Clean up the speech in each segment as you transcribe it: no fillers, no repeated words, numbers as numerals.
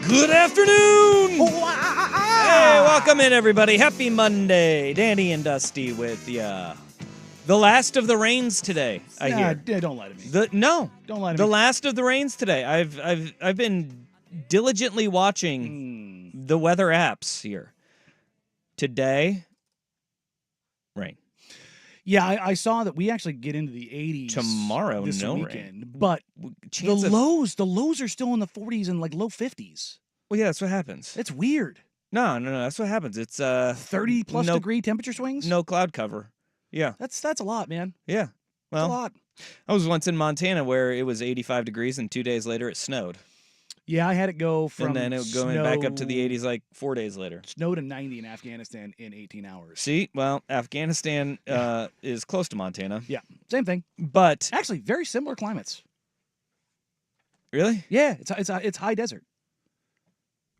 Good afternoon! Hey, welcome in, everybody. Happy Monday. Danny and Dusty with the last of the rains today, I hear. Don't lie to me. Don't lie to the me. last of the rains today. I've been diligently watching the weather apps here. Today, rain. Yeah, I saw that we actually get into the 80s Tomorrow, this no weekend, rain. but Chance the of- lows are still in the 40s and like low 50s. Well, yeah, that's what happens. It's weird. No, that's what happens. It's 30 plus degree temperature swings. no cloud cover. Yeah, That's a lot, man. yeah. That's a Well, lot. I was once in Montana where it was 85 degrees, and 2 days later it snowed. Yeah, I had it go from And then it going back up to the 80s like 4 days later. Snow to 90 in Afghanistan in 18 hours. See, well, Afghanistan is close to Montana. Yeah, same thing. But Actually, very similar climates. really, Yeah, it's high desert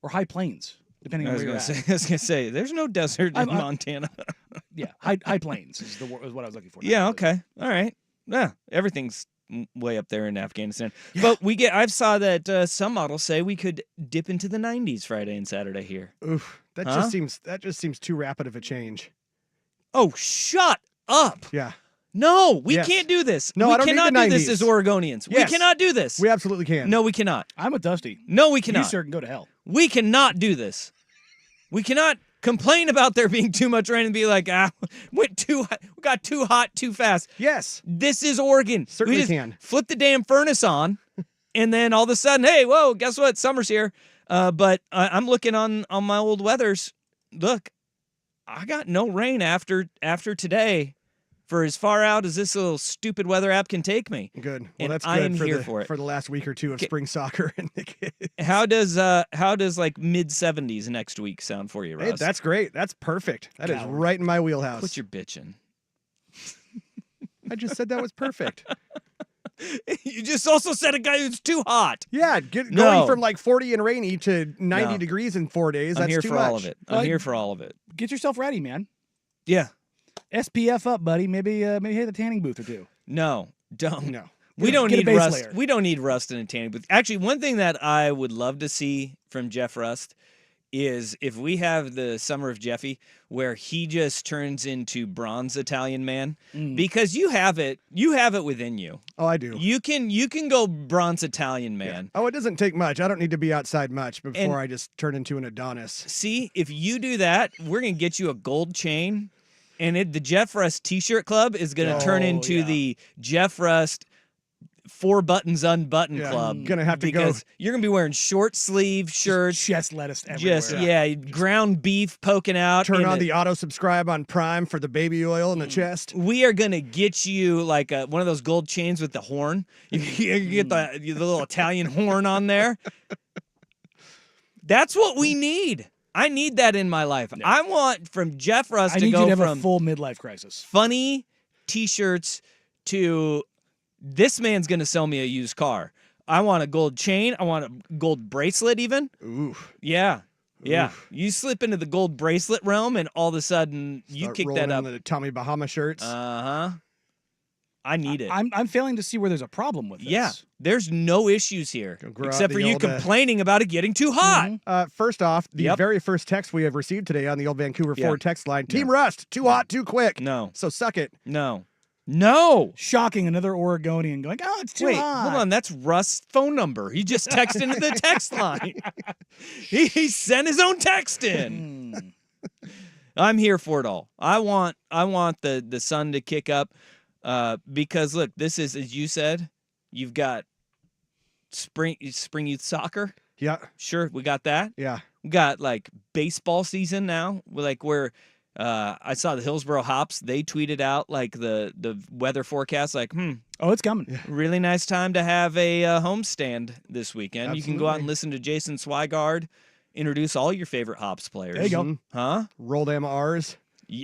or high plains, depending I on was where gonna you're at. say, I was gonna say, there's no desert in I'm- Montana. Yeah, high plains is what I was looking for. Yeah, Not okay, all right. Yeah, everything's way up there in Afghanistan. But I saw that some models say we could dip into the 90s Friday and Saturday here. Oof, that Huh? just seems too rapid of a change. Oh, shut up! Yeah, No, we Yes. can't do this. No, we I don't need cannot the do this 90s. as Oregonians. Yes. We cannot do this. we absolutely can. No, we cannot. I'm with Dusty. No, we You cannot. sir can go to hell. We cannot do this. We cannot complain about there being too much rain and be like, we got too hot too fast. Yes, This is Oregon. Certainly we just can. flip the damn furnace on, and then all of a sudden, hey, whoa, guess what? Summer's here. But I'm looking on my old weathers. Look, I got no rain after today for as far out as this little stupid weather app can take me. good. Well, And that's I good am for here the for it. for the last week or two of spring soccer and the kids. How does like mid 70s next week sound for you, Russ? Hey, that's great. That's perfect. That is Coward. right in my wheelhouse. Quit your bitching. I just said that was perfect. You just also said a guy who's too hot. Yeah, No. going from like 40 and rainy to 90 No. degrees in 4 days. I'm That's here too for much. all of it. I'm Well, here for all of it. Get yourself ready, man. Yeah. SPF up, buddy. Maybe hit the tanning booth or two. No, don't. No. We don't Get a need base rust. layer. We don't need rust in a tanning booth. Actually, one thing that I would love to see from Jeff Rust is if we have the Summer of Jeffy where he just turns into bronze Italian man, because you have it within you. Oh, I do. You can go bronze Italian man. Oh, it doesn't take much. I don't need to be outside much before And- I just turn into an Adonis. See, if you do that, we're gonna get you a gold chain, and the Jeff Rust T-shirt club is gonna turn Oh, into yeah. the Jeff Rust 4 buttons unbuttoned Yeah, club. I'm gonna have to go- because you're gonna be wearing short sleeve shirts, Chest lettuce everywhere. just ground beef poking out. Turn in on the- the auto subscribe on Prime for the baby oil in the chest. We are gonna get you like one of those gold chains with the horn. You get the little Italian horn on there. That's what we need. I need that in my life. I want from Jeff Rust I to need go you to have from a full midlife crisis. funny T-shirts to this man's gonna sell me a used car. I want a gold chain. I want a gold bracelet even. Ooh. Yeah. Yeah. Oof. You slip into the gold bracelet realm and all of a sudden you Start kick rolling that up. in the Tommy Bahama shirts. Uh-huh. I need it. I'm failing to see where there's a problem with this. Yeah. There's no issues here. Go grow out Except for the you old, complaining about it getting too hot. First off, the Yep. very first text we have received today on the old Vancouver Yeah. Ford text line, Team Yeah. Rust, too hot, too quick. No. So suck it. No. No. Shocking, another Oregonian going, oh, it's too Wait, hot. hold on. That's Russ's phone number. He just texted into the text line. He sent his own text in. I'm here for it all. I want the sun to kick up because look, this is, as you said, you've got spring youth soccer. Yeah, Sure, we got that. yeah. We got like baseball season now. Where I saw the Hillsboro Hops. They tweeted out like the weather forecast. Like, Oh, it's coming. really nice time to have a homestand this weekend. You can go out and Absolutely. listen to Jason Swigard introduce all your favorite Hops players. There you go. Mhm. Huh? Roll them R's.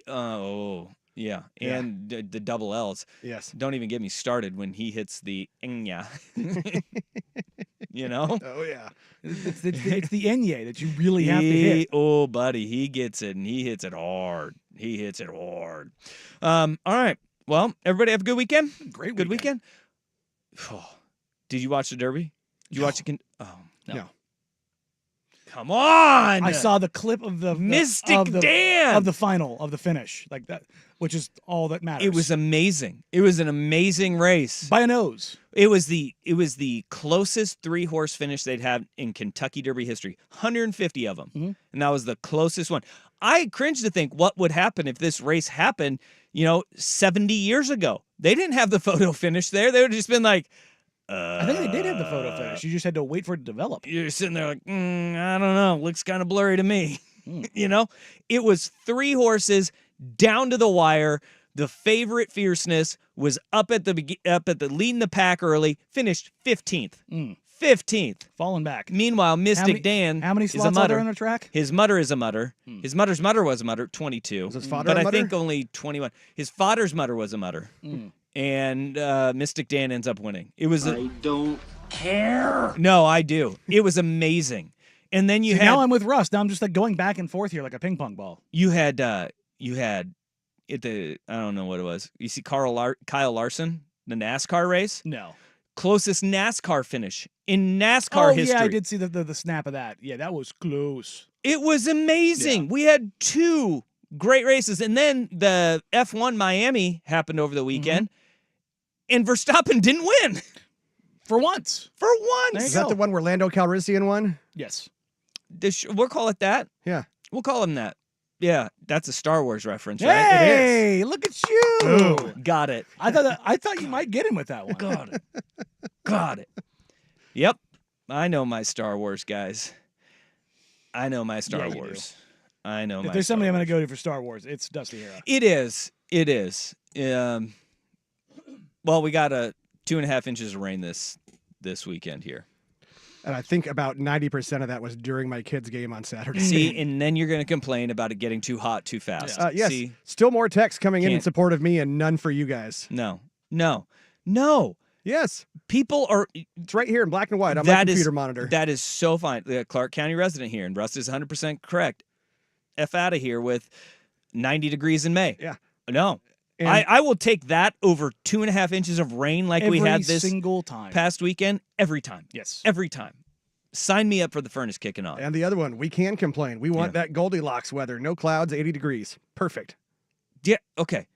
Oh, yeah. Yeah. And the double L's. Yes. Don't even get me started when he hits the nya. You know? Oh, yeah. It's the Enye that you really have to hit. Oh, buddy, he gets it, and he hits it hard. He hits it hard. All right. Well, everybody have a good weekend? Great Good weekend? Did you watch the Derby? Did you watch it? No. Come on. I saw the clip of the Mystic of the, Dan. of the final of the finish, like that, which is all that matters. It was amazing. It was an amazing race. by a nose. It was the closest 3-horse finish they'd had in Kentucky Derby history. 150 of them. Mhm. And that was the closest one. I cringe to think what would happen if this race happened, 70 years ago. They didn't have the photo finish there. They would have just been like, I think they did have the photo finish. You just had to wait for it to develop. You're sitting there like, I don't know. Looks kind of blurry to me. It was 3 horses down to the wire. The favorite Fierceness was up at the leading the pack early, finished 15th. 15th. Falling back. Meanwhile, Mystic Dan How many is a slots are there mutter. on the track? His mutter is a mutter. His mutter's mutter was a mutter, 22. Was his fodder but a I mutter? think only 21. His fodder's mutter was a mutter. And Mystic Dan ends up winning. It was. I don't care. No, I do. It was amazing. And then you See, had now I'm with Russ. Now I'm just like going back and forth here like a ping pong ball. you had at the I don't know what it was. You see Kyle Larson, the NASCAR race, No. closest NASCAR finish in NASCAR history. Yeah, I did see the snap of that. Yeah, that was close. It was amazing. We had 2 great races, and then the F1 Miami happened over the weekend, and Verstappen didn't win For once. for once. There you Is that go. the one where Lando Calrissian won? Yes. We'll call it that. Yeah. We'll call him that. Yeah, that's a Star Wars reference, right? Hey, look at you. Got it. I thought you might get him with that one. Got it. Got it. Yep. I know my Star Wars, guys. I know my Star Yeah, you Wars. I know If my there's somebody I'm Star going to go to for Star Wars, it's Dusty Hera. It is. It is. Well, we got 2.5 inches of rain this weekend here. And I think about 90% of that was during my kids' game on Saturday. See, and then you're going to complain about it getting too hot too fast. Yes. See? Still more texts coming in Can't- support of me and none for you guys. No. Yes. People are. It's right here in black and white on my That is- computer monitor. That is so fine. The Clark County resident here, and Russ is 100% correct. F out of here with 90 degrees in May. Yeah. No. And- I will take that over 2.5 inches of rain like we had this single time. past weekend every time. Yes. Every time. Sign me up for the furnace kicking on. And the other one, we can complain. We want that Goldilocks weather. No clouds, 80 degrees. Perfect. Yeah. Okay.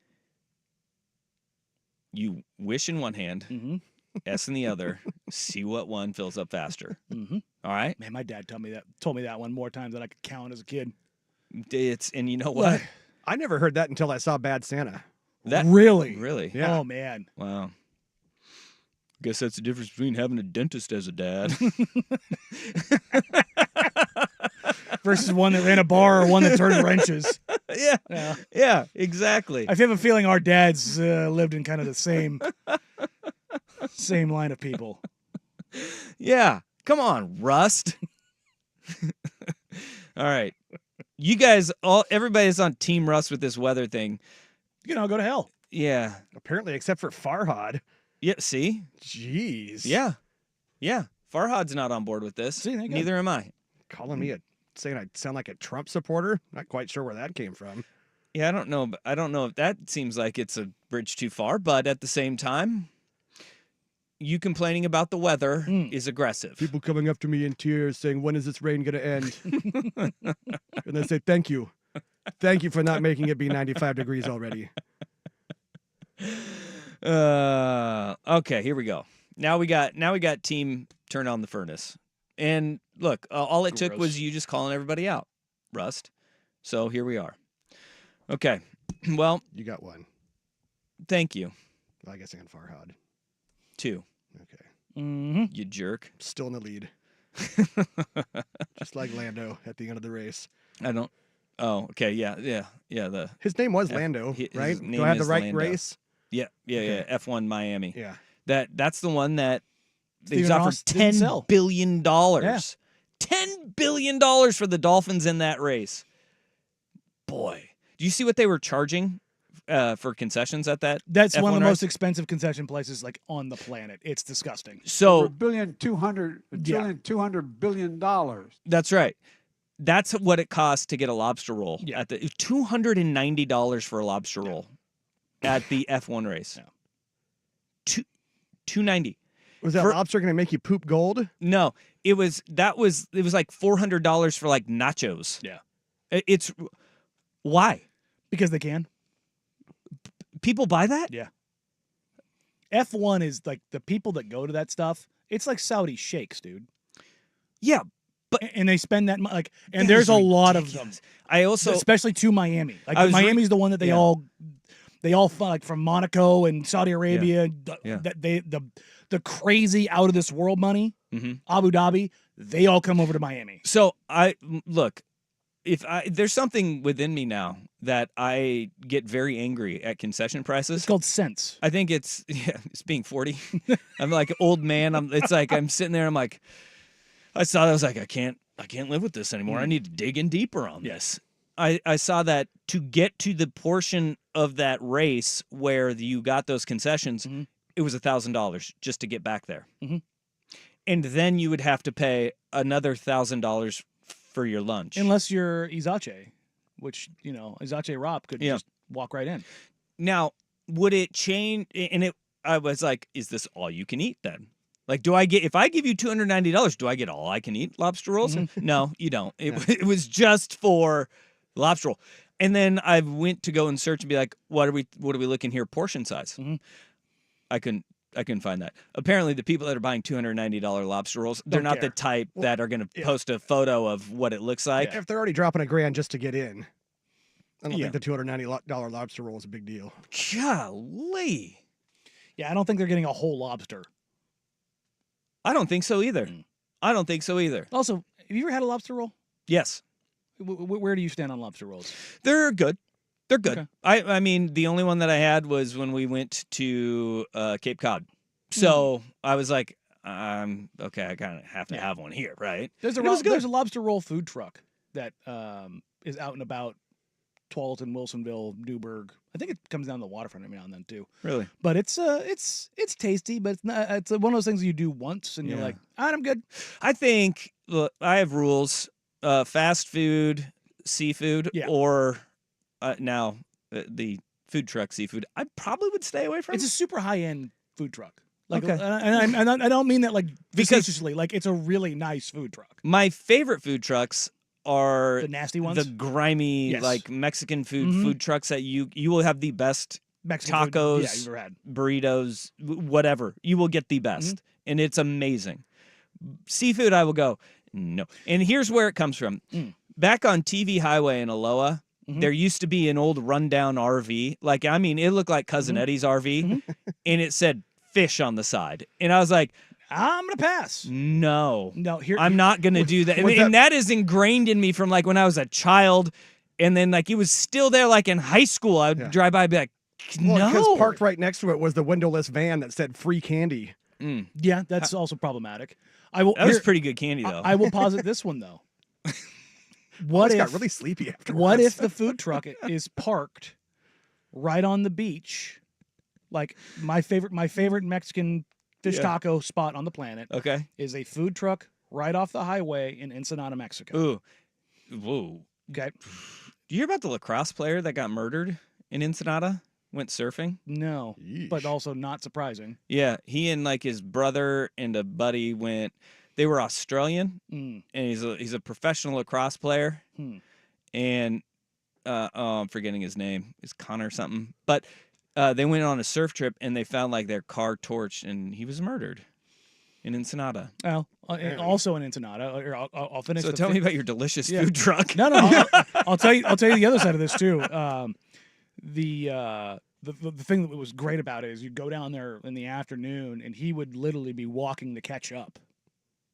You wish in one hand, Mm-hmm. S in the other. See what one fills up faster. Mm-hmm. All right. Man, my dad told me that one more times than I could count as a kid. And you know what? I never heard that until I saw Bad Santa. That Really? really. Yeah. Oh man. Wow. Guess that's the difference between having a dentist as a dad. Versus one that ran a bar or one that turned wrenches. yeah. Yeah. Yeah. Exactly. I have a feeling our dads lived in kind of the same line of people. Yeah. Come on, Rust. All right. You guys, everybody's on Team Rust with this weather thing. Go to hell. Yeah. Apparently, except for Farhad. Yeah. See? Jeez. Yeah. Yeah. Farhad's not on board with this. See, there you go. Neither am I. Calling me saying I sound like a Trump supporter. Not quite sure where that came from. Yeah, I don't know. But I don't know if that seems like it's a bridge too far. But at the same time, you complaining about the weather is aggressive. People coming up to me in tears saying, "When is this rain going to end?" And they say, "Thank you. Thank you for not making it be 95 degrees already." Okay, here we go. Now we got team turn on the furnace. And look, all it took Gross. was you just calling everybody out, Rust. So here we are. Okay. Well, You got one. thank you. Well, I guess I'm Farhad. 2. Okay. Mm-hmm. You jerk. Still in the lead. Just like Lando at the end of the race. I don't. Oh, okay. Yeah. The His name was Lando, his right? name Do I have the is right Lando. race? yeah. F1 Miami. Yeah. That's the one that they've Stephen offered Ross didn't sell. $10 billion. $10 billion for the Dolphins in that race. Boy, do you see what they were charging for concessions at that? That's one of F1 the race? most expensive concession places like on the planet. It's disgusting. So $200 billion. that's right. That's what it costs to get a lobster roll. Yeah. At the $290 for a lobster roll at the F1 race. Yeah. $290. Was that For- lobster going to make you poop gold? No, it was like $400 for like nachos. Yeah. It's why Because they can. people buy that? Yeah. F1 is like the people that go to that stuff. It's like Saudi sheikhs, dude. Yeah, And they spend that like, and that there's is a lot of them, ridiculous. I also especially to Miami. Like I was Miami's the one that they yeah. all like from Monaco and Saudi Arabia. Yeah. That the crazy out of this world money, Mhm. Abu Dhabi, they all come over to Miami. So look, there's something within me now that I get very angry at concession prices. It's called sense. I think it's being 40. I'm like an old man. It's like I'm sitting there. I'm like, I saw that. I was like, I can't live with this anymore. I need to dig in deeper on this. I saw that to get to the portion of that race where you got those concessions, it was $1,000 just to get back there. Mhm. And then you would have to pay another $1,000 for your lunch. Unless you're Izache, which, Izache Rop could just walk right in. Now, would it change? And I was like, is this all you can eat then? Like, if I give you $290, do I get all I can eat lobster rolls? No, you don't. It was just for lobster roll. And then I went to go and search and be like, what are we looking here? Portion size. I couldn't find that. Apparently, the people that are buying $290 lobster rolls, they're Don't not the care. type that are going to post a photo of what it looks like. If they're already dropping $1,000 just to get in, I don't Yeah. think the $290 lobster roll is a big deal. Golly. Yeah, I don't think they're getting a whole lobster. I don't think so either. I don't think so either. Also, have you ever had a lobster roll? Yes. Where do you stand on lobster rolls? They're good. They're good. Okay. I mean, the only one that I had was when we went to Cape Cod. So I was like, okay, I kind of have to have one here, right? There's And it was good. there's a lobster roll food truck that is out and about Tualatin, Wilsonville, Newburgh. I think it comes down the waterfront every now and then too. Really? But it's tasty, but it's not. It's one of those things you do once and you're Yeah. like, I'm good. I think, look, I have rules. Fast food, seafood, Yeah. or now the food truck seafood, I probably would stay away from. It's a super high end food truck. Like, Okay. and I don't mean that like Because- facetiously. Like, it's a really nice food truck. My favorite food trucks are The nasty ones, the grimy, Yes. like Mexican food trucks that you will have the best Mexican food, tacos, yeah, you've ever had. burritos, whatever. You will get the best, Mm-hmm. and it's amazing. Seafood, I will go no. And here's where it comes from. Back on TV Highway in Aloha, there used to be an old rundown RV. Like, I mean, it looked like Cousin Eddie's RV, and it said fish on the side. And I was like, I'm gonna pass. no, Here I'm not going to do that. And that is ingrained in me from like when I was a child. And then like it was still there like in high school. I would drive by and be like, Well, no. because parked right next to it was the windowless van that said free candy. Yeah, that's also problematic. I will. That was here- pretty good candy though. I will posit this one though. I What just if got really sleepy afterwards. What if the food truck is parked right on the beach? Like my favorite Mexican fish taco spot on the planet Okay. is a food truck right off the highway in Ensenada, Mexico. Ooh. Whoa. Okay. Do you hear about the lacrosse player that got murdered in Ensenada? Went surfing? No, but Yeesh. also not surprising. Yeah. He and like his brother and a buddy went. They were Australian, Mm. and he's a professional lacrosse player. Hmm. And I'm forgetting his name. It's Connor something. But they went on a surf trip and they found like their car torched, and he was murdered in Ensenada. Well, also in Ensenada. I'll finish. So the tell fi- me about your delicious Yeah. food truck. No. I'll tell you the other side of this too. The thing that was great about it is you go down there in the afternoon and he would literally be walking to catch up.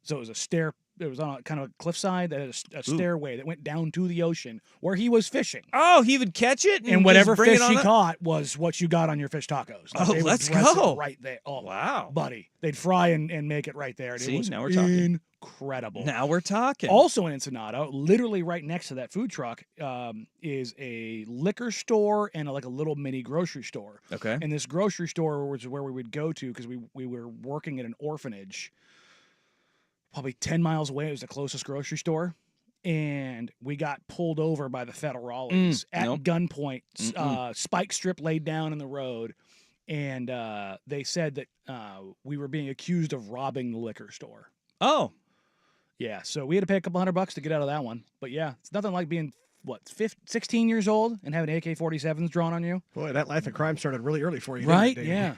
So it was a stair. It was on a kind of a cliffside that had a stairway that went down to the ocean where he was fishing. Oh, he would catch it And whatever just bring fish it on he up? caught was what you got on your fish tacos. Oh, they would let's dress it go. right there. Oh, Wow. buddy. They'd fry and make it right there. And See, it was now we're talking. incredible. Now we're talking. Also in Ensenada, literally right next to that food truck, is a liquor store and like a little mini grocery store. Okay. And this grocery store was where we would go to because we were working at an orphanage probably 10 miles away. It was the closest grocery store. And we got pulled over by the federales at nope. gunpoint, spike strip laid down in the road. And they said that we were being accused of robbing the liquor store. Oh. Yeah, so we had to pay a couple $100 to get out of that one. But yeah, it's nothing like being 16 years old and having AK-47s drawn on you. Boy, that life of crime started really early for you. Right? Didn't it, Davey? Yeah.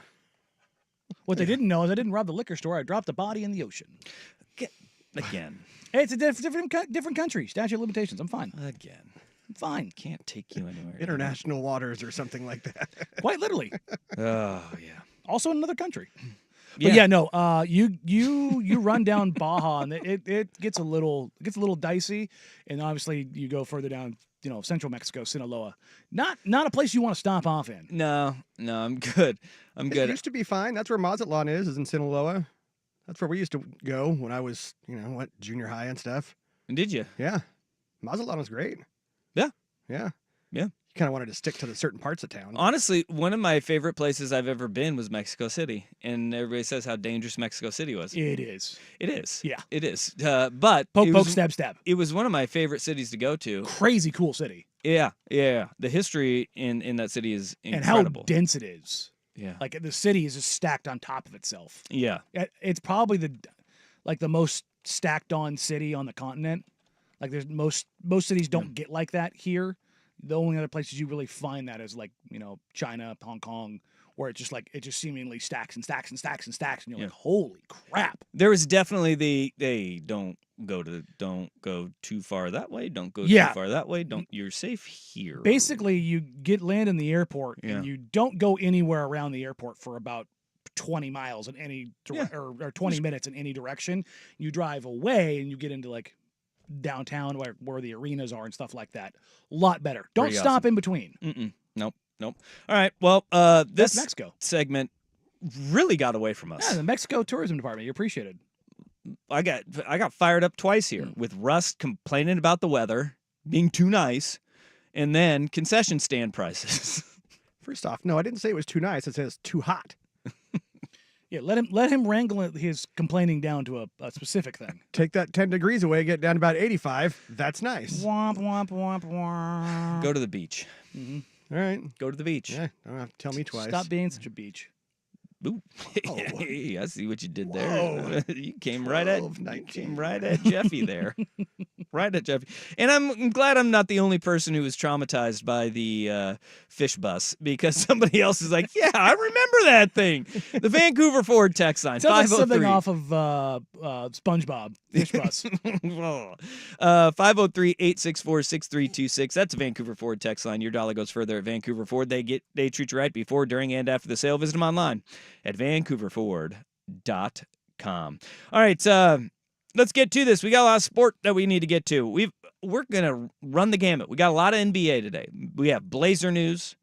What they didn't know is I didn't rob the liquor store. I dropped the body in the ocean. Again. Hey, it's a different country. Statute of limitations. I'm fine. Again. I'm fine. Can't take you anywhere. International waters or something like that. Quite literally. Oh, yeah. Also in another country. But yeah, no. You run down Baja and it gets a little dicey, and obviously you go further down, central Mexico, Sinaloa. Not a place you want to stop off in. No, I'm good. I'm It good. used to be fine. That's where Mazatlan is in Sinaloa. That's where we used to go when I was, junior high and stuff. Did you? Yeah. Mazatlan was great. Yeah. Yeah. Yeah. You kind of wanted to stick to the certain parts of town. Honestly, one of my favorite places I've ever been was Mexico City, and everybody says how dangerous Mexico City was. It is. It is. Yeah. It is. But Poke, it poke, was, stab, stab. it was one of my favorite cities to go to. Crazy cool city. Yeah. The history in that city is And how incredible. dense it is. Yeah. Like the city is just stacked on top of itself. Yeah. It's probably the most stacked on city on the continent. Like there's most cities don't get like that here. The only other places you really find that is like, China, Hong Kong, where it just seemingly stacks and stacks and stacks and stacks, and you're Yeah. like, holy crap. There was definitely don't go too far that way. Don't go Yeah. too far that way. You're safe here. Basically, you land in the airport Yeah. and you don't go anywhere around the airport for about 20 miles in any or 20 minutes in any direction. You drive away and you get into like downtown where the arenas are and stuff like that. A lot better. Don't Pretty stop awesome. in between. Nope. All right. Well, That's this Mexico. segment really got away from us. Yeah, the Mexico tourism department. You appreciate it. I got fired up twice here with Russ complaining about the weather being too nice, and then concession stand prices. First off, no, I didn't say it was too nice. It says too hot. Yeah, let him wrangle his complaining down to a specific thing. Take that 10 degrees away, get down to about 85. That's nice. Womp womp womp womp. Go to the beach. All right. Go to the beach. Yeah, don't have to tell me twice. Stop being such a beach. Ooh. Oh. Hey, I see what you did Whoa. there. You came right at 12, 19. Jeffy there. Right at Jeffy. And I'm glad I'm not the only person who was traumatized by the fish bus, because somebody else is like, yeah, I remember that thing. The Vancouver Ford text line. Sounds like something 503. off of SpongeBob. Fish bus. 503-864-6326. That's a Vancouver Ford text line. Your dollar goes further at Vancouver Ford. They treat you right before, during, and after the sale. Visit them online at vancouverford.com. All right, let's get to this. We got a lot of sport that we need to get to. We're gonna run the gamut. We got a lot of NBA today. We have Blazer news.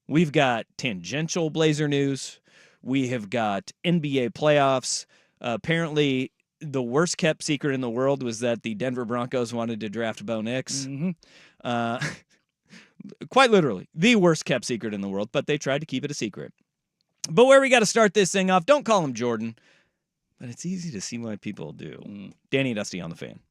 We've got tangential Blazer news. We have got NBA playoffs. Apparently, the worst kept secret in the world was that the Denver Broncos wanted to draft Bo Nix. Quite literally, the worst kept secret in the world, but they tried to keep it a secret. But where we got to start this thing off, don't call him Jordan, but it's easy to see why people do. Danny Dusty on the Fan.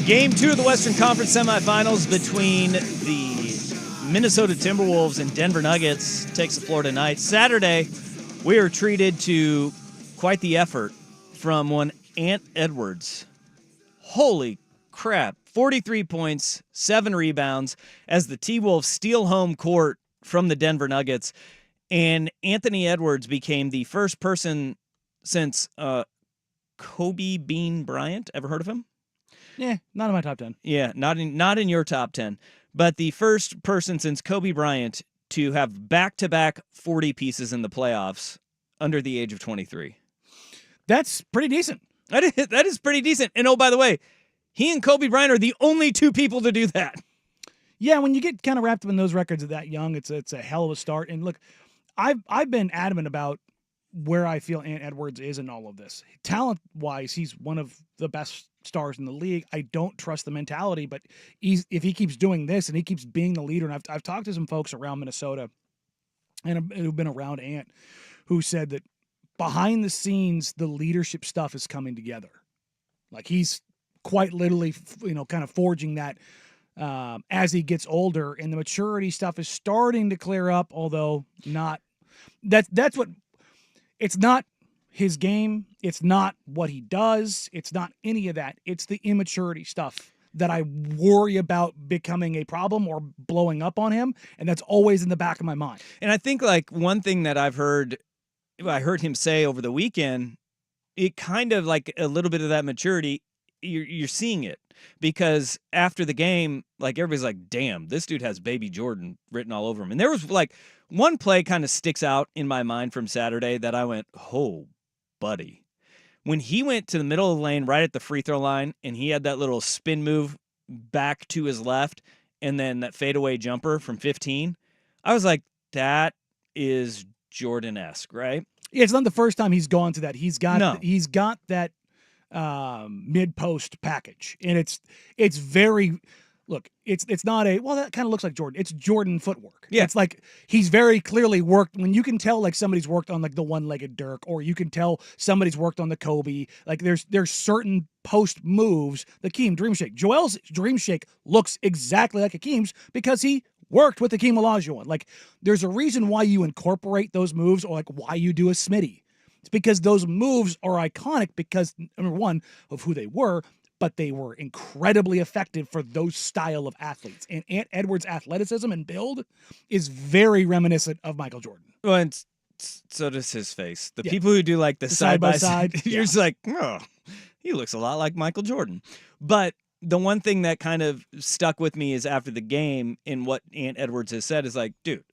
Game 2 of the Western Conference semifinals between the Minnesota Timberwolves and Denver Nuggets takes the floor tonight. Saturday, we are treated to quite the effort from one Ant Edwards. Holy crap. 43 points, 7 rebounds as the T-Wolves steal home court from the Denver Nuggets. And Anthony Edwards became the first person since Kobe Bean Bryant. Ever heard of him? Yeah, not in my top 10. Yeah, not in your top 10, but the first person since Kobe Bryant to have back-to-back 40 pieces in the playoffs under the age of 23. That's pretty decent. That is pretty decent. And oh, by the way, he and Kobe Bryant are the only two people to do that. Yeah, when you get kind of wrapped up in those records at that young, it's a hell of a start. And look, I've been adamant about where I feel Ant Edwards is in all of this. Talent-wise, he's one of the best stars in the league. I don't trust the mentality, but if he keeps doing this and he keeps being the leader, and I've talked to some folks around Minnesota and who've been around Ant who said that behind the scenes, the leadership stuff is coming together. Like he's quite literally, kind of forging that as he gets older, and the maturity stuff is starting to clear up, although not. That's what. It's not his game. It's not what he does. It's not any of that. It's the immaturity stuff that I worry about becoming a problem or blowing up on him, and that's always in the back of my mind. And I think like one thing that I heard him say over the weekend, it kind of like a little bit of that maturity. You're seeing it because after the game, like everybody's like, damn, this dude has Baby Jordan written all over him. And there was like one play kind of sticks out in my mind from Saturday that I went, oh, buddy. When he went to the middle of the lane right at the free throw line and he had that little spin move back to his left and then that fadeaway jumper from 15, I was like, that is Jordan-esque, right? Yeah, it's not the first time he's gone to that. He's got that mid-post package, and it's very it's not that kind of looks like Jordan. It's Jordan footwork. Yeah, it's like he's very clearly worked. When you can tell like somebody's worked on like the one-legged Dirk, or you can tell somebody's worked on the Kobe. Like there's certain post moves. The Hakeem Dream Shake. Joel's Dream Shake looks exactly like Hakeem's because he worked with Hakeem Olajuwon. Like there's a reason why you incorporate those moves, or like why you do a Smitty. It's because those moves are iconic because, number one, of who they were, but they were incredibly effective for those style of athletes. And Ant Edwards' athleticism and build is very reminiscent of Michael Jordan. Well, and so does his face. The people who do like the side-by-side, you're just like, oh, he looks a lot like Michael Jordan. But the one thing that kind of stuck with me is after the game and what Ant Edwards has said is like, dude,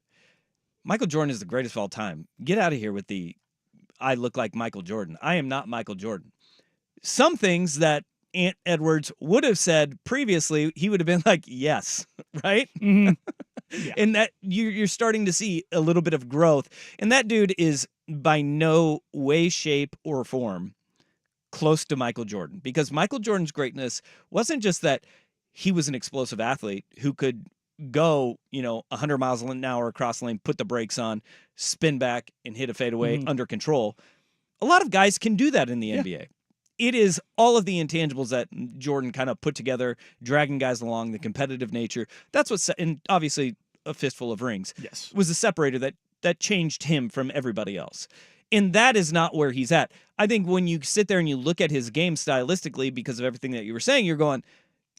Michael Jordan is the greatest of all time. Get out of here with the I look like Michael Jordan. I am not Michael Jordan. Some things that Ant Edwards would have said previously, he would have been like, yes, right? Mm-hmm. Yeah. And that you're starting to see a little bit of growth. And that dude is by no way, shape, or form close to Michael Jordan. Because Michael Jordan's greatness wasn't just that he was an explosive athlete who could go, 100 miles an hour across the lane, put the brakes on, spin back, and hit a fadeaway under control. A lot of guys can do that in the NBA. It is all of the intangibles that Jordan kind of put together, dragging guys along, the competitive nature. That's what's, and obviously a fistful of rings. Yes. Was the separator that changed him from everybody else. And that is not where he's at. I think when you sit there and you look at his game stylistically, because of everything that you were saying, you're going,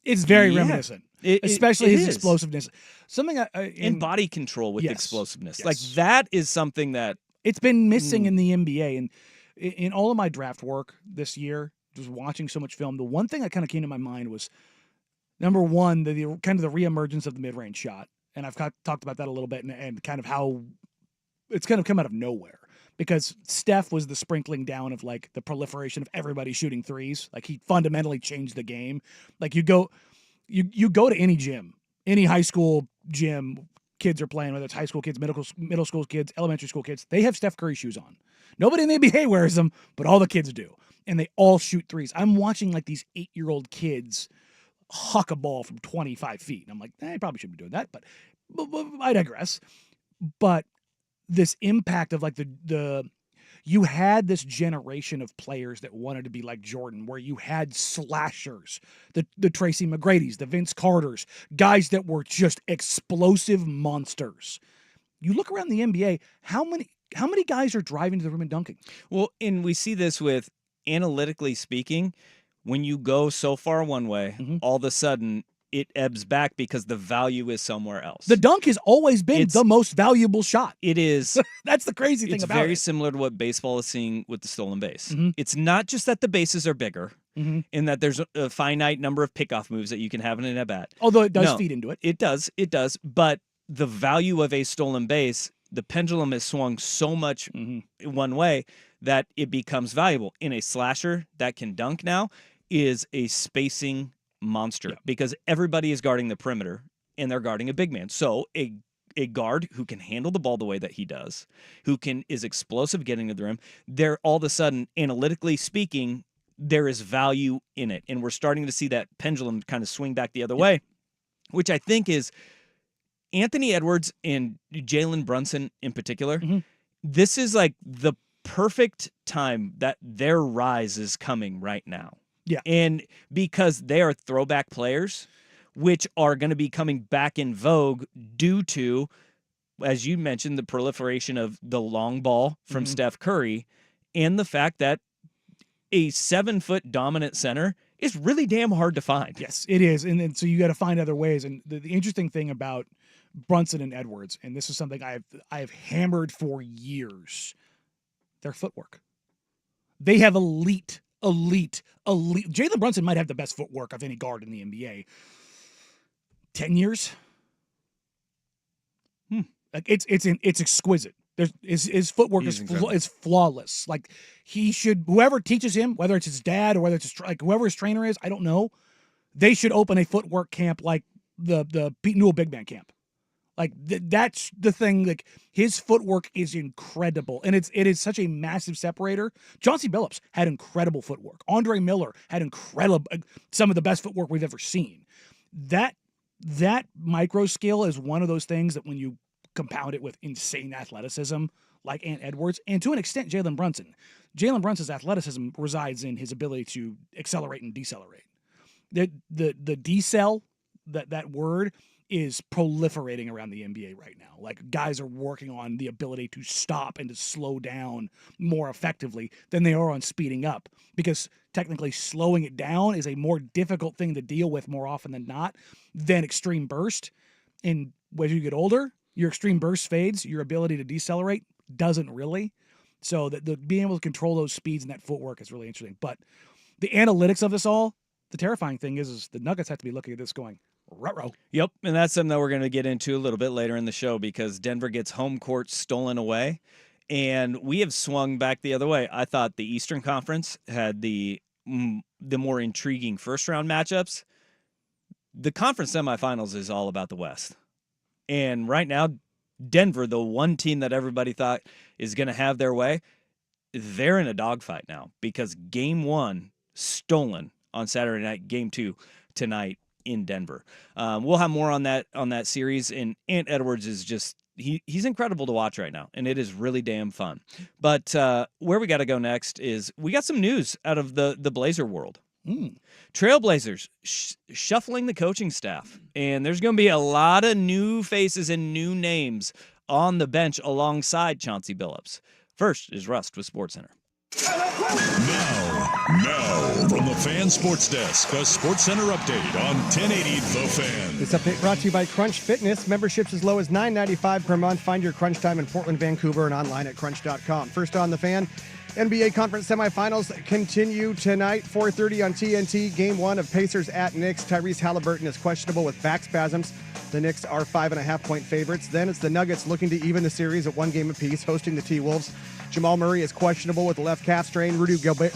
it's very reminiscent. Especially his explosiveness. Something and body control with explosiveness. Yes. Like that is something that it's been missing in the NBA. And in all of my draft work this year, just watching so much film, the one thing that kind of came to my mind was, number one, the kind of the reemergence of the mid-range shot. And I've talked about that a little bit and kind of how it's kind of come out of nowhere. Because Steph was the sprinkling down of like the proliferation of everybody shooting threes. Like he fundamentally changed the game. Like you go to any gym, any high school gym kids are playing, whether it's high school kids, middle school kids, elementary school kids, they have Steph Curry shoes on. Nobody in the NBA wears them, but all the kids do. And they all shoot threes. I'm watching like these 8-year-old kids huck a ball from 25 feet. And I'm like, I probably shouldn't be doing that, but I digress. But this impact of like the You had this generation of players that wanted to be like Jordan, where you had slashers, the Tracy McGrady's, the Vince Carters, guys that were just explosive monsters. You look around the NBA, how many guys are driving to the rim and dunking? Well, and we see this with, analytically speaking, when you go so far one way, all of a sudden it ebbs back because the value is somewhere else. The dunk has always been the most valuable shot. It is. That's the crazy thing about it. It's very similar to what baseball is seeing with the stolen base. It's not just that the bases are bigger and that there's a finite number of pickoff moves that you can have in an at-bat. Although it does feed into it. It does. But the value of a stolen base, the pendulum has swung so much one way that it becomes valuable. In a slasher that can dunk now is a spacing monster because everybody is guarding the perimeter and they're guarding a big man. So a guard who can handle the ball the way that he does, is explosive getting to the rim, they're all of a sudden, analytically speaking, there is value in it. And we're starting to see that pendulum kind of swing back the other way, which I think is Anthony Edwards and Jalen Brunson in particular. This is like the perfect time that their rise is coming right now. Yeah. And because they are throwback players, which are going to be coming back in vogue due to, as you mentioned, the proliferation of the long ball from Steph Curry and the fact that a 7-foot dominant center is really damn hard to find. Yes, it is. And so you got to find other ways. And the interesting thing about Brunson and Edwards, and this is something I've hammered for years, their footwork. They have elite. Jalen Brunson might have the best footwork of any guard in the NBA. 10 years. Like it's exquisite. His footwork is flawless. Like whoever teaches him, whether it's his dad or whether it's whoever his trainer is, I don't know. They should open a footwork camp like the Pete Newell Big Man Camp. Like that's the thing. Like his footwork is incredible, and it is such a massive separator. Chauncey Billups had incredible footwork. Andre Miller had some of the best footwork we've ever seen. That micro skill is one of those things that when you compound it with insane athleticism, like Ant Edwards, and to an extent Jalen Brunson's athleticism resides in his ability to accelerate and decelerate. The decel, that word, is proliferating around the NBA right now. Like guys are working on the ability to stop and to slow down more effectively than they are on speeding up, because technically slowing it down is a more difficult thing to deal with more often than not than extreme burst. And as you get older, your extreme burst fades, your ability to decelerate doesn't really. So the being able to control those speeds and that footwork is really interesting. But the analytics of this all, the terrifying thing is the Nuggets have to be looking at this going, ruh-roh. Yep, and that's something that we're going to get into a little bit later in the show because Denver gets home court stolen away, and we have swung back the other way. I thought the Eastern Conference had the more intriguing first-round matchups. The conference semifinals is all about the West. And right now, Denver, the one team that everybody thought is going to have their way, they're in a dogfight now because Game 1 stolen on Saturday night, Game 2 tonight in Denver. We'll have more on that series, and Ant Edwards is just he's incredible to watch right now, and it is really damn fun. But where we got to go next is we got some news out of the Blazer world. Trailblazers shuffling the coaching staff, and there's going to be a lot of new faces and new names on the bench alongside Chauncey Billups. First is Rust with SportsCenter. Now, from the Fan Sports Desk, a SportsCenter update on 1080 The Fan. This update brought to you by Crunch Fitness. Memberships as low as $9.95 per month. Find your Crunch time in Portland, Vancouver, and online at crunch.com. First on The Fan, NBA Conference semifinals continue tonight, 4:30 on TNT. Game 1 of Pacers at Knicks. Tyrese Halliburton is questionable with back spasms. The Knicks are 5.5-point favorites. Then it's the Nuggets looking to even the series at 1 game apiece, hosting the T-Wolves. Jamal Murray is questionable with the left calf strain. Rudy Gobert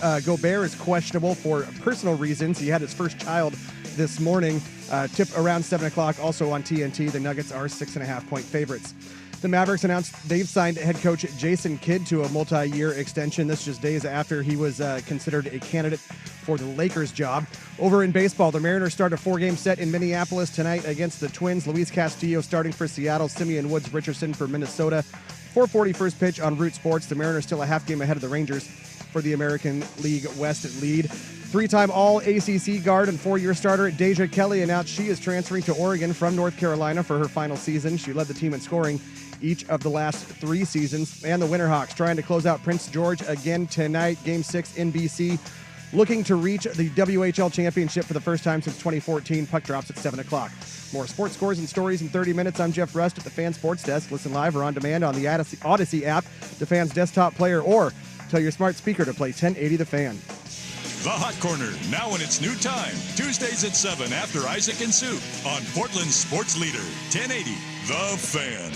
is questionable for personal reasons. He had his first child this morning. Tip around 7 o'clock, also on TNT. The Nuggets are 6.5-point favorites. The Mavericks announced they've signed head coach Jason Kidd to a multi-year extension. This just days after he was considered a candidate for the Lakers job. Over in baseball, the Mariners start a 4-game set in Minneapolis tonight against the Twins. Luis Castillo starting for Seattle, Simeon Woods Richardson for Minnesota. 4:40 first pitch on Root Sports. The Mariners still a half game ahead of the Rangers for the American League West lead. Three-time All-ACC guard and four-year starter Deja Kelly announced she is transferring to Oregon from North Carolina for her final season. She led the team in scoring each of the last 3 seasons. And the Winterhawks trying to close out Prince George again tonight. Game 6 in BC. Looking to reach the WHL championship for the first time since 2014. Puck drops at 7 o'clock. More sports scores and stories in 30 minutes. I'm Jeff Rust at the Fan Sports Desk. Listen live or on demand on the Odyssey app, the Fan's desktop player, or tell your smart speaker to play 1080 The Fan. The Hot Corner, now in its new time. Tuesdays at 7 after Isaac and Sue on Portland's sports leader, 1080 The Fan.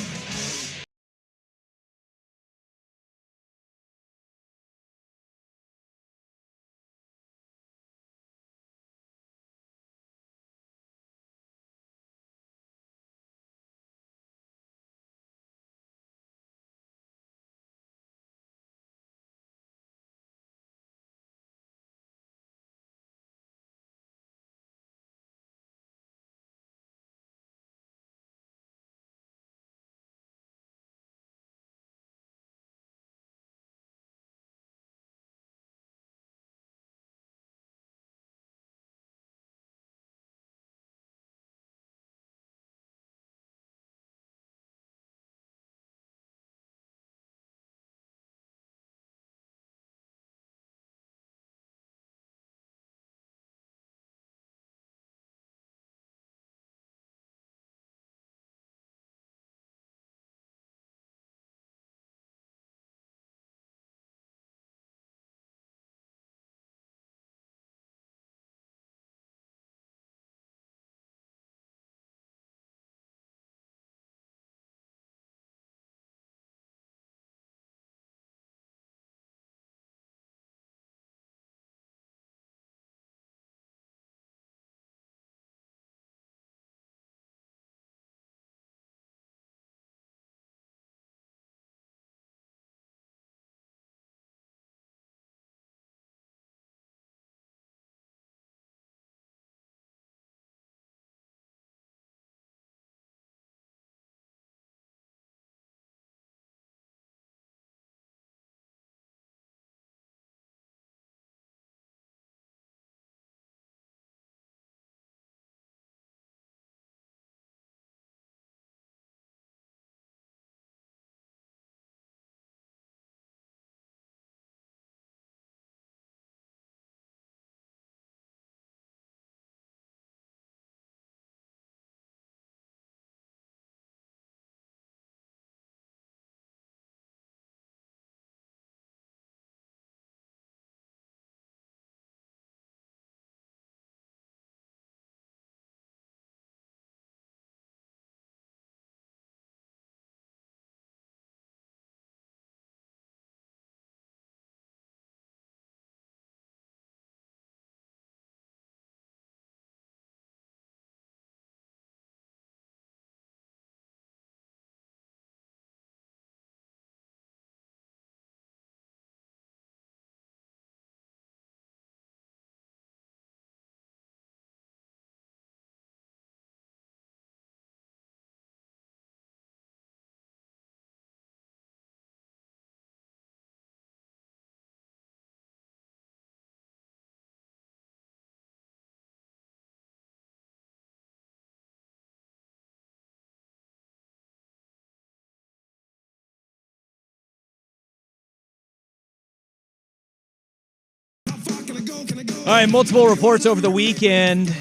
All right, multiple reports over the weekend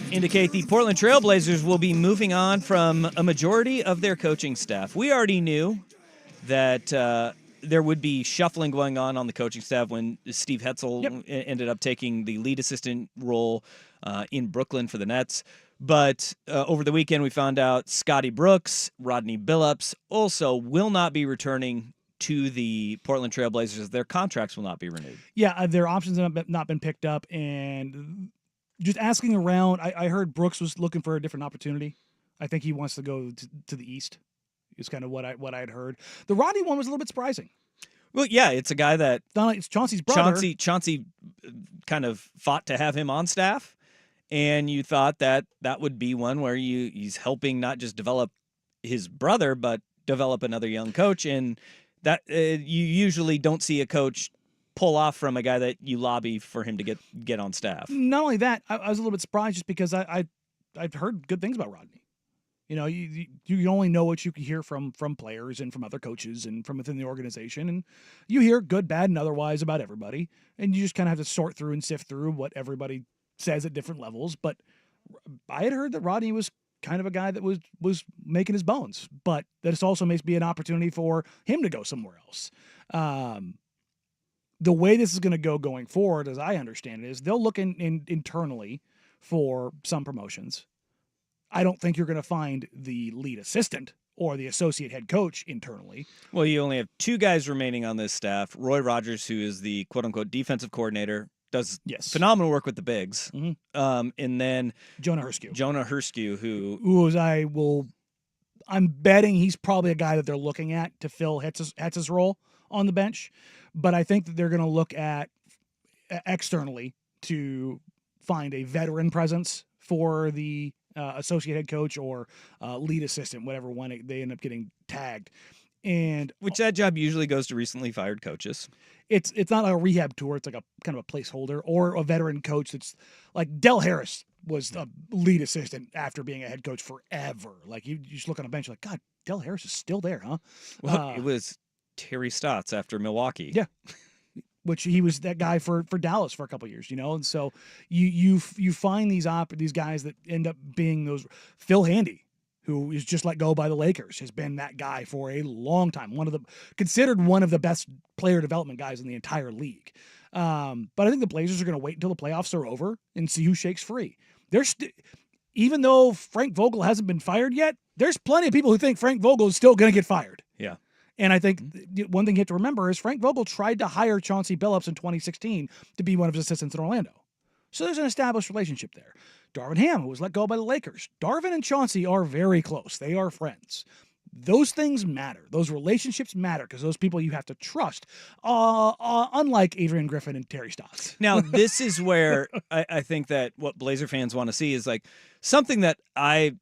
indicate the Portland Trailblazers will be moving on from a majority of their coaching staff. We already knew that there would be shuffling going on the coaching staff when Steve Hetzel ended up taking the lead assistant role in Brooklyn for the Nets. But over the weekend, we found out Scotty Brooks, Rodney Billups also will not be returning to the Portland Trailblazers. Their contracts will not be renewed. Yeah, their options have not been picked up. And just asking around, I heard Brooks was looking for a different opportunity. I think he wants to go to the East. Is kind of what I had heard. The Rodney one was a little bit surprising. Well, yeah, it's a guy that It's Chauncey's brother. Chauncey kind of fought to have him on staff, and you thought that would be one where he's helping not just develop his brother, but develop another young coach, and that you usually don't see a coach pull off from a guy that you lobby for him to get on staff. Not only that, I was a little bit surprised just because I've heard good things about Rodney. You know, you only know what you can hear from players and from other coaches and from within the organization, and you hear good, bad, and otherwise about everybody, and you just kind of have to sort through and sift through what everybody says at different levels. But I had heard that Rodney was kind of a guy that was making his bones, but that this also may be an opportunity for him to go somewhere else. The way this is going to go going forward, as I understand it, is they'll look internally for some promotions. I don't think you're going to find the lead assistant or the associate head coach internally. Well, you only have 2 guys remaining on this staff. Roy Rogers, who is the quote-unquote defensive coordinator, does phenomenal work with the bigs. Mm-hmm. And then Jonah Hurskew, who I'm betting he's probably a guy that they're looking at to fill Hetz's role on the bench. But I think that they're going to look at externally to find a veteran presence for the associate head coach or lead assistant, whatever one they end up getting tagged. And which that job usually goes to recently fired coaches. It's not a rehab tour. It's like a kind of a placeholder or a veteran coach. That's like Del Harris was a lead assistant after being a head coach forever. Like you just look on a bench, like, God, Del Harris is still there, huh? Well, it was Terry Stotts after Milwaukee. Yeah. Which he was that guy for Dallas for a couple of years, you know? And so you find these guys that end up being those. Phil Handy, who is just let go by the Lakers, has been that guy for a long time. Considered one of the best player development guys in the entire league. But I think the Blazers are going to wait until the playoffs are over and see who shakes free. Even though Frank Vogel hasn't been fired yet, there's plenty of people who think Frank Vogel is still going to get fired. Yeah. And I think one thing you have to remember is Frank Vogel tried to hire Chauncey Billups in 2016 to be one of his assistants in Orlando. So there's an established relationship there. Darvin Ham, who was let go by the Lakers. Darvin and Chauncey are very close. They are friends. Those things matter. Those relationships matter because those people you have to trust, unlike Adrian Griffin and Terry Stotts. Now, this is where I think that what Blazer fans want to see is like something that I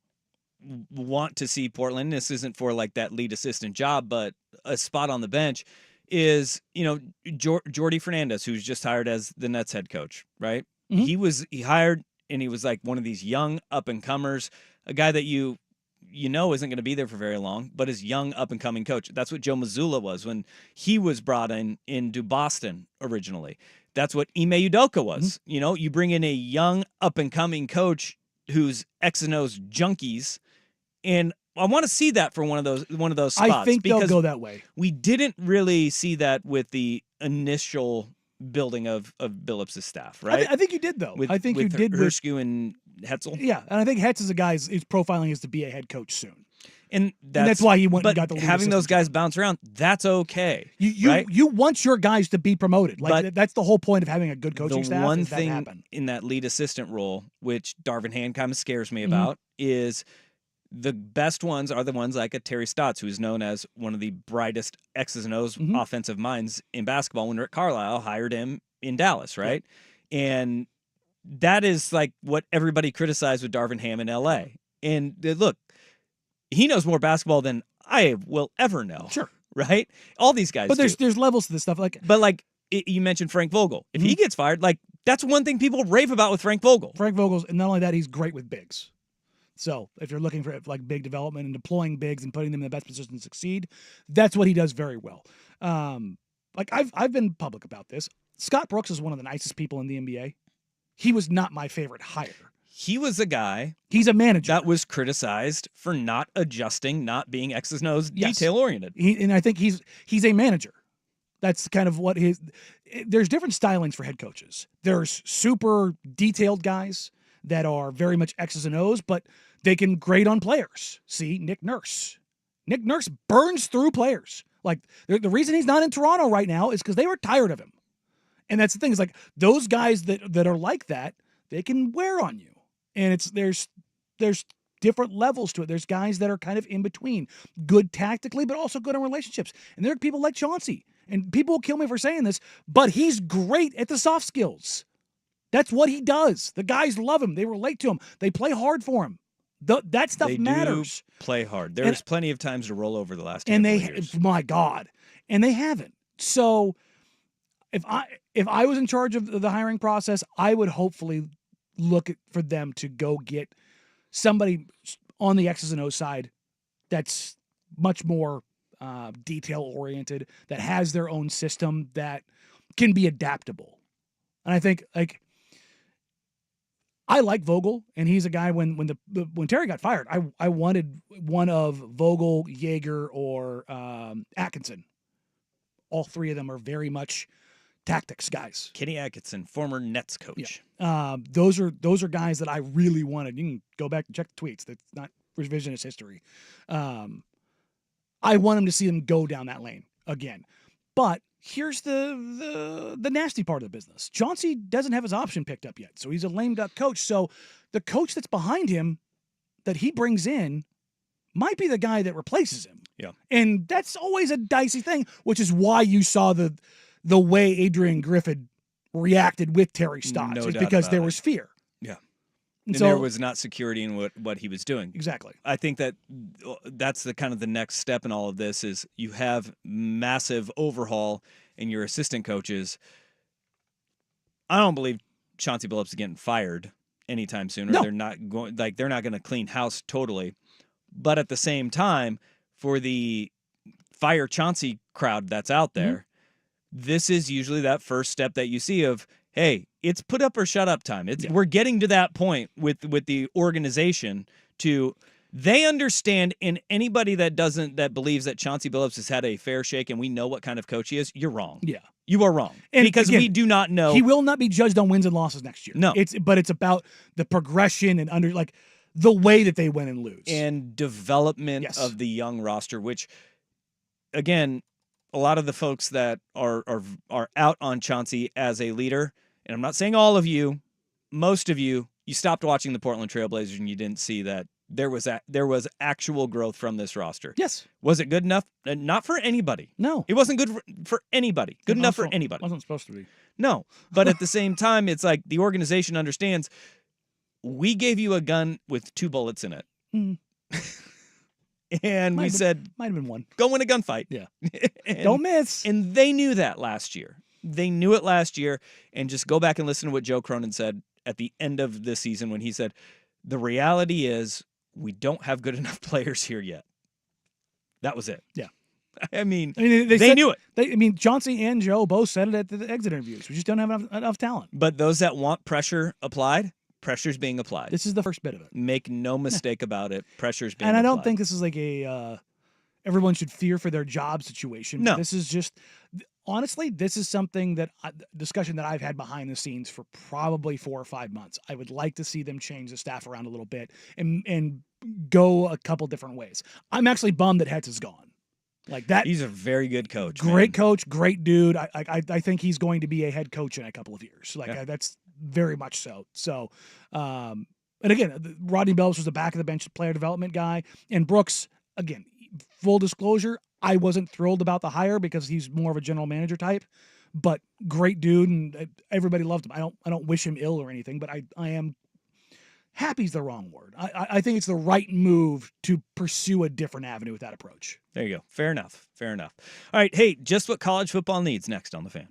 want to see Portland. This isn't for like that lead assistant job, but a spot on the bench is, Jordi Fernandez, who's just hired as the Nets head coach, right? Mm-hmm. He hired, and he was like one of these young up and comers, a guy that you isn't going to be there for very long, but is young up and coming coach. That's what Joe Mazzulla was when he was brought into Boston originally. That's what Ime Udoka was. Mm-hmm. You bring in a young up and coming coach who's X and O's junkies, and I want to see that for one of those spots. I think they'll go that way. We didn't really see that with the initial building of Billups' staff, right? I think you did, though. I think you did with Hurskew and Hetzel. Yeah, and I think Hetz is a guy is profiling is to be a head coach soon. And that's why he went and got the lead having those guys job. bounce around, that's okay. You want your guys to be promoted. Like that's the whole point of having a good coaching staff. The one is that thing happen. in that lead assistant role, which Darvin Ham kind of scares me about, is the best ones are the ones like a Terry Stotts, who's known as one of the brightest X's and O's offensive minds in basketball when Rick Carlisle hired him in Dallas, right? Yeah. And that is like what everybody criticized with Darvin Ham in L.A. And look, he knows more basketball than I will ever know. Sure. Right? All these guys But there's levels to this stuff. You mentioned Frank Vogel. If he gets fired, that's one thing people rave about with Frank Vogel. Frank Vogel's, and not only that, he's great with bigs. So if you're looking for big development and deploying bigs and putting them in the best position to succeed, that's what he does very well. I've been public about this. Scott Brooks is one of the nicest people in the NBA. He was not my favorite hire. He was a guy. He's a manager that was criticized for not adjusting, not being X's and O's detail oriented. And I think he's a manager. That's kind of what there's different stylings for head coaches. There's super detailed guys that are very much X's and O's, but they can grade on players. See, Nick Nurse. Nick Nurse burns through players. Like, the reason he's not in Toronto right now is because they were tired of him. And that's the thing, is like those guys that are like that, they can wear on you. And there's different levels to it. There's guys that are kind of in between, good tactically, but also good in relationships. And there are people like Chauncey. And people will kill me for saying this, but he's great at the soft skills. That's what he does. The guys love him. They relate to him. They play hard for him. That stuff They matters. do play hard. There's plenty of times to roll over the last And handful of years. my God, and they haven't. So if I was in charge of the hiring process, I would hopefully look for them to go get somebody on the X's and O's side that's much more detail oriented, that has their own system, that can be adaptable. And I think I like Vogel, and he's a guy when Terry got fired, I wanted one of Vogel, Yeager, or Atkinson. All three of them are very much tactics guys. Kenny Atkinson, former Nets coach. Yeah. Those are guys that I really wanted. You can go back and check the tweets. That's not revisionist history. I want him to see them go down that lane again. But here's the nasty part of the business. Chauncey doesn't have his option picked up yet, so he's a lame duck coach. So the coach that's behind him, that he brings in, might be the guy that replaces him. Yeah. And that's always a dicey thing, which is why you saw the way Adrian Griffin reacted with Terry Stotts. No is doubt because about there it. was fear. Yeah. And And so there was not security in what he was doing. exactly. I think that's the kind of the next step in all of this is you have massive overhaul in your assistant coaches. I don't believe Chauncey Billups is getting fired anytime soon. No. They're not going to clean house totally. But at the same time, for the fire Chauncey crowd that's out there, this is usually that first step that you see of, hey, it's put up or shut up time. We're getting to that point with the organization to they understand, and anybody that believes that Chauncey Billups has had a fair shake and we know what kind of coach he is, you're wrong. Yeah. You are wrong. And because again, we do not know. He will not be judged on wins and losses next year. No. But it's about the progression and the way that they win and lose. And development Yes. of the young roster, which, again, a lot of the folks that are out on Chauncey as a leader, and I'm not saying all of you, most of you stopped watching the Portland Trailblazers and you didn't see that there was actual growth from this roster. Yes. Was it good enough? Not for anybody. No. It wasn't good for anybody. Good enough for anybody. Wasn't supposed to be. No. But at the same time, it's like the organization understands we gave you a gun with 2 bullets in it. Mm. And we said, Might have been one. go win a gunfight. Yeah. And- Don't miss. And they knew that last year. They knew it last year. And just go back and listen to what Joe Cronin said at the end of the season when he said, the reality is we don't have good enough players here yet. That was it. Yeah. I mean, they they said- knew it. Chauncey and Joe both said it at the exit interviews. We just don't have enough talent. But those that want pressure applied, pressure's being applied. This is the first bit of it. Make no mistake about it. Pressure's being And I applied. don't think this is like a everyone should fear for their job situation. No. This is just, honestly, this is something that discussion that I've had behind the scenes for probably 4 or 5 months. I would like to see them change the staff around a little bit and go a couple different ways. I'm actually bummed that Hetz is gone. Like that. He's a very good coach. Great man. coach, great dude. I think he's going to be a head coach in a couple of years. That's very much so. So, and again, Rodney Bellis was the back of the bench player development guy, and Brooks, again, full disclosure, I wasn't thrilled about the hire because he's more of a general manager type, but great dude, and everybody loved him. I don't wish him ill or anything, but I am. Happy's the wrong word. I think it's the right move to pursue a different avenue with that approach. There you go. Fair enough. Fair enough. All right. Hey, just what college football needs next on The Fan.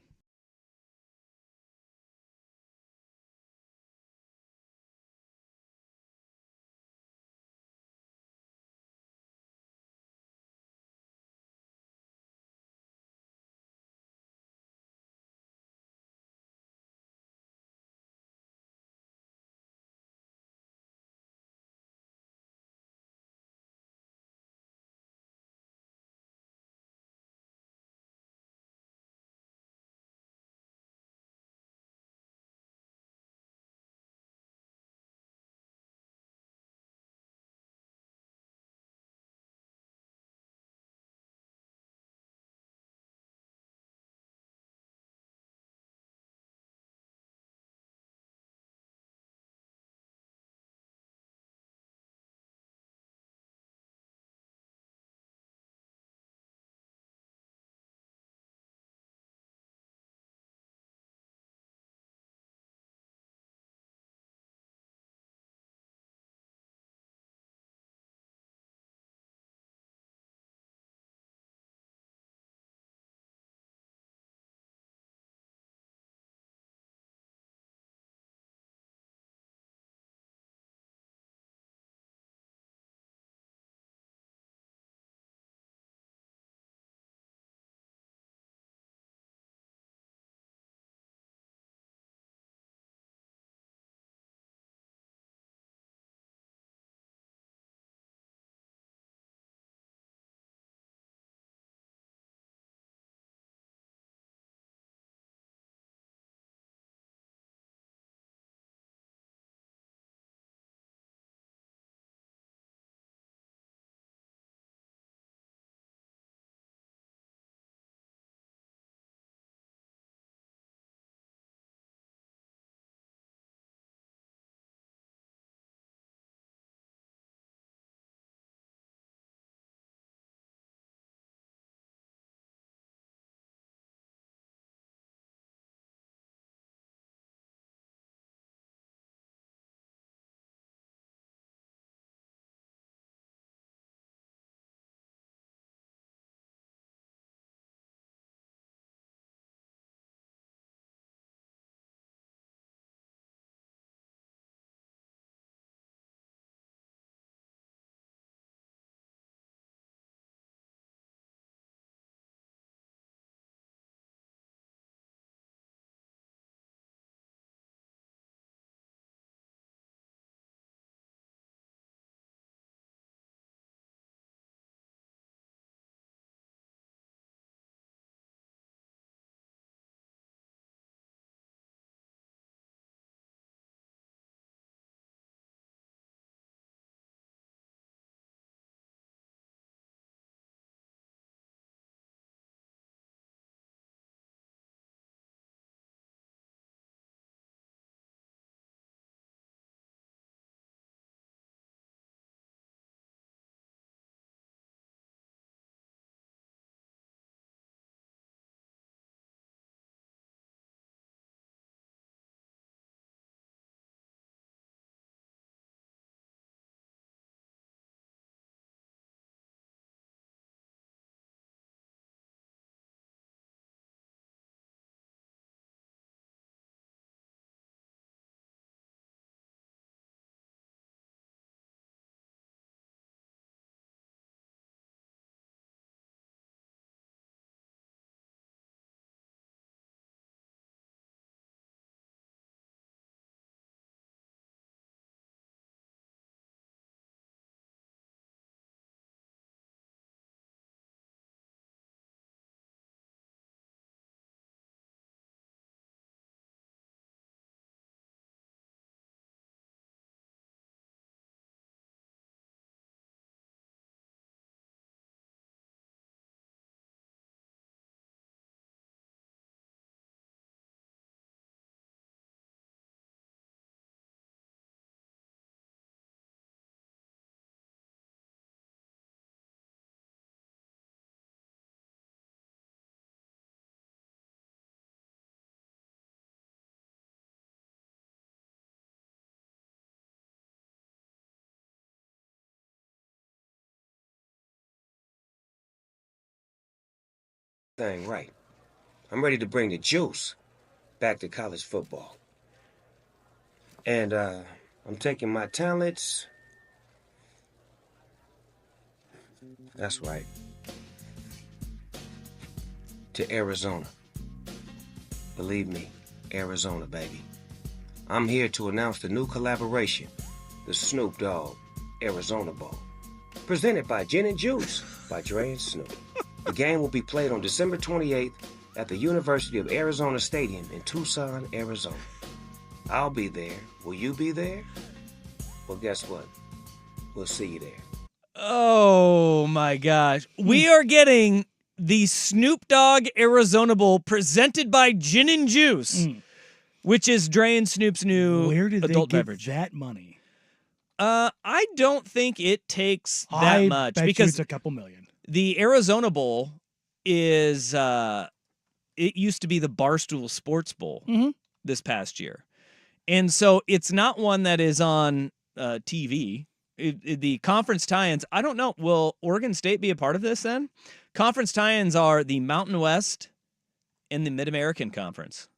thing right. I'm ready to bring the juice back to college football. And I'm taking my talents. That's right. To Arizona. Believe me, Arizona, baby. I'm here to announce the new collaboration, the Snoop Dogg Arizona Bowl. Presented by Gin and Juice by Dre and Snoop. The game will be played on December 28th at the University of Arizona Stadium in Tucson, Arizona. I'll be there. Will you be there? Well, guess what? We'll see you there. Oh my gosh. We are getting the Snoop Dogg Arizona Bowl presented by Gin and Juice, which is Dre and Snoop's new Where did adult they get beverage. that money? I don't think it takes that I much bet you because it's a couple million. the Arizona Bowl is it used to be the Barstool Sports Bowl this past year. And so it's not one that is on TV. The conference tie-ins, I don't know, will Oregon State be a part of this then? Conference tie-ins are the Mountain West and the Mid-American Conference.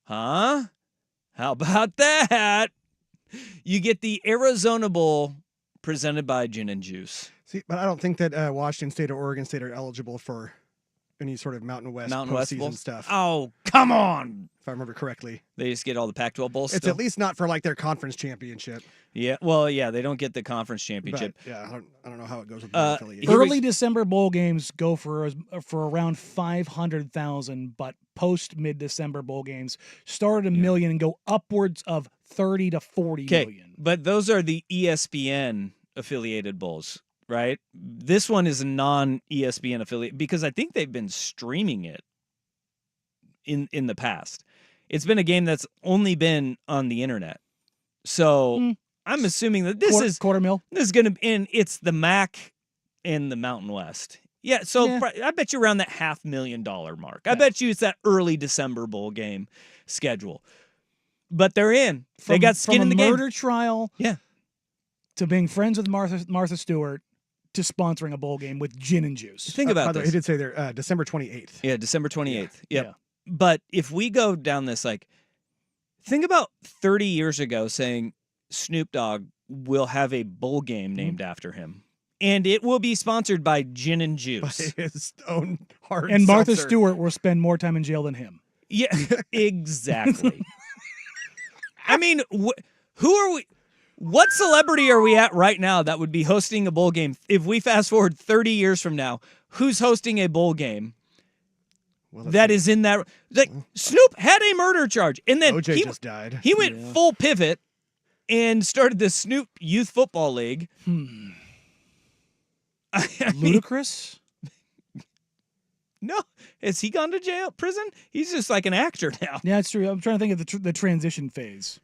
Huh? How about that? You get the Arizona Bowl presented by Gin and Juice. See, but I don't think that Washington State or Oregon State are eligible for any sort of Mountain West postseason stuff. Oh, come on. If I remember correctly. They just get all the Pac-12 bowls It's still? at least not for like their conference championship. Yeah, well, yeah, they don't get the conference But, championship. yeah, I don't know how it goes with the affiliation. Early December bowl games go for around 500,000, but post mid-December bowl games start at $1 million and go upwards of 30 to 40 million. But those are the ESPN affiliated bowls, right? This one is a non-ESPN affiliate because I think they've been streaming it in the past. It's been a game that's only been on the internet. So I'm assuming that this is quarter mil. This is going to and it's the MAC and the Mountain West. Yeah, so I bet you around that $500,000 mark. I bet you it's that early December bowl game schedule. But they're in. They got skin in the game. From a murder trial, yeah, to being friends with Martha Stewart, to sponsoring a bowl game with Gin and Juice. Think about by the way, this. he did say there December 28th. Yeah, December 28th. Yeah. Yep. But if we go down this, like, think about 30 years ago saying Snoop Dogg will have a bowl game named after him. And it will be sponsored by Gin and Juice. By his own hard And Martha seltzer. Stewart will spend more time in jail than him. Yeah, exactly. I mean, who are we? What celebrity are we at right now that would be hosting a bowl game? If we fast forward 30 years from now, who's hosting a bowl game that is in that? Like, Snoop had a murder charge, and then OJ he just died. He went full pivot and started the Snoop Youth Football League. I mean, Ludicrous? no, has he gone to jail, prison? He's just like an actor now. Yeah, it's true. I'm trying to think of the transition phase.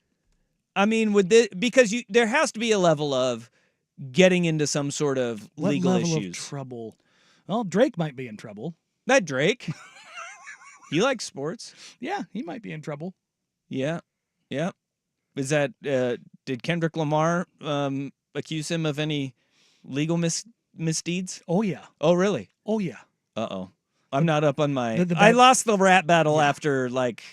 I mean, because there has to be a level of getting into some sort of What legal level issues. of trouble? Well, Drake might be in trouble. That Drake, he likes sports. Yeah, he might be in trouble. Yeah, yeah. Is that did Kendrick Lamar accuse him of any legal misdeeds? Oh yeah. Oh really? Oh yeah. Uh-oh. I'm not up on my. the I bad- lost the rap battle after like.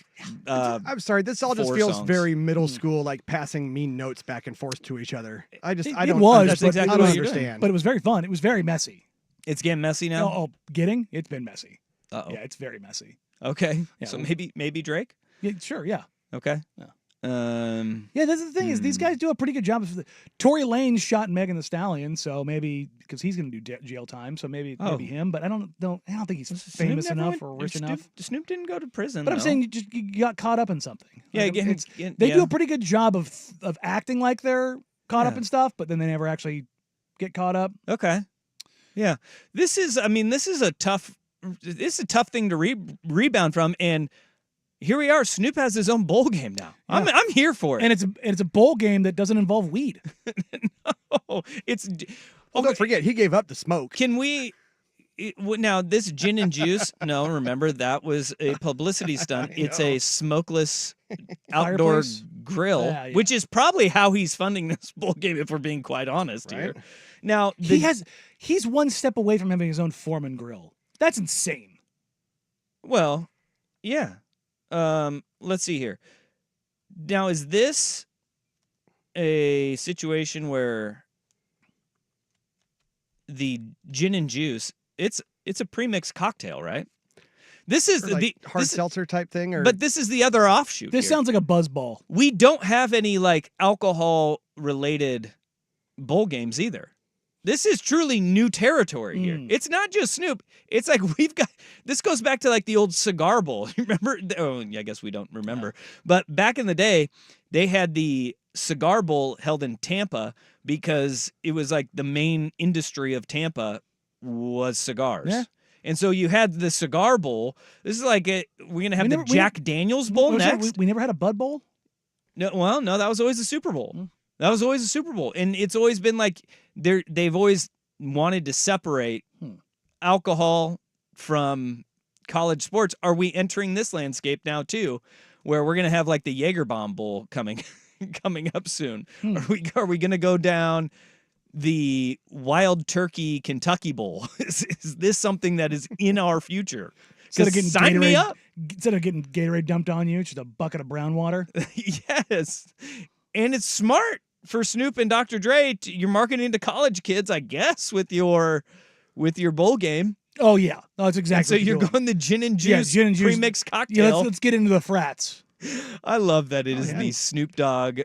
I'm sorry. This all just 4 feels songs. very middle school, like passing mean notes back and forth to each other. I It don't. was, That's but exactly I what don't you're doing. understand. But it was very fun. It was very messy. It's getting messy now. Oh, getting? It's been messy. Uh-oh. Yeah, it's very messy. Okay. Yeah. So maybe Drake. Yeah, sure. Yeah. Okay. Yeah. Um. Yeah, that's the thing is these guys do a pretty good job. Tory Lanez shot Megan Thee Stallion, so maybe because he's going to do jail time, so maybe him. But I don't think he's famous Snoop never enough or rich enough. Snoop didn't go to prison. But I'm though. saying you got caught up in something. Yeah, Like, again, they yeah. do a pretty good job of acting like they're caught up Yeah. in stuff, but then they never actually get caught up. Okay. Yeah. This is a tough thing to rebound from, and here we are. Snoop has his own bowl game now. Yeah. I'm here for it. And it's a bowl game that doesn't involve weed. Oh, it's Well, don't forget, he gave up the smoke. Can we now this Gin and Juice? No, remember that was a publicity stunt. It's a smokeless outdoor Fireplace? grill, Yeah, yeah. which is probably how he's funding this bowl game. If we're being quite honest here. Now He's one step away from having his own Foreman grill. That's insane. Well, yeah. Let's see here. Now, is this a situation where the gin and juice, it's a premixed cocktail, right? This is Or like the hard this, seltzer type thing, or but this is the other offshoot. This here. sounds like a buzzball. We don't have any like alcohol related bowl games either. This is truly new territory here. It's not just Snoop. It's like we've got this goes back to like the old cigar bowl. You remember? Oh, I guess we don't remember. But back in the day, they had the cigar bowl held in Tampa because it was like the main industry of Tampa was cigars. Yeah. And so you had the cigar bowl. This is like we're gonna have We the never- we- Jack Daniels bowl Was that- next. we never had a Bud Bowl? No, well, no, that was always a Super Bowl. That was always a Super Bowl, and it's always been like they've always wanted to separate alcohol from college sports. Are we entering this landscape now too, where we're gonna have like the Jaeger Bomb Bowl coming up soon? Are we gonna go down the Wild Turkey Kentucky Bowl? Is this something that is in our future? Instead of 'Cause getting sign me Gatorade- up. Instead of getting Gatorade dumped on you, it's just a bucket of brown water. Yes. And it's smart for Snoop and Dr. Dre. You're marketing to college kids, I guess, with your bowl game. Oh yeah, no, that's And exactly. so what you're doing. going the gin and Yeah, juice, gin and juice. premixed Yeah, cocktail. let's get into the frats. I love that it is yeah. the Snoop Dogg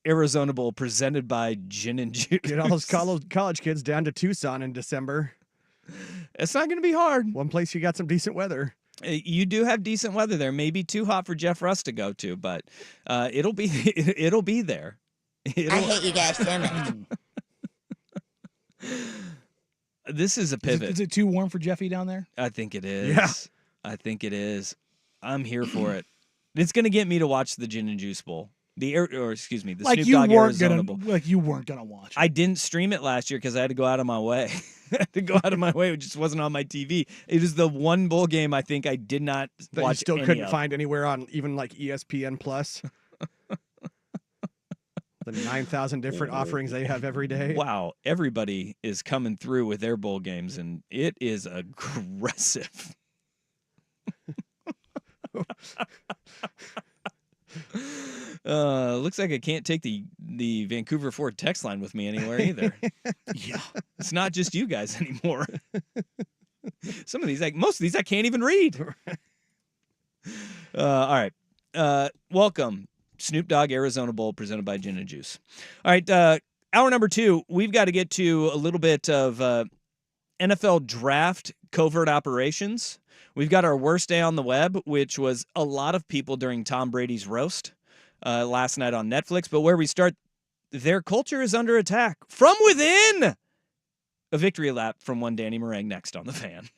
Arizona Bowl presented by Gin and Juice. get all those college kids down to Tucson in December. It's not going to be hard. One place you got some decent weather. You do have decent weather there. Maybe too hot for Jeff Russ to go to, but it'll be there. I hate you guys so much. This is a pivot. Is it too warm for Jeffy down there? I think it is. Yeah. I think it is. I'm here for it. It's going to get me to watch the Gin and Juice Bowl. The Snoop Dogg Arizona Bowl. you weren't gonna watch. I didn't stream it last year because I had to go out of my way. I had to go out of my way. It just wasn't on my TV. It was the one bowl game I think I did not That watch. you still any couldn't of. find anywhere on even like ESPN Plus. The 9,000 different offerings they have every day. Wow, everybody is coming through with their bowl games, and it is aggressive. Looks like I can't take the Vancouver Ford text line with me anywhere either. Yeah, it's not just you guys anymore. Some of these, most of these, I can't even read. All right, welcome, Snoop Dogg Arizona Bowl presented by Gin and Juice. All right, hour number 2, we've got to get to a little bit of NFL draft covert operations. We've got our worst day on the web, which was a lot of people during Tom Brady's roast last night on Netflix. But where we start, their culture is under attack from within. A victory lap from one Danny Meringue next on The Fan.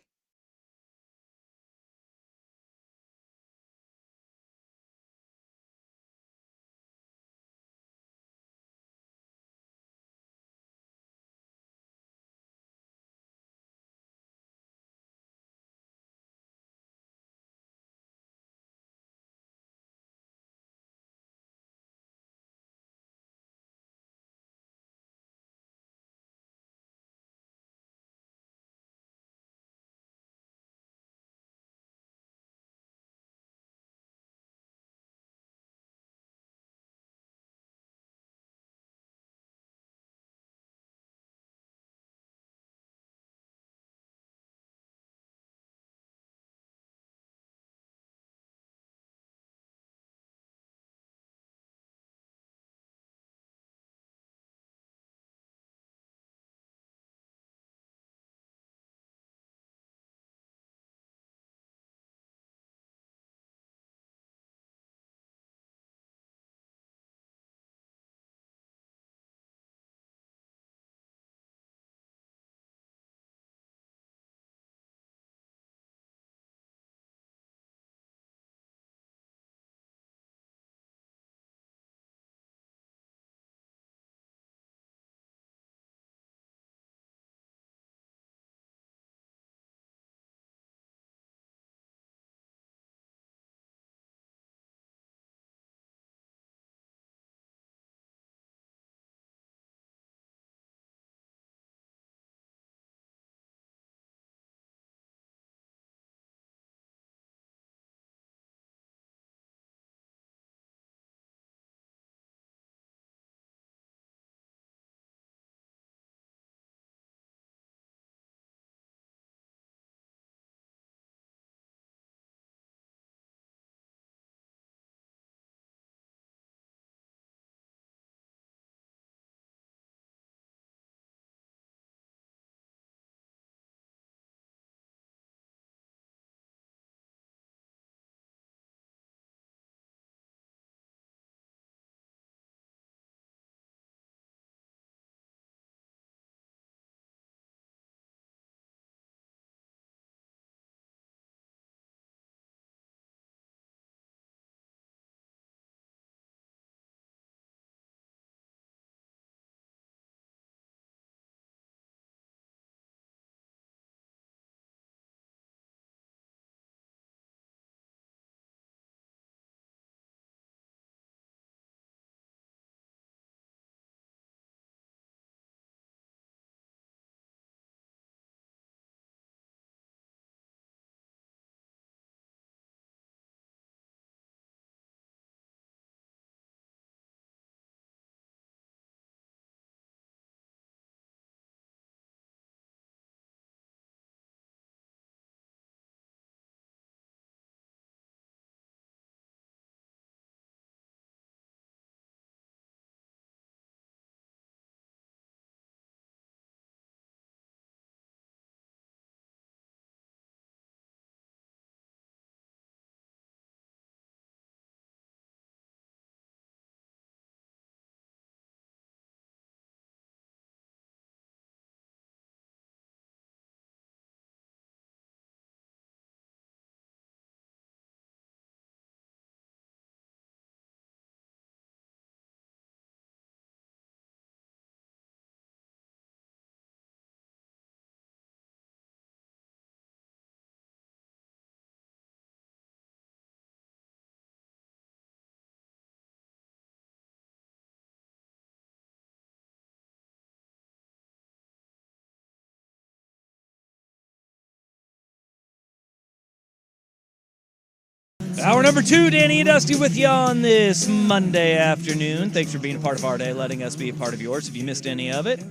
Hour number 2, Danny and Dusty with you on this Monday afternoon. Thanks for being a part of our day, letting us be a part of yours if you missed any of it.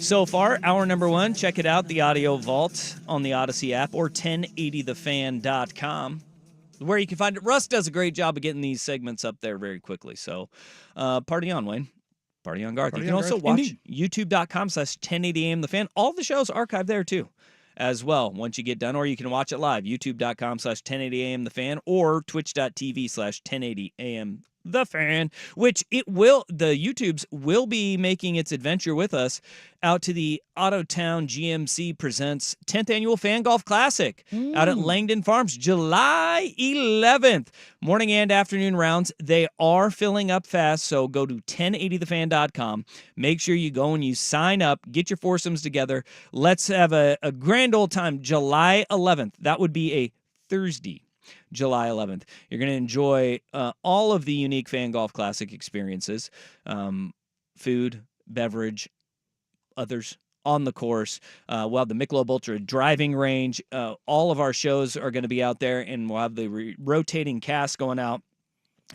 So far, hour number 1, check it out, the Audio Vault on the Odyssey app or 1080thefan.com, where you can find it. Russ does a great job of getting these segments up there very quickly. So party on, Wayne. Party on, Garth. Party You can on, also Garth. watch youtube.com/1080am The Fan. All the shows archived there, too, as well, once you get done. Or you can watch it live, youtube.com/1080am The Fan or twitch.tv/1080am The Fan, which the YouTubes will be making its adventure with us out to the Autotown GMC Presents 10th Annual Fan Golf Classic out at Langdon Farms, July 11th. Morning and afternoon rounds. They are filling up fast, so go to 1080thefan.com. Make sure you go and you sign up, get your foursomes together. Let's have a grand old time. July 11th. That would be a Thursday. July 11th. You're going to enjoy all of the unique Fan Golf Classic experiences, food, beverage, others on the course. We'll have the Michelob Ultra driving range. All of our shows are going to be out there, and we'll have the rotating cast going out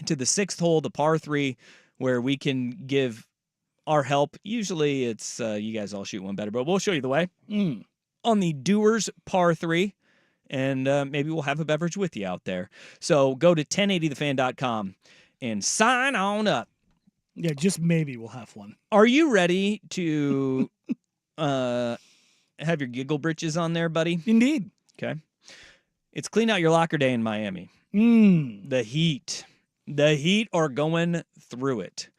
to the 6th hole, the par 3, where we can give our help. Usually it's you guys all shoot one better, but we'll show you the way. On the Doers par 3. And maybe we'll have a beverage with you out there. So go to 1080thefan.com and sign on up. Yeah, just maybe we'll have one. Are you ready to have your giggle britches on there, buddy? Indeed. Okay. It's Clean Out Your Locker Day in Miami. The Heat are going through it.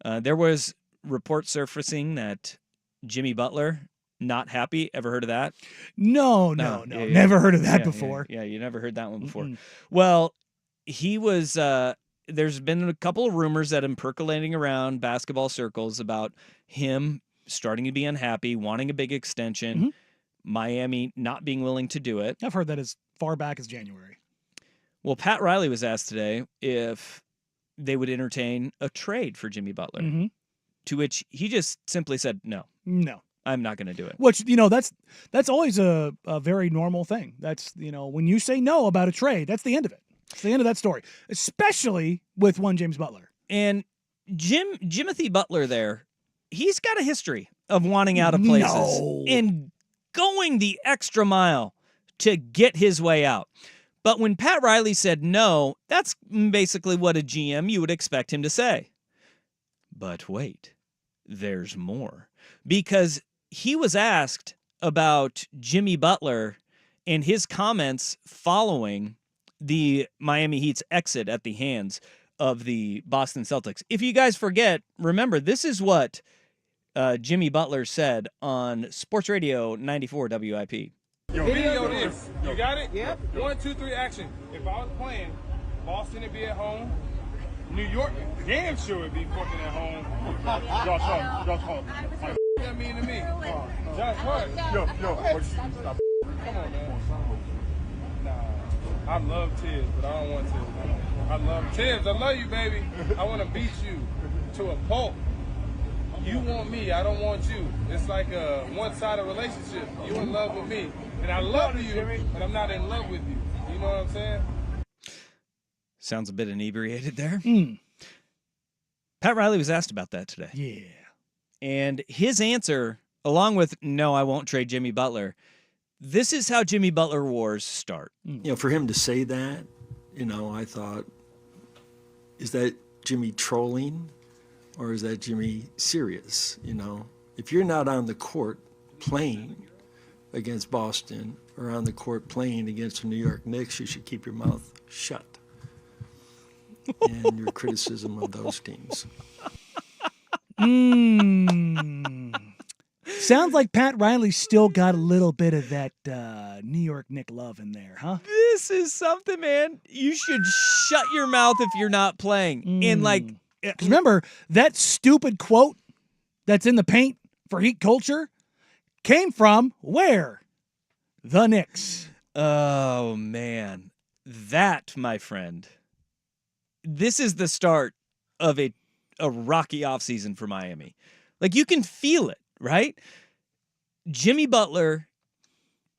There was reports surfacing that Jimmy Butler, not happy. Ever heard of that? No. Yeah. Never heard of that before. Yeah, you never heard that one before. Well, he was, there's been a couple of rumors that have been percolating around basketball circles about him starting to be unhappy, wanting a big extension, Miami not being willing to do it. I've heard that as far back as January. Well, Pat Riley was asked today if they would entertain a trade for Jimmy Butler, to which he just simply said, no, I'm not going to do it. Which, that's always a very normal thing. That's, when you say no about a trade, that's the end of it. It's the end of that story, especially with one James Butler. And Jimothy Butler there, he's got a history of wanting out of places and going the extra mile to get his way out. But when Pat Riley said no, that's basically what a GM you would expect him to say. But wait, there's more. Because he was asked about Jimmy Butler and his comments following the Miami Heat's exit at the hands of the Boston Celtics. If you guys forget, remember, this is what Jimmy Butler said on Sports Radio 94 WIP. Video this. You got it? Yep. 1, 2, 3, action. If I was playing, Boston would be at home. New York, damn sure would be fucking at home. Y'all talk. What that mean to me? Josh Hart. Yo. Stop. Come on, man. Nah. I love Tibbs, but I don't want to. I love Tibbs. I love you, baby. I want to beat you to a pulp. You want me, I don't want you. It's like a one-sided relationship. You in love with me, and I love you, but I'm not in love with you. You know what I'm saying? Sounds a bit inebriated there. Pat Riley was asked about that today. Yeah. And his answer, along with, no, I won't trade Jimmy Butler, this is how Jimmy Butler wars start. For him to say that, I thought, is that Jimmy trolling? Or is that Jimmy serious? If you're not on the court playing against Boston or on the court playing against the New York Knicks, you should keep your mouth shut. And your criticism of those teams. Sounds like Pat Riley still got a little bit of that New York Knick love in there, huh? This is something, man. You should shut your mouth if you're not playing. And Because remember, that stupid quote that's in the paint for Heat culture came from where? The Knicks. Oh, man. That, my friend, this is the start of a rocky offseason for Miami. Like, you can feel it, right? Jimmy Butler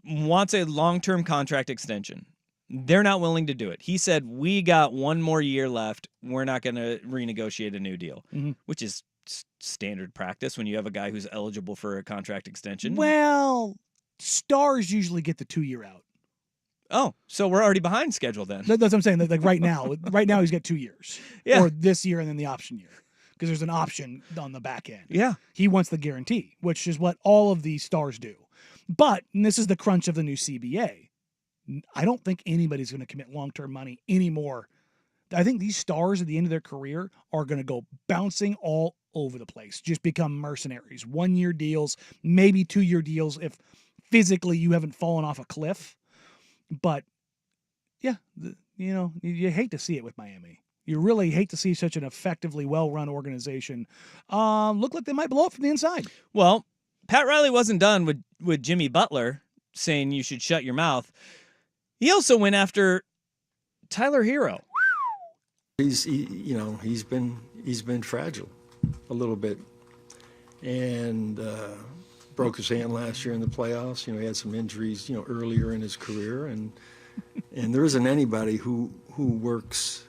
wants a long-term contract extension. They're not willing to do it. He said, we got one more year left. We're not going to renegotiate a new deal, which is standard practice when you have a guy who's eligible for a contract extension. Well, stars usually get the 2-year out. Oh, so we're already behind schedule then. That's what I'm saying. Like right now he's got 2 years. Yeah. Or this year and then the option year. Because there's an option on the back end. Yeah. He wants the guarantee, which is what all of these stars do. But, and this is the crunch of the new CBA, I don't think anybody's going to commit long-term money anymore. I think these stars at the end of their career are going to go bouncing all over the place, just become mercenaries. 1-year deals, maybe 2-year deals if physically you haven't fallen off a cliff. But, yeah, you hate to see it with Miami. You really hate to see such an effectively well-run organization look like they might blow up from the inside. Well, Pat Riley wasn't done with Jimmy Butler saying you should shut your mouth. He also went after Tyler Hero. He's been fragile a little bit, and broke his hand last year in the playoffs. He had some injuries, earlier in his career, and there isn't anybody who works,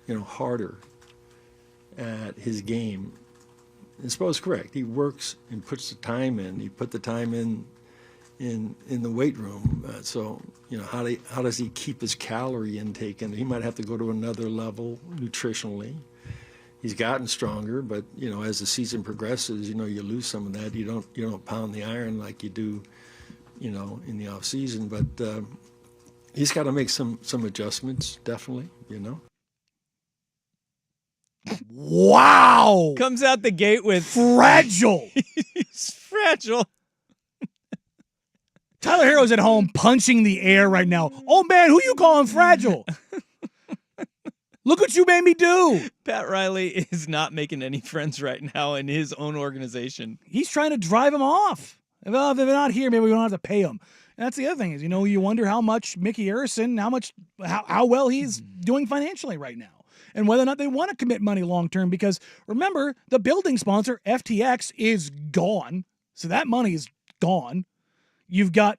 harder at his game. And Spo's correct. He works and puts the time in. He put the time in the weight room. So how does he keep his calorie intake? And he might have to go to another level nutritionally. He's gotten stronger, but as the season progresses, you lose some of that. You don't pound the iron like you do, in the off season. But he's got to make some adjustments, definitely. Wow! Comes out the gate with fragile. He's fragile. Tyler Hero's at home punching the air right now. Oh, man, who you calling fragile? Look what you made me do. Pat Riley is not making any friends right now in his own organization. He's trying to drive him off. If they're not here, maybe we don't have to pay him. And that's the other thing is, you wonder how much Mickey Arison, how well he's doing financially right now. And whether or not they want to commit money long-term. Because remember, the building sponsor, FTX, is gone. So that money is gone. You've got,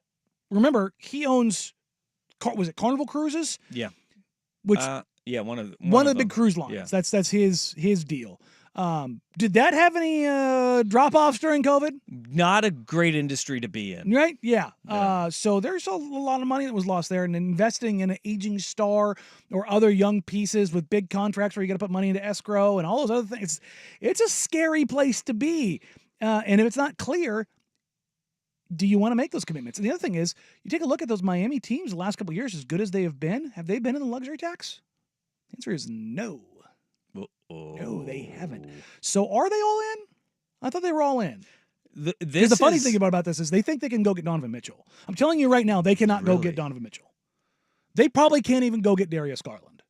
remember, he owns, was it Carnival Cruises? Yeah. Which yeah, one of the big cruise lines. Yeah. That's his deal. Did that have any drop-offs during COVID? Not a great industry to be in. Right? Yeah. So there's a lot of money that was lost there, and investing in an aging star or other young pieces with big contracts where you got to put money into escrow and all those other things. It's a scary place to be. And if it's not clear, do you want to make those commitments? And the other thing is, you take a look at those Miami teams the last couple of years, as good as they have been they been in the luxury tax? The answer is no. No, they haven't. So are they all in? I thought they were all in. The funny thing about this is they think they can go get Donovan Mitchell. I'm telling you right now, they cannot go get Donovan Mitchell. They probably can't even go get Darius Garland.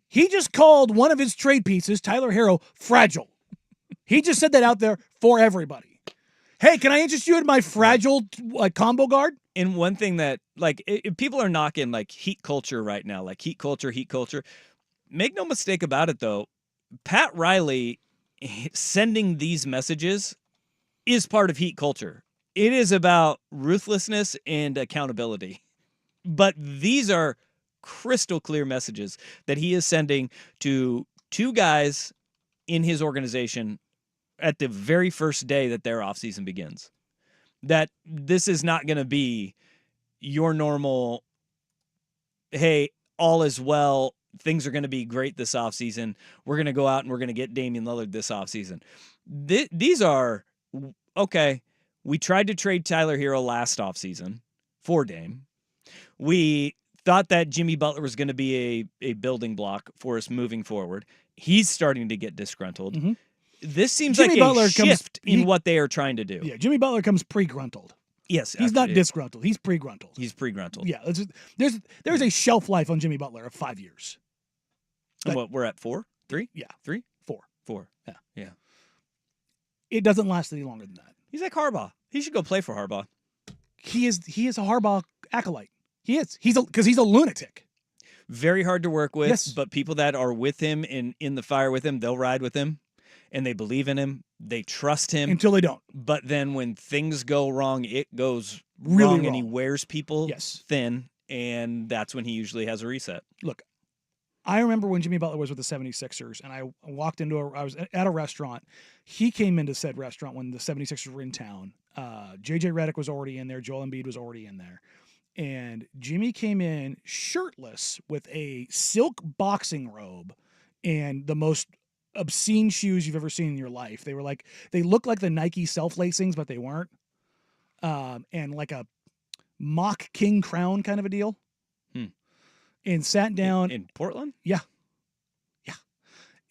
He just called one of his trade pieces, Tyler Hero, fragile. He just said that out there for everybody. Hey, can I interest you in my fragile combo guard? And one thing that, people are knocking, heat culture right now, heat culture. Make no mistake about it, though. Pat Riley sending these messages is part of heat culture. It is about ruthlessness and accountability. But these are crystal clear messages that he is sending to two guys in his organization at the very first day that their offseason begins. That this is not going to be your normal, hey, all is well, things are going to be great this offseason. We're going to go out and we're going to get Damian Lillard this offseason. These are, okay, we tried to trade Tyler Hero last offseason for Dame. We thought that Jimmy Butler was going to be a building block for us moving forward. He's starting to get disgruntled. Mm-hmm. This seems Jimmy like Butler a shift in what they are trying to do. Yeah, Jimmy Butler comes pre-gruntled. Yes. He's not disgruntled. He's pre-gruntled. He's pre-gruntled. Yeah, there's a shelf life on Jimmy Butler of 5 years. And what, we're at 4? 3? Yeah. 3? 4. 4. Yeah. It doesn't last any longer than that. He's like Harbaugh. He should go play for Harbaugh. He is a Harbaugh acolyte. He is. Because he's a lunatic. Very hard to work with, yes. But people that are with him and in the fire with him, they'll ride with him. and they believe in him. They trust him Until they don't. But then when things go wrong, it goes Really wrong, and he wrong. wears people Yes. thin, and that's when he usually has a reset. Look, I remember when Jimmy Butler was with the 76ers, and I walked into I was at a restaurant. He came into said restaurant when the 76ers were in town. JJ Redick was already in there. Joel Embiid was already in there. And Jimmy came in shirtless with a silk boxing robe and the most obscene shoes you've ever seen in your life. They looked like the Nike self-lacings, but they weren't. And like a mock king crown kind of a deal. And sat down in Portland. Yeah.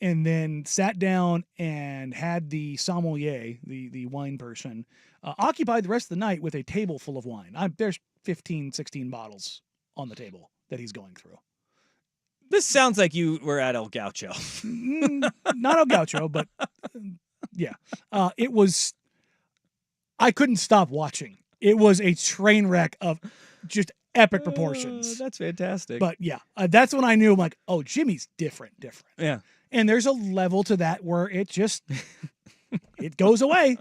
And then sat down and had the sommelier, the wine person, occupied the rest of the night with a table full of wine. There's 15, 16 bottles on the table that he's going through. This sounds like you were at El Gaucho. Not El Gaucho, but yeah. It was, I couldn't stop watching. It was a train wreck of just epic proportions. That's fantastic. But yeah, that's when I knew, I'm like, oh, Jimmy's different. Yeah. And there's a level to that where it just, it goes away.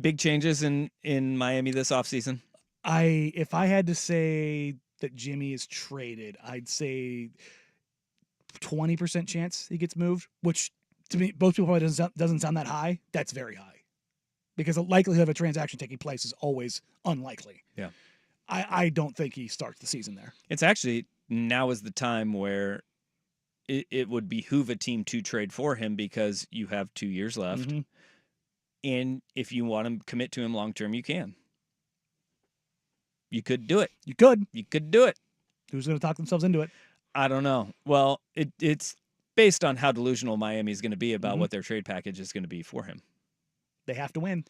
Big changes in Miami this offseason. If I had to say that Jimmy is traded, I'd say 20% chance he gets moved, which to me, most people probably doesn't sound that high. That's very high. Because the likelihood of a transaction taking place is always unlikely. Yeah. I don't think he starts the season there. It's actually, now is the time where it would behoove a team to trade for him because you have 2 years left. Mm-hmm. And if you want to commit to him long term, you can. You could do it. You could. You could do it. Who's going to talk themselves into it? I don't know. Well, it's based on how delusional Miami is going to be about Mm-hmm. what their trade package is going to be for him. They have to win.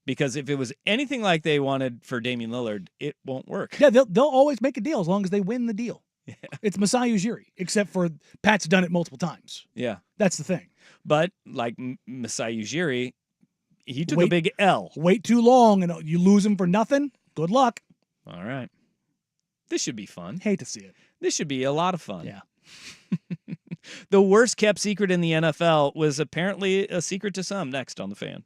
Because if it was anything like they wanted for Damian Lillard, it won't work. Yeah, they'll always make a deal as long as they win the deal. Yeah. It's Masai Ujiri, except for Pat's done it multiple times. Yeah. That's the thing. But like Masai Ujiri, he took a big L. Wait too long and you lose him for nothing. Good luck. All right. This should be fun. Hate to see it. This should be a lot of fun. Yeah. The worst kept secret in the NFL was apparently a secret to some. Next on The Fan.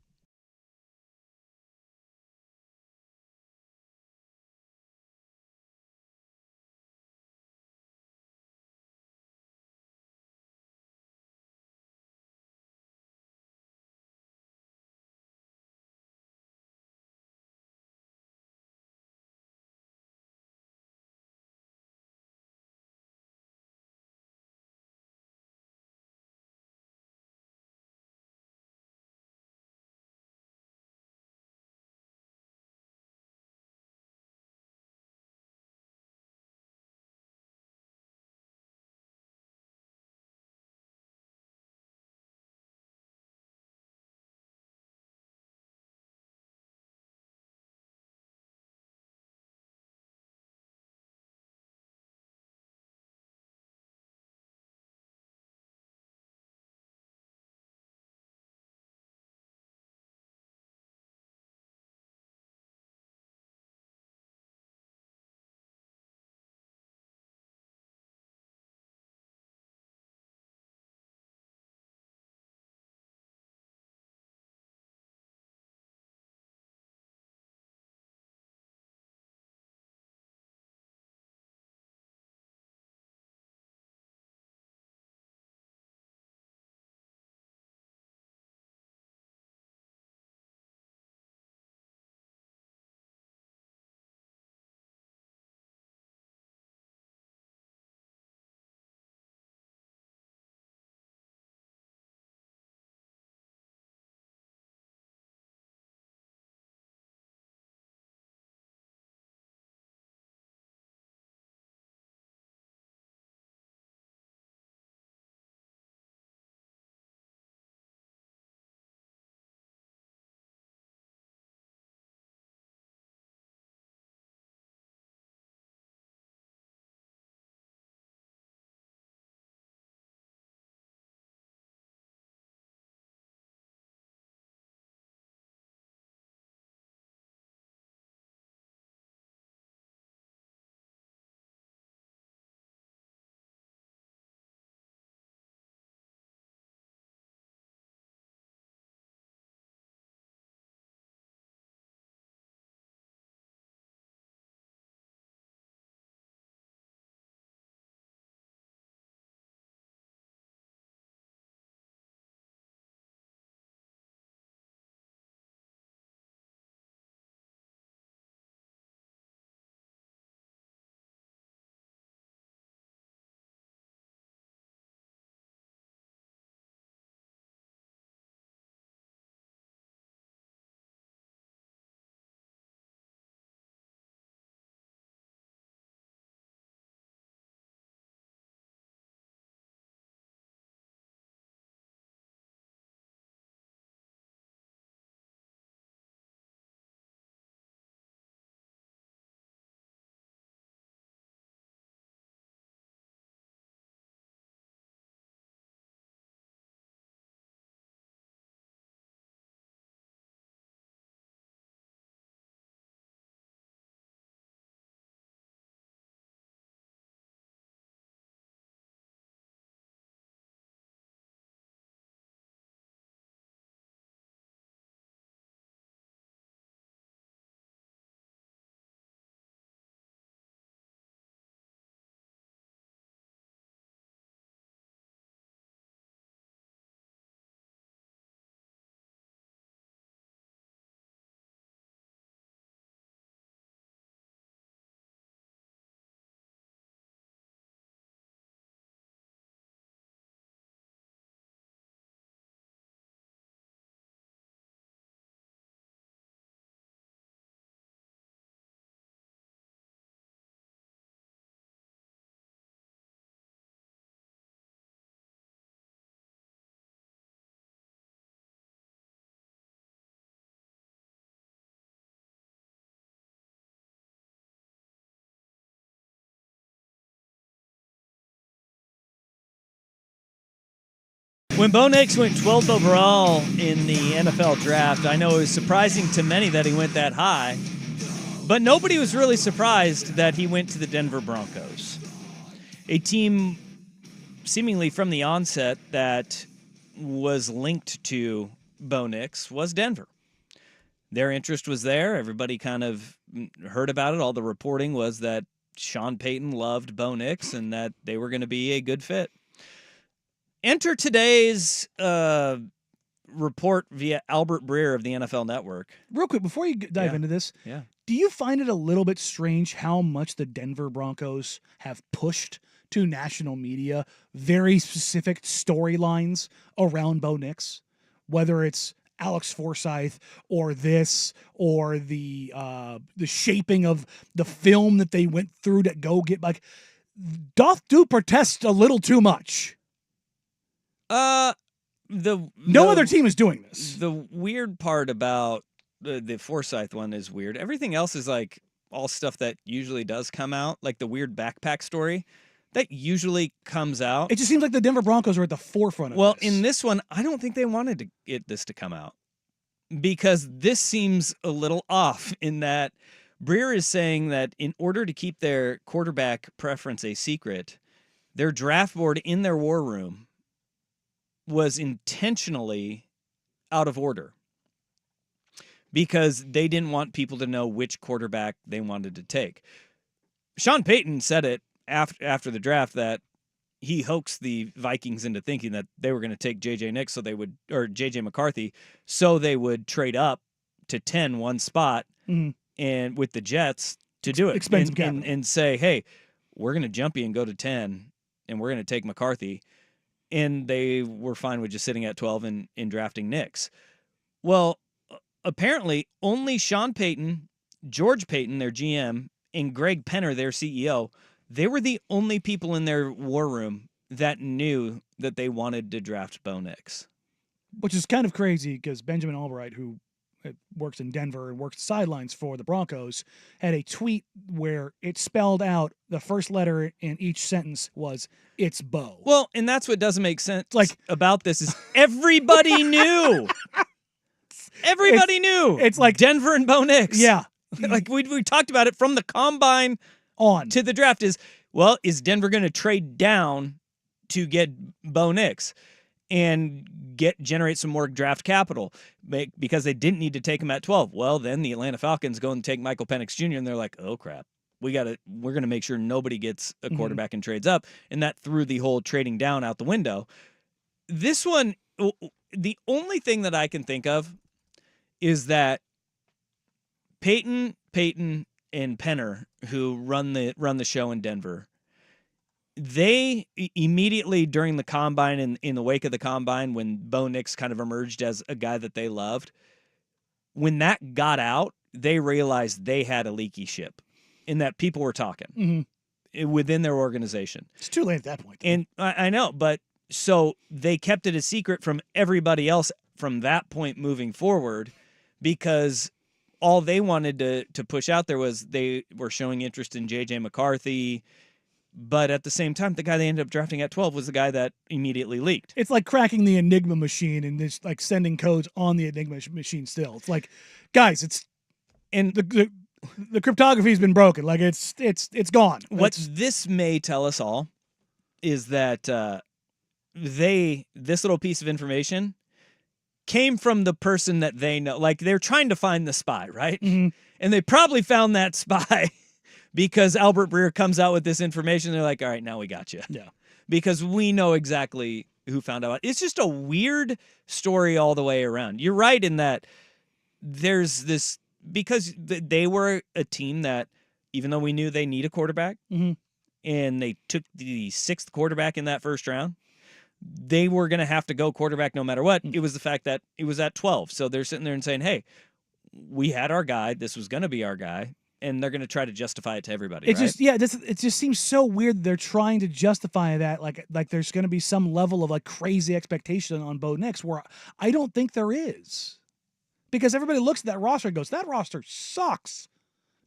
When Bo Nix went 12th overall in the NFL draft, I know it was surprising to many that he went that high, but nobody was really surprised that he went to the Denver Broncos, a team seemingly from the onset that was linked to Bo Nix was Denver. Their interest was there. Everybody kind of heard about it. All the reporting was that Sean Payton loved Bo Nix and that they were going to be a good fit. Enter today's report via Albert Breer of the NFL Network. Real quick, before you dive into this, do you find it a little bit strange how much the Denver Broncos have pushed to national media very specific storylines around Bo Nix? Whether it's Alex Forsyth or this or the shaping of the film that they went through to go get, like, do protest a little too much. No other team is doing this. The weird part about the Forsyth one is weird. Everything else is like all stuff that usually does come out, like the weird backpack story that usually comes out. It just seems like the Denver Broncos are at the forefront of Well, this. in this one, I don't think they wanted this to come out because this seems a little off in that Breer is saying that in order to keep their quarterback preference a secret, their draft board in their war room was intentionally out of order because they didn't want people to know which quarterback they wanted to take. Sean Payton said it after the draft that he hoaxed the Vikings into thinking that they were going to take J.J. McCarthy so they would trade up to 10 one spot and with the Jets to do it. Expensive capital. And say, hey, we're going to jump you and go to 10 and we're going to take McCarthy. And they were fine with just sitting at 12 and drafting Nix. Well, apparently only Sean Payton, George Payton, their GM, and Greg Penner, their CEO, they were the only people in their war room that knew that they wanted to draft Bo Nix. Which is kind of crazy because Benjamin Albright, who works in Denver and works the sidelines for the Broncos, had a tweet where it spelled out the first letter in each sentence was, it's Bo. Well, and that's what doesn't make sense about this is everybody knew. Everybody knew. It's like Denver and Bo Nix. Yeah. Like we talked about it from the combine on to the draft is Denver going to trade down to get Bo Nix and generate some more draft capital because they didn't need to take him at 12. Well, then the Atlanta Falcons go and take Michael Penix Jr. and they're like, oh crap, we're going to make sure nobody gets a quarterback and trades up. And that threw the whole trading down out the window. This one, the only thing that I can think of is that Payton, and Penner, who run the show in Denver, they immediately during the combine and in the wake of the combine, when Bo Nix kind of emerged as a guy that they loved, when that got out, they realized they had a leaky ship and that people were talking within their organization. It's too late at that point, though. And I know, but so they kept it a secret from everybody else from that point moving forward because all they wanted to push out there was they were showing interest in J.J. McCarthy, but at the same time, the guy they ended up drafting at 12 was the guy that immediately leaked. It's like cracking the Enigma machine and just like sending codes on the Enigma machine still. It's like, guys, and the cryptography's been broken. Like it's gone. What this may tell us all is that this little piece of information came from the person that they know. Like they're trying to find the spy, right? And they probably found that spy because Albert Breer comes out with this information. They're like, all right, now we got you. Yeah. Because we know exactly who found out. It's just a weird story all the way around. You're right in that there's this, because they were a team that, even though we knew they need a quarterback, and they took the 6th quarterback in that first round, they were going to have to go quarterback no matter what. It was the fact that it was at 12. So they're sitting there and saying, hey, we had our guy. This was going to be our guy. And they're going to try to justify it to everybody. It just seems so weird that they're trying to justify that. Like there's going to be some level of like crazy expectation on Bo Nix where I don't think there is. Because everybody looks at that roster and goes, that roster sucks.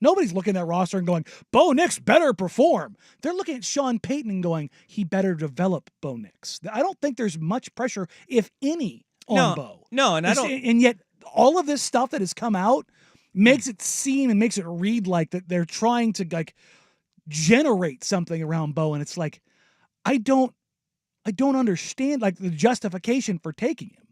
Nobody's looking at that roster and going, Bo Nix better perform. They're looking at Sean Payton and going, he better develop Bo Nix. I don't think there's much pressure, if any, on Bo. No, and I don't. And yet, all of this stuff that has come out makes it seem and makes it read like that they're trying to like generate something around Bo, and it's like, I don't understand like the justification for taking him.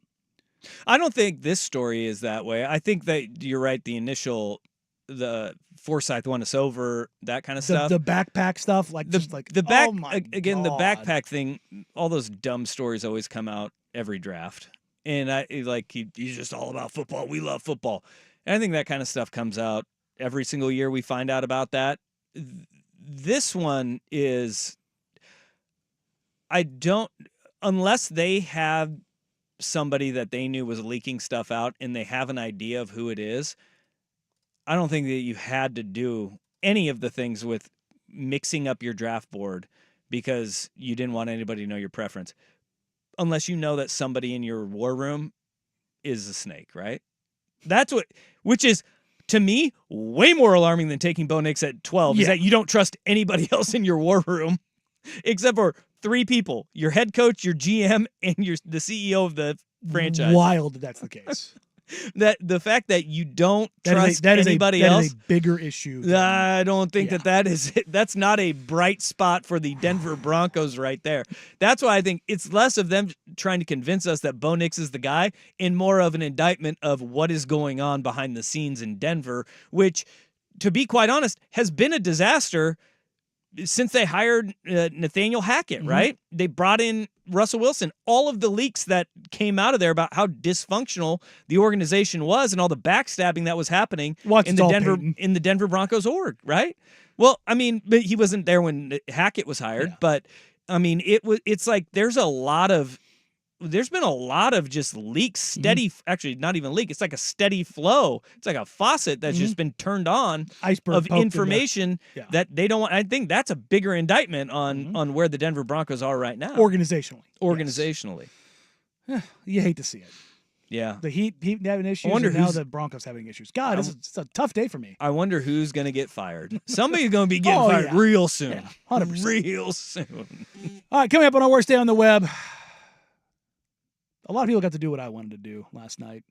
I don't think this story is that way. I think that you're right. The Forsyth won us over, that kind of stuff. The backpack stuff, like the the backpack thing. All those dumb stories always come out every draft, and he's just all about football. We love football, and I think that kind of stuff comes out every single year. We find out about that. This one is, unless they have somebody that they knew was leaking stuff out and they have an idea of who it is, I don't think that you had to do any of the things with mixing up your draft board because you didn't want anybody to know your preference. Unless you know that somebody in your war room is a snake, right? Which is, to me, way more alarming than taking Bo Nix at 12, is that you don't trust anybody else in your war room except for 3 people: your head coach, your GM, and the CEO of the franchise. Wild that that's the case. That the fact that you don't trust anybody else else is a bigger issue. I don't think that's not a bright spot for the Denver Broncos right there. That's why I think it's less of them trying to convince us that Bo Nix is the guy and more of an indictment of what is going on behind the scenes in Denver, which, to be quite honest, has been a disaster since they hired Nathaniel Hackett, right? They brought in Russell Wilson. All of the leaks that came out of there about how dysfunctional the organization was and all the backstabbing that was happening in the Denver Broncos org, right? Well, I mean, but he wasn't there when Hackett was hired, but I mean, it's like there's been a lot of just leaks, steady, actually not even leak. It's like a steady flow. It's like a faucet that's just been turned on of information that they don't want. I think that's a bigger indictment on where the Denver Broncos are right now. Organizationally. Yes. You hate to see it. Yeah. The Heat having issues, and now the Broncos having issues. God, it's a tough day for me. I wonder who's going to get fired. Somebody's going to be getting fired real soon. Yeah, 100%. Real soon. All right, coming up on our worst day on the web. A lot of people got to do what I wanted to do last night.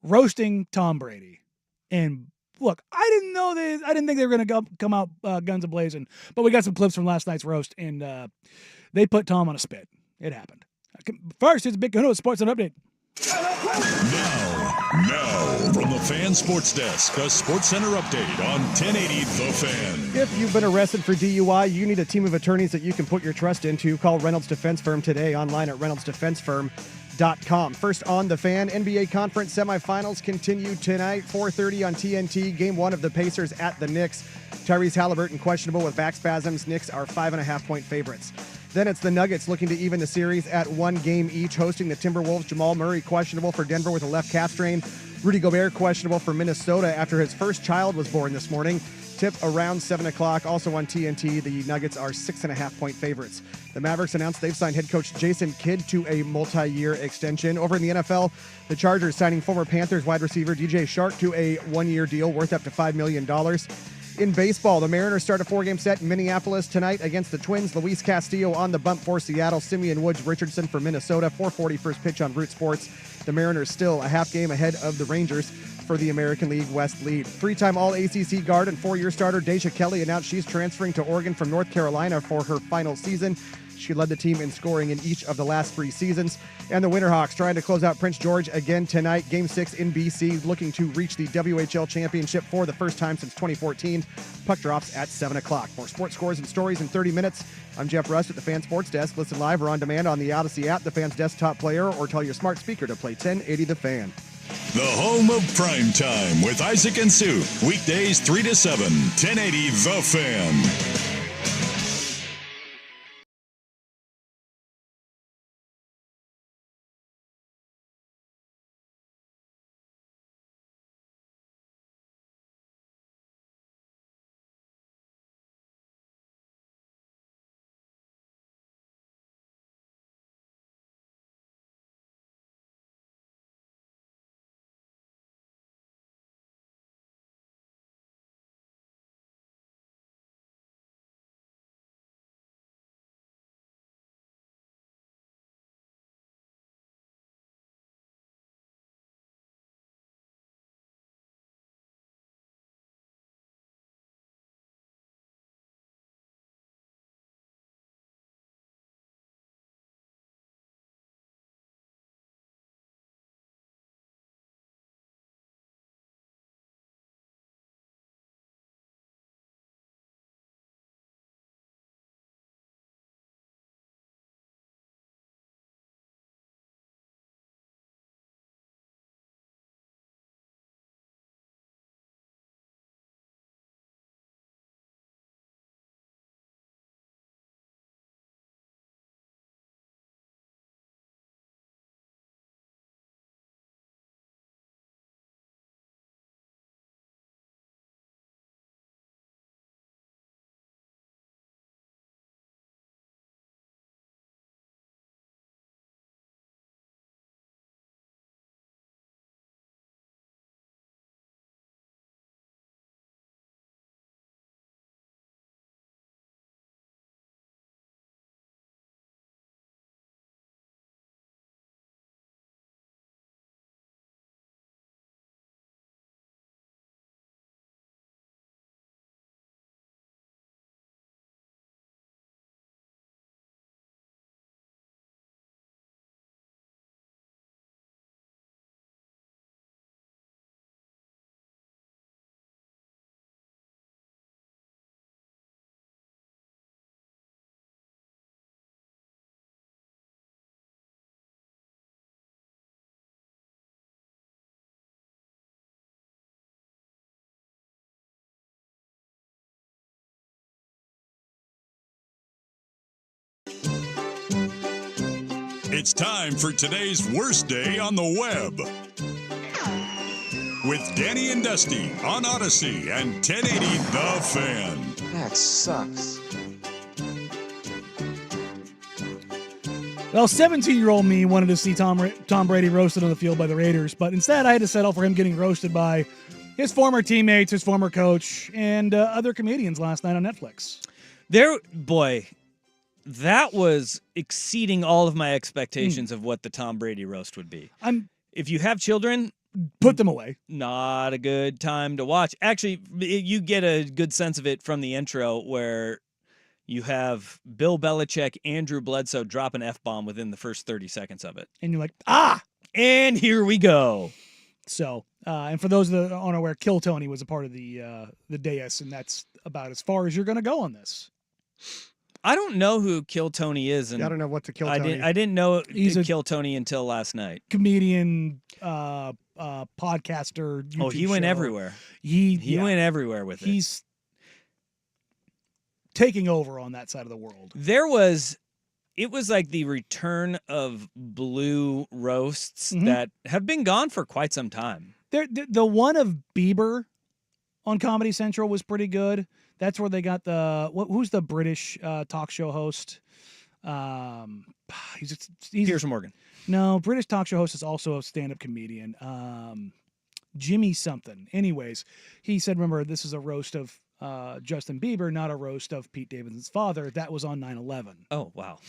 Roasting Tom Brady. And look, I didn't think they were going to come out guns a-blazing, but we got some clips from last night's roast, and they put Tom on a spit. It happened. First, it's Big Kahuna Sports and Update. Now, from the Fan Sports Desk, a Sports Center update on 1080 The Fan. If you've been arrested for DUI, you need a team of attorneys that you can put your trust into. Call Reynolds Defense Firm today, online at reynoldsdefensefirm.com. First on The Fan, NBA Conference semifinals continue tonight, 4:30 on TNT. Game 1 of the Pacers at the Knicks. Tyrese Halliburton questionable with back spasms. Knicks are 5.5-point favorites. Then it's the Nuggets looking to even the series at 1 game each, hosting the Timberwolves. Jamal Murray questionable for Denver with a left calf strain. Rudy Gobert questionable for Minnesota after his first child was born this morning. Tip around 7 o'clock. Also on TNT, the Nuggets are 6.5-point favorites. The Mavericks announced they've signed head coach Jason Kidd to a multi-year extension. Over in the NFL, the Chargers signing former Panthers wide receiver DJ Shark to a 1-year deal worth up to $5 million. In baseball, the Mariners start a 4-game set in Minneapolis tonight against the Twins. Luis Castillo on the bump for Seattle. Simeon Woods Richardson for Minnesota. 4:40 first pitch on Root Sports. The Mariners still a half game ahead of the Rangers for the American League West lead. 3-time All-ACC guard and 4-year starter Deja Kelly announced she's transferring to Oregon from North Carolina for her final season. She led the team in scoring in each of the last 3 seasons. And the Winterhawks trying to close out Prince George again tonight. Game 6 in BC, looking to reach the WHL championship for the first time since 2014. Puck drops at 7 o'clock. More sports scores and stories in 30 minutes. I'm Jeff Rust at the Fan Sports Desk. Listen live or on demand on the Odyssey app, the Fan's desktop player, or tell your smart speaker to play 1080 The Fan. The home of prime time with Isaac and Sue. Weekdays 3 to 7, 1080 The Fan. It's time for today's worst day on the web. With Danny and Dusty on Odyssey and 1080 The Fan. That sucks. Well, 17-year-old me wanted to see Tom Brady roasted on the field by the Raiders, but instead I had to settle for him getting roasted by his former teammates, his former coach, and other comedians last night on Netflix. That was exceeding all of my expectations of what the Tom Brady roast would be. If you have children, put them away. Not a good time to watch. Actually, you get a good sense of it from the intro where you have Bill Belichick, Andrew Bledsoe drop an F-bomb within the first 30 seconds of it. And you're like, and here we go. So, and for those that are unaware, Kill Tony was a part of the dais, and that's about as far as you're going to go on this. I don't know who Kill Tony is. And I don't know what to Kill Tony. I didn't know He's a Kill Tony until last night. Comedian, podcaster, YouTube he went show. everywhere. He went everywhere with it. He's taking over on that side of the world. It was like the return of blue roasts that have been gone for quite some time. The one of Bieber on Comedy Central was pretty good. That's where they got who's the British talk show host? He's Piers Morgan. No, British talk show host is also a stand-up comedian. Jimmy something. Anyways, he said, remember, this is a roast of Justin Bieber, not a roast of Pete Davidson's father. That was on 9/11. Oh, wow.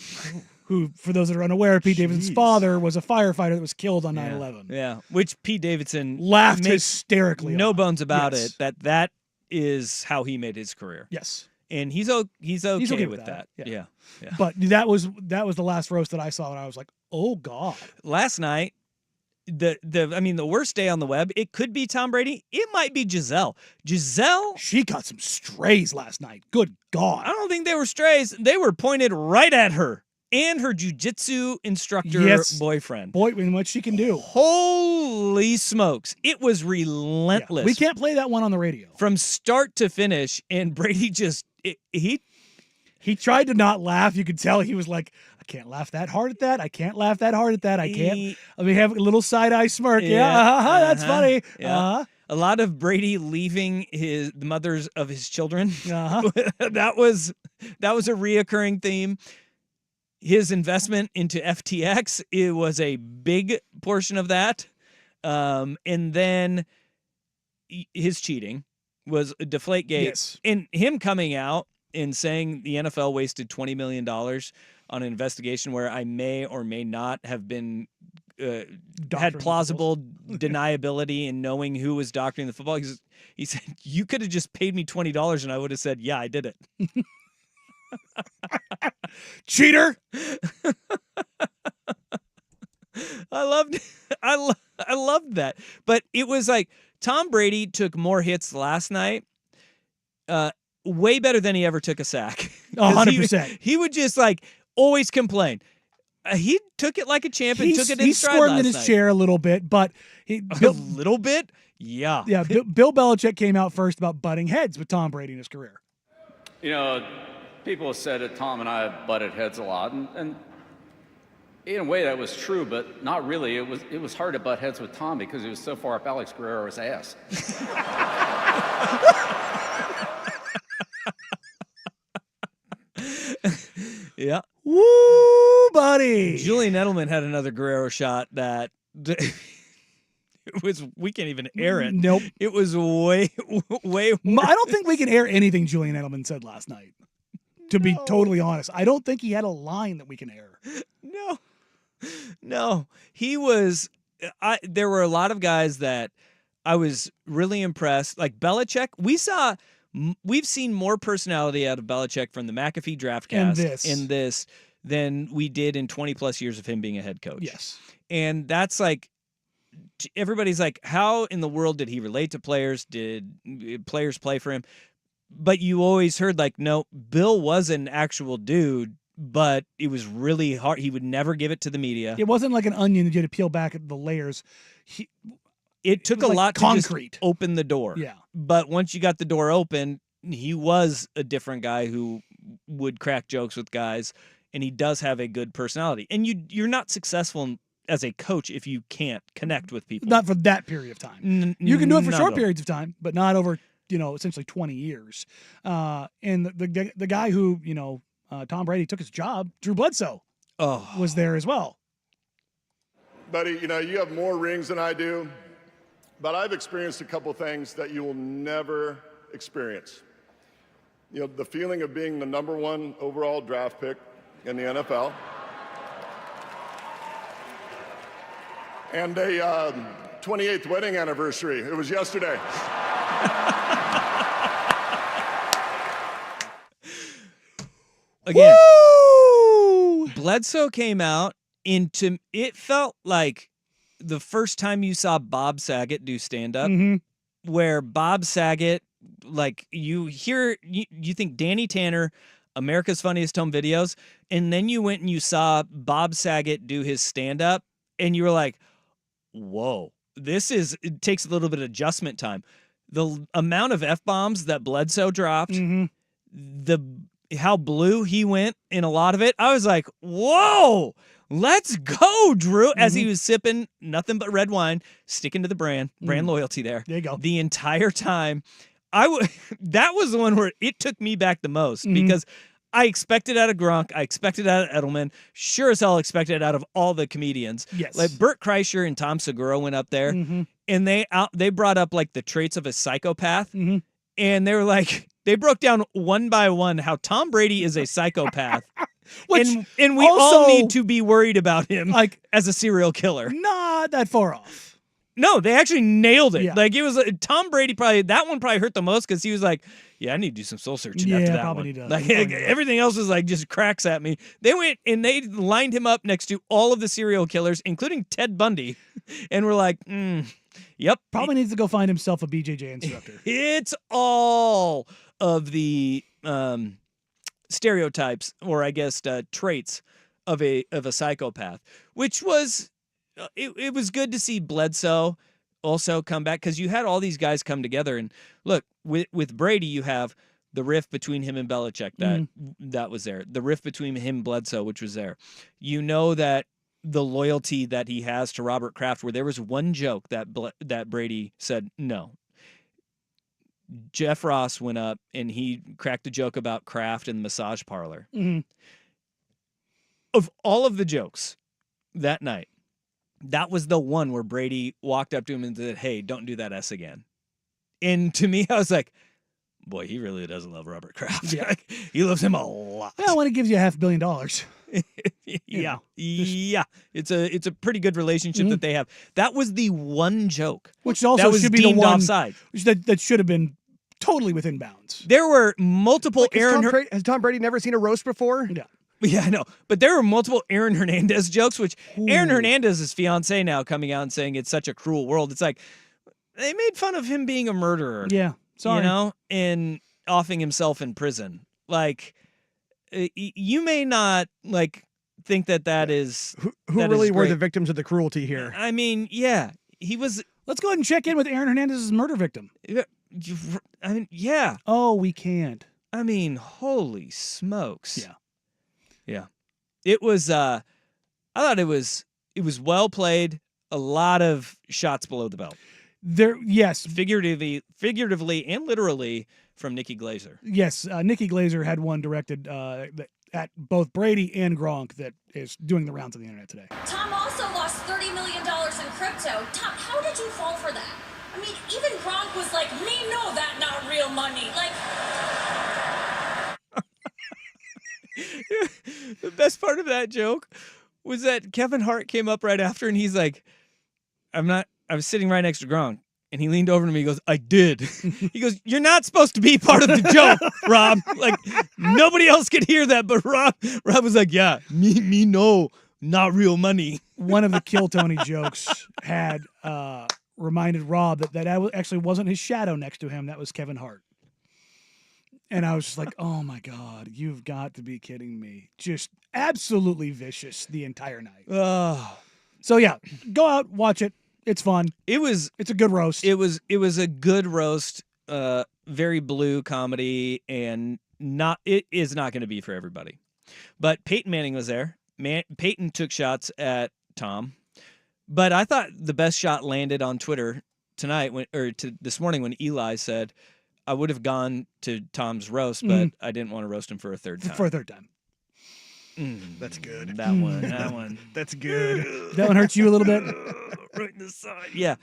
Who, for those that are unaware, Pete Davidson's father was a firefighter that was killed on 9/11. Yeah, which Pete Davidson laughed hysterically. No bones about it. That is how he made his career. Yes. And he's okay with that. Yeah. But that was the last roast that I saw, and I was like, oh God. Last night, the worst day on the web, it could be Tom Brady. It might be Giselle. She got some strays last night. Good God. I don't think they were strays. They were pointed right at her and her jiu-jitsu instructor boyfriend. Boy, and what she can do. Holy smokes. It was relentless. Yeah, we can't play that one on the radio. From start to finish, and Brady he tried to not laugh. You could tell he was like, I can't laugh that hard at that. I can't laugh that hard at that. I can't. Let me have a little side-eye smirk. That's funny. Yeah. A lot of Brady leaving the mothers of his children. That was a reoccurring theme. His investment into FTX, it was a big portion of that. And then his cheating was Deflategate. Yes. And him coming out and saying the NFL wasted $20 million on an investigation where I may or may not have been had plausible deniability in knowing who was doctoring the football. He said, you could have just paid me $20 and I would have said, yeah, I did it. Cheater. I loved that. But it was like Tom Brady took more hits last night, way better than he ever took a sack. 100%. He would just always complain. He took it like a champ and took it in stride. He squirmed last in his night. chair a little bit, but a little bit? Yeah. Yeah, Bill Belichick came out first about butting heads with Tom Brady in his career. You know, people have said that Tom and I have butted heads a lot, and in a way that was true, but not really. It was hard to butt heads with Tom because he was so far up Alex Guerrero's ass. Yeah. Woo, buddy. Julian Edelman had another Guerrero shot that it was, we can't even air it. Nope. It was way worse. I don't think we can air anything Julian Edelman said last night, to be totally honest. I don't think he had a line that we can air. No. He was, there were a lot of guys that I was really impressed. Like Belichick, we've seen more personality out of Belichick from the McAfee Draftcast in this than we did in 20 plus years of him being a head coach. Yes. And that's everybody's like, how in the world did he relate to players? Did players play for him? But you always heard no, Bill was an actual dude, but it was really hard. He would never give it to the media. It wasn't like an onion that you had to peel back the layers. It took a lot concrete to just open the door. Yeah. But once you got the door open, he was a different guy who would crack jokes with guys, and he does have a good personality. And you're not successful as a coach if you can't connect with people. Not for that period of time. You can do it for not short at all. periods of time, but not over, essentially 20 years. And the guy who, Tom Brady took his job, Drew Bledsoe, was there as well. Buddy, you have more rings than I do, but I've experienced a couple things that you will never experience. The feeling of being the #1 overall draft pick in the NFL. And a 28th wedding anniversary. It was yesterday. Again, Bledsoe came out into it felt like the first time you saw Bob Saget do stand-up, where Bob Saget, like you think Danny Tanner, America's Funniest Home Videos, and then you went and you saw Bob Saget do his stand-up, and you were like, whoa, it takes a little bit of adjustment time. The amount of F-bombs that Bledsoe dropped, how blue he went in a lot of it, I was like, whoa, let's go, Drew, as he was sipping nothing but red wine, sticking to the brand loyalty there. There you go. The entire time. That was the one where it took me back the most because I expected out of Gronk. I expected out of Edelman. Sure as hell expected out of all the comedians. Yes. Like Burt Kreischer and Tom Segura went up there and they brought up like the traits of a psychopath. And they were like, they broke down one by one how Tom Brady is a psychopath. and we all need to be worried about him as a serial killer. Not that far off. No, they actually nailed it. Yeah. Like it was Tom Brady that one probably hurt the most because he was like, yeah, I need to do some soul searching after that probably one. does. Like everything else was like just cracks at me. They went and they lined him up next to all of the serial killers, including Ted Bundy, and were like, yep. Probably needs to go find himself a BJJ instructor. It's all of the stereotypes, or I guess traits of a psychopath, which was it was good to see Bledsoe also come back because you had all these guys come together. And look, with Brady, you have the rift between him and Belichick that was there. The rift between him and Bledsoe, which was there. You know that the loyalty that he has to Robert Kraft, where there was one joke that Brady said no. Jeff Ross went up and he cracked a joke about Kraft and the massage parlor. Of all of the jokes that night, that was the one where Brady walked up to him and said, hey, don't do that S again. And to me, I was like, boy, he really doesn't love Robert Kraft. Yeah. He loves him a lot. Well, when he gives you $500 million. Yeah. It's a pretty good relationship that they have. That was the one joke. Which also that was should be deemed the one offside. That should have been totally within bounds. There were multiple has Tom Brady never seen a roast before? Yeah. Yeah, I know. But there were multiple Aaron Hernandez jokes, which Aaron Hernandez's fiance now coming out and saying it's such a cruel world. It's like they made fun of him being a murderer. Yeah. Sorry. And offing himself in prison. Like, you may not think that is who really were the victims of the cruelty here. I mean, yeah, he was. Let's go ahead and check in with Aaron Hernandez's murder victim. I mean, yeah. Oh, we can't. I mean, holy smokes. Yeah. Yeah. It was I thought it was well played. A lot of shots below the belt. Yes. Figuratively and literally from Nikki Glazer. Yes, Nikki Glazer had one directed at both Brady and Gronk that is doing the rounds on the internet today. Tom also lost $30 million in crypto. Tom, how did you fall for that? I mean, even Gronk was like, me know that not real money. Like... The best part of that joke was that Kevin Hart came up right after and he's like, I was sitting right next to Gronk. And he leaned over to me and goes, I did. He goes, you're not supposed to be part of the joke, Rob. Like, nobody else could hear that, but Rob was like, yeah, me no, not real money. One of the Kill Tony jokes had reminded Rob that actually wasn't his shadow next to him. That was Kevin Hart. And I was just like, oh, my God, you've got to be kidding me. Just absolutely vicious the entire night. So, yeah, go out, watch it. It's fun. It's a good roast. It was a good roast, very blue comedy, and it is not going to be for everybody. But Peyton Manning was there. Peyton took shots at Tom. But I thought the best shot landed on Twitter tonight this morning when Eli said, I would have gone to Tom's roast, but I didn't want to roast him for a third time. For a third time. That's good. That one. That's good. That one hurts you a little bit? Right in the side. Yeah.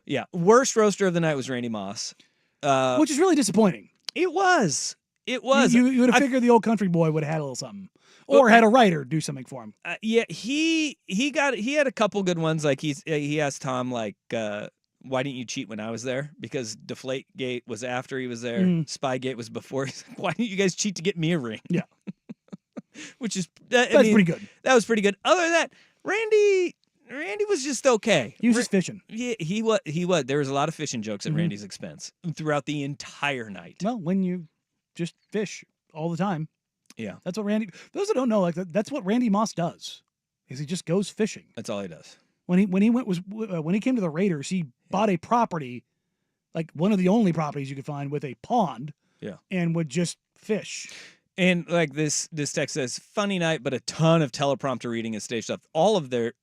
Yeah. Worst roaster of the night was Randy Moss. Which is really disappointing. It was. It was. You would have figured the old country boy would have had a little something. Or had a writer do something for him. Yeah, he had a couple good ones. Like he asked Tom, like, why didn't you cheat when I was there? Because Deflategate was after he was there. Spygate was before. He's like, why didn't you guys cheat to get me a ring? Yeah. Which is That's pretty good. That was pretty good. Other than that, Randy was just okay. He was just fishing. Yeah, he was. There was a lot of fishing jokes at Randy's expense throughout the entire night. Well, when you just fish all the time. Yeah. That's what Randy, those that don't know, like that's what Randy Moss does. Is he just goes fishing. That's all he does. When he came to the Raiders, he bought a property, like one of the only properties you could find with a pond. Yeah. And would just fish. And like this text says, funny night, but a ton of teleprompter reading and stage stuff. All the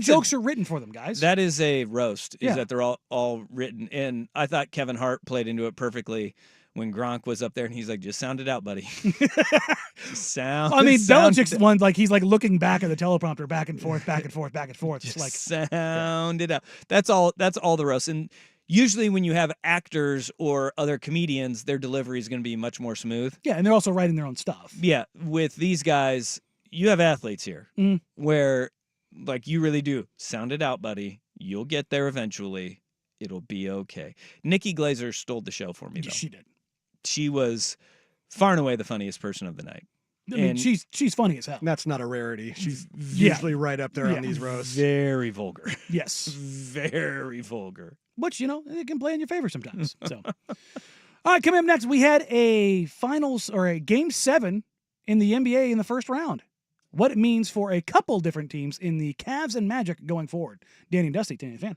jokes are written for them, guys. That is a roast, Yeah. that they're all written. And I thought Kevin Hart played into it perfectly when Gronk was up there and he's like, just sound it out, buddy. Belichick's one, like he's like looking back at the teleprompter back and forth, back and forth, back and forth. Just It's like sound it out. That's all the roast. And usually when you have actors or other comedians, their delivery is going to be much more smooth. Yeah, and they're also writing their own stuff. Yeah, with these guys, you have athletes here where like you really do sound it out, buddy. You'll get there eventually. It'll be okay. Nikki Glaser stole the show for me, though. She did. She was far and away the funniest person of the night. I mean, she's funny as hell. That's not a rarity. She's usually right up there on these roasts. Very vulgar. Yes. Very vulgar. Which, it can play in your favor sometimes. So, all right, coming up next, we had a finals or a game 7 in the NBA in the first round. What it means for a couple different teams in the Cavs and Magic going forward. Danny and Dusty, 10 fan.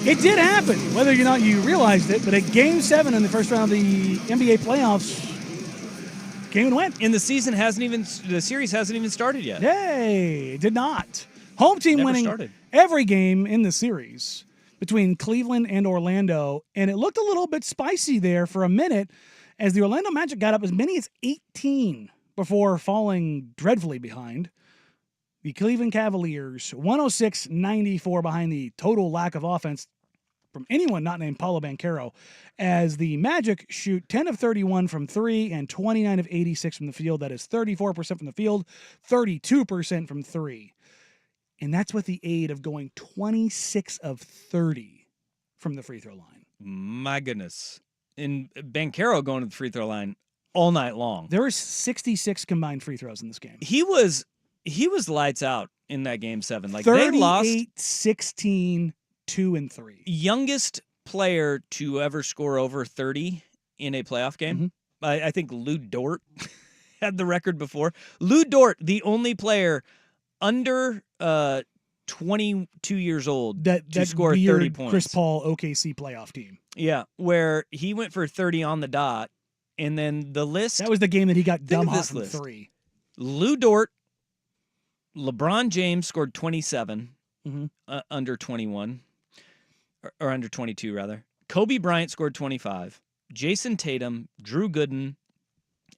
It did happen, whether or not you realized it, but at Game 7 in the first round of the NBA playoffs, came and went. And the series hasn't even started yet. Yay, it did not. Home team Never winning started. every game in the series between Cleveland and Orlando, and it looked a little bit spicy there for a minute as the Orlando Magic got up as many as 18 before falling dreadfully behind. The Cleveland Cavaliers, 106-94 behind the total lack of offense from anyone not named Paolo Banchero, as the Magic shoot 10 of 31 from 3 and 29 of 86 from the field. That is 34% from the field, 32% from 3. And that's with the aid of going 26 of 30 from the free throw line. My goodness. And Banchero going to the free throw line all night long. There were 66 combined free throws in this game. He was lights out in that Game 7. Like, they lost 38-16, 2 and 3. Youngest player to ever score over 30 in a playoff game. I think Lou Dort had the record before. Lou Dort, the only player under 22 years old to score 30 points. Chris Paul OKC playoff team. Yeah, where he went for 30 on the dot, and then the list. That was the game that he got dumb hot from 3. Lou Dort, LeBron James scored 27, under 21, or under 22 rather. Kobe Bryant scored 25. Jason Tatum, Drew Gooden,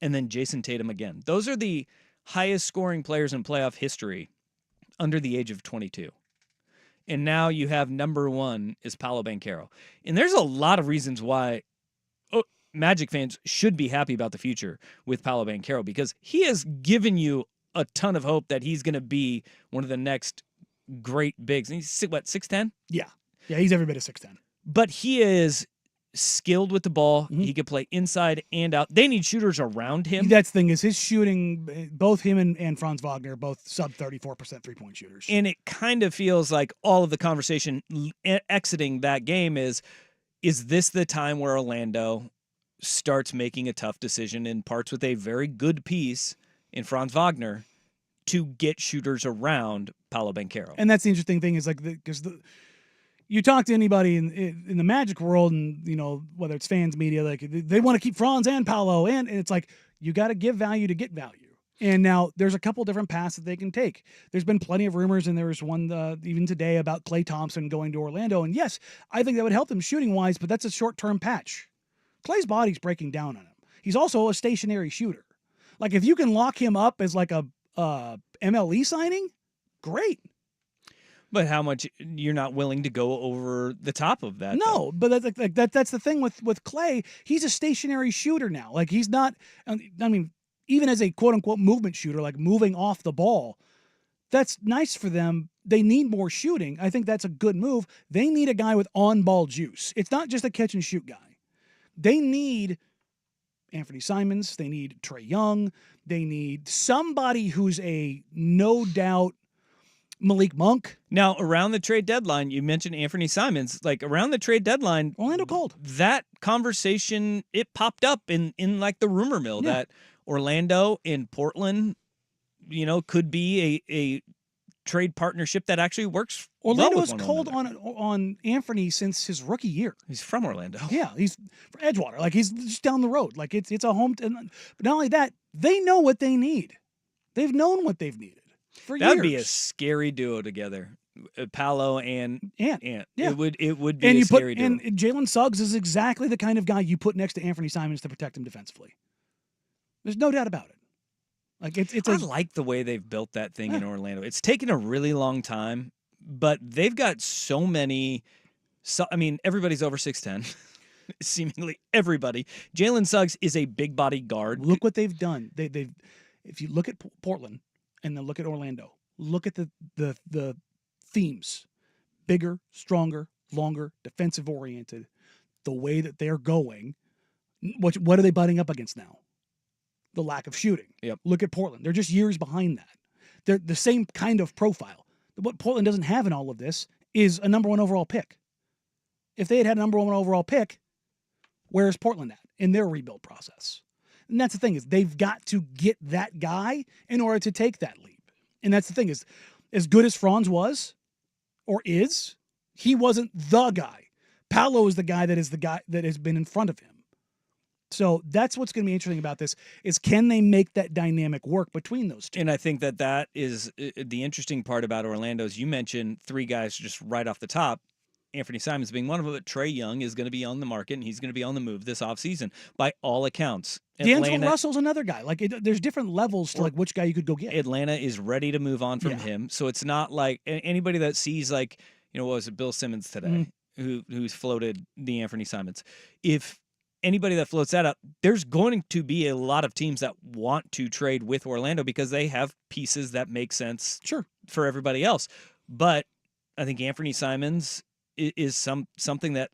and then Jason Tatum again. Those are the highest scoring players in playoff history under the age of 22. And now you have number 1 is Paolo Banchero. And there's a lot of reasons why Magic fans should be happy about the future with Paolo Banchero, because he has given you a ton of hope that he's going to be one of the next great bigs. And he's, what, 6'10"? Yeah. Yeah, he's every bit of 6'10". But he is skilled with the ball. He could play inside and out. They need shooters around him. That's the thing, is his shooting, both him and Franz Wagner, both sub 34% three-point shooters. And it kind of feels like all of the conversation exiting that game is this the time where Orlando starts making a tough decision and parts with a very good piece in Franz Wagner to get shooters around Paolo Banchero? And that's the interesting thing, is like, because you talk to anybody in the Magic world, and whether it's fans, media, like they want to keep Franz and Paolo, and it's like you got to give value to get value. And now there's a couple different paths that they can take. There's been plenty of rumors, and there was one even today about Klay Thompson going to Orlando. And yes, I think that would help them shooting wise, but that's a short-term patch. Klay's body's breaking down on him. He's also a stationary shooter. Like, if you can lock him up as like a MLE signing, great. But how much you're not willing to go over the top of that? No, but that's the thing with Klay. He's a stationary shooter now. Like, he's not. I mean, even as a quote unquote movement shooter, like moving off the ball, that's nice for them. They need more shooting. I think that's a good move. They need a guy with on-ball juice. It's not just a catch and shoot guy. They need Anthony Simons. They need Trae Young. They need somebody who's a no doubt Malik Monk. Now, around the trade deadline, you mentioned Anthony Simons. Like, around the trade deadline, Orlando cold. That conversation, it popped up in like the rumor mill that Orlando and Portland, could be a trade partnership that actually works. Orlando well is cold on Anthony since his rookie year. He's from Orlando. Yeah, he's from Edgewater. Like, he's just down the road. Like, it's a home. But not only that, they know what they need. They've known what they've needed for years. That'd be a scary duo together, Paolo and Ant. Yeah, it would be a scary duo. And Jalen Suggs is exactly the kind of guy you put next to Anthony Simons to protect him defensively. There's no doubt about it. Like, I like the way they've built that thing in Orlando. It's taken a really long time, but they've got so many. Everybody's over 6'10". Seemingly everybody. Jalen Suggs is a big body guard. Look what they've done. They've if you look at Portland and then look at Orlando, look at the themes: bigger, stronger, longer, defensive oriented. The way that they're going, what are they butting up against now? The lack of shooting. Yep. Look at Portland. They're just years behind that. They're the same kind of profile. What Portland doesn't have in all of this is a number 1 overall pick. If they had a number 1 overall pick, where is Portland at in their rebuild process? And that's the thing, is they've got to get that guy in order to take that leap. And that's the thing, is as good as Franz was or is, He wasn't the guy. Paolo is the guy that has been in front of him. So that's what's going to be interesting about this is can they make that dynamic work between those two? And I think that is the interesting part about Orlando is you mentioned three guys just right off the top, Anthony Simons being one of them, but Trae Young is going to be on the market, and he's going to be on the move this offseason by all accounts. D'Angelo Russell's another guy. Like there's different levels to like which guy you could go get. Atlanta is ready to move on from him. So it's not like anybody that sees like, what was it, Bill Simmons today, who's floated the Anthony Simons. If anybody that floats that up, there's going to be a lot of teams that want to trade with Orlando because they have pieces that make sense for everybody else. But I think Anthony Simons is something that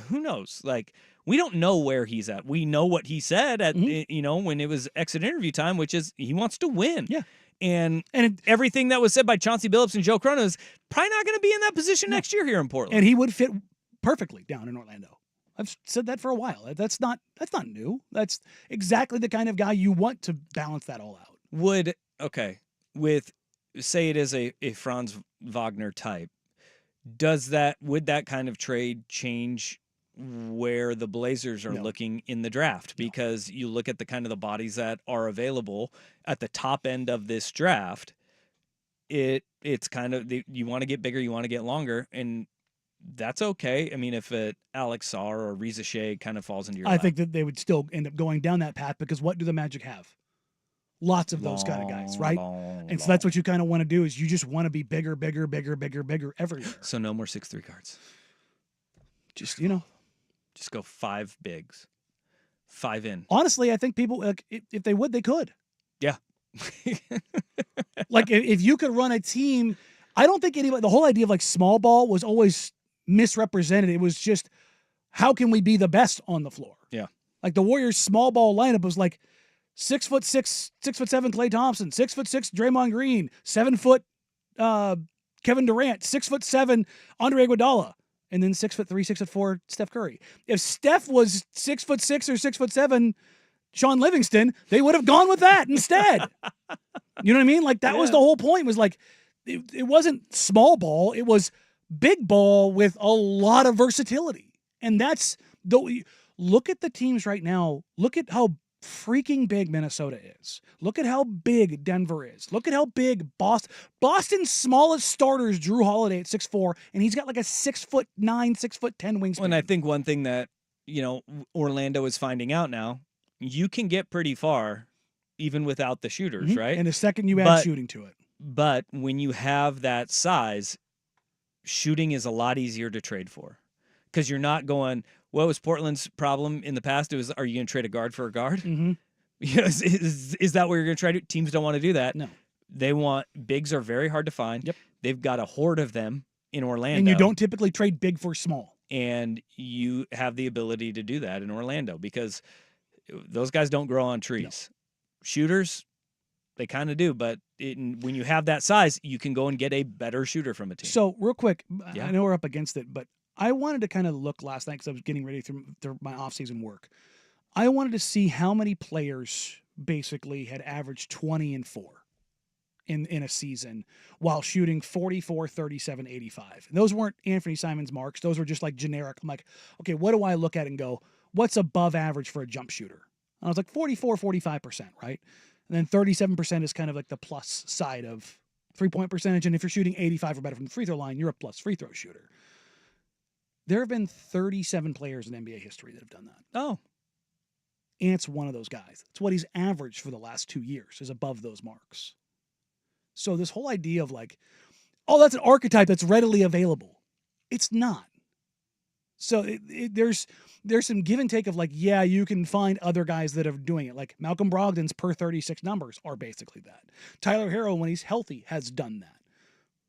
who knows? Like we don't know where he's at. We know what he said at when it was exit interview time, which is he wants to win. Yeah. And everything that was said by Chauncey Billups and Joe Cronin is probably not going to be in that position next year here in Portland. And he would fit perfectly down in Orlando. I've said that for a while. That's not new. That's exactly the kind of guy you want to balance that all out. With say it is a Franz Wagner type, would that kind of trade change where the Blazers are looking in the draft? Because you look at the kind of the bodies that are available at the top end of this draft, it's kind of you want to get bigger, you want to get longer, and that's okay. I mean, if Alex Sarr or Reza Shea kind of falls into your lap. I think that they would still end up going down that path because what do the Magic have? Lots of those kind of guys, right? And so that's what you kind of want to do is you just want to be bigger everywhere. So no more 6'3" guards. Just, Just go 5 bigs. 5 in. Honestly, I think people, like, if they would, they could. Yeah. Like, if you could run a team, I don't think the whole idea of, like, small ball was always misrepresented. It was just, how can we be the best on the floor? Yeah. Like, the Warriors' small ball lineup was, like, 6'6", 6'7" Klay Thompson, 6'6" Draymond Green, 7 foot Kevin Durant, 6'7" Andre Iguodala, and then 6'3", 6'4" Steph Curry. If Steph was 6'6" or 6'7", Sean Livingston, they would have gone with that instead. You know what I mean? Like that was the whole point. Was like it wasn't small ball; it was big ball with a lot of versatility. And that's look at the teams right now. Look at how freaking big Minnesota is. Look at how big Denver is. Look at how big Boston's smallest starters, Drew Holiday at 6'4", and he's got like a 6'9", 6'10" wingspan. And I think one thing that Orlando is finding out now, you can get pretty far even without the shooters, right? And the second you add shooting to it. But when you have that size, shooting is a lot easier to trade for because you're not going, what was Portland's problem in the past? It was, are you going to trade a guard for a guard? Mm-hmm. Is that what you're going to try to do? Teams don't want to do that. No. They want, bigs are very hard to find. Yep. They've got a horde of them in Orlando. And you don't typically trade big for small. And you have the ability to do that in Orlando because those guys don't grow on trees. No. Shooters, they kind of do, but when you have that size, you can go and get a better shooter from a team. So real quick, I know we're up against it, but I wanted to kind of look last night because I was getting ready through my off-season work. I wanted to see how many players basically had averaged 20 and 4 in a season while shooting 44, 37, 85. And those weren't Anthony Simons marks. Those were just like generic. I'm like, okay, what do I look at and go, what's above average for a jump shooter? And I was like 44, 45%, right? And then 37% is kind of like the plus side of three-point percentage. And if you're shooting 85 or better from the free throw line, you're a plus free throw shooter. There have been 37 players in NBA history that have done that. Oh. Ant's one of those guys. It's what he's averaged for the last 2 years, is above those marks. So this whole idea of like, oh, that's an archetype that's readily available. It's not. So there's some give and take of like, yeah, you can find other guys that are doing it. Like Malcolm Brogdon's per 36 numbers are basically that. Tyler Herro, when he's healthy, has done that.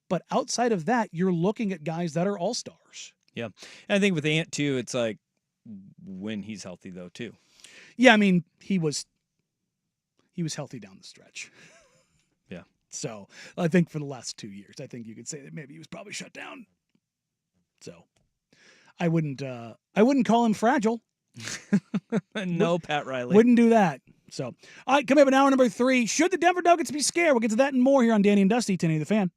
But outside of that, you're looking at guys that are all-stars. Yeah. And I think with Ant, too, it's like when he's healthy, though, too. Yeah, I mean, he was healthy down the stretch. Yeah. So I think for the last 2 years, I think you could say that maybe he was probably shut down. So I wouldn't call him fragile. No, Pat Riley. Wouldn't do that. So, all right, coming up in hour number 3. Should the Denver Nuggets be scared? We'll get to that and more here on Danny and Dusty, 1080 The Fan.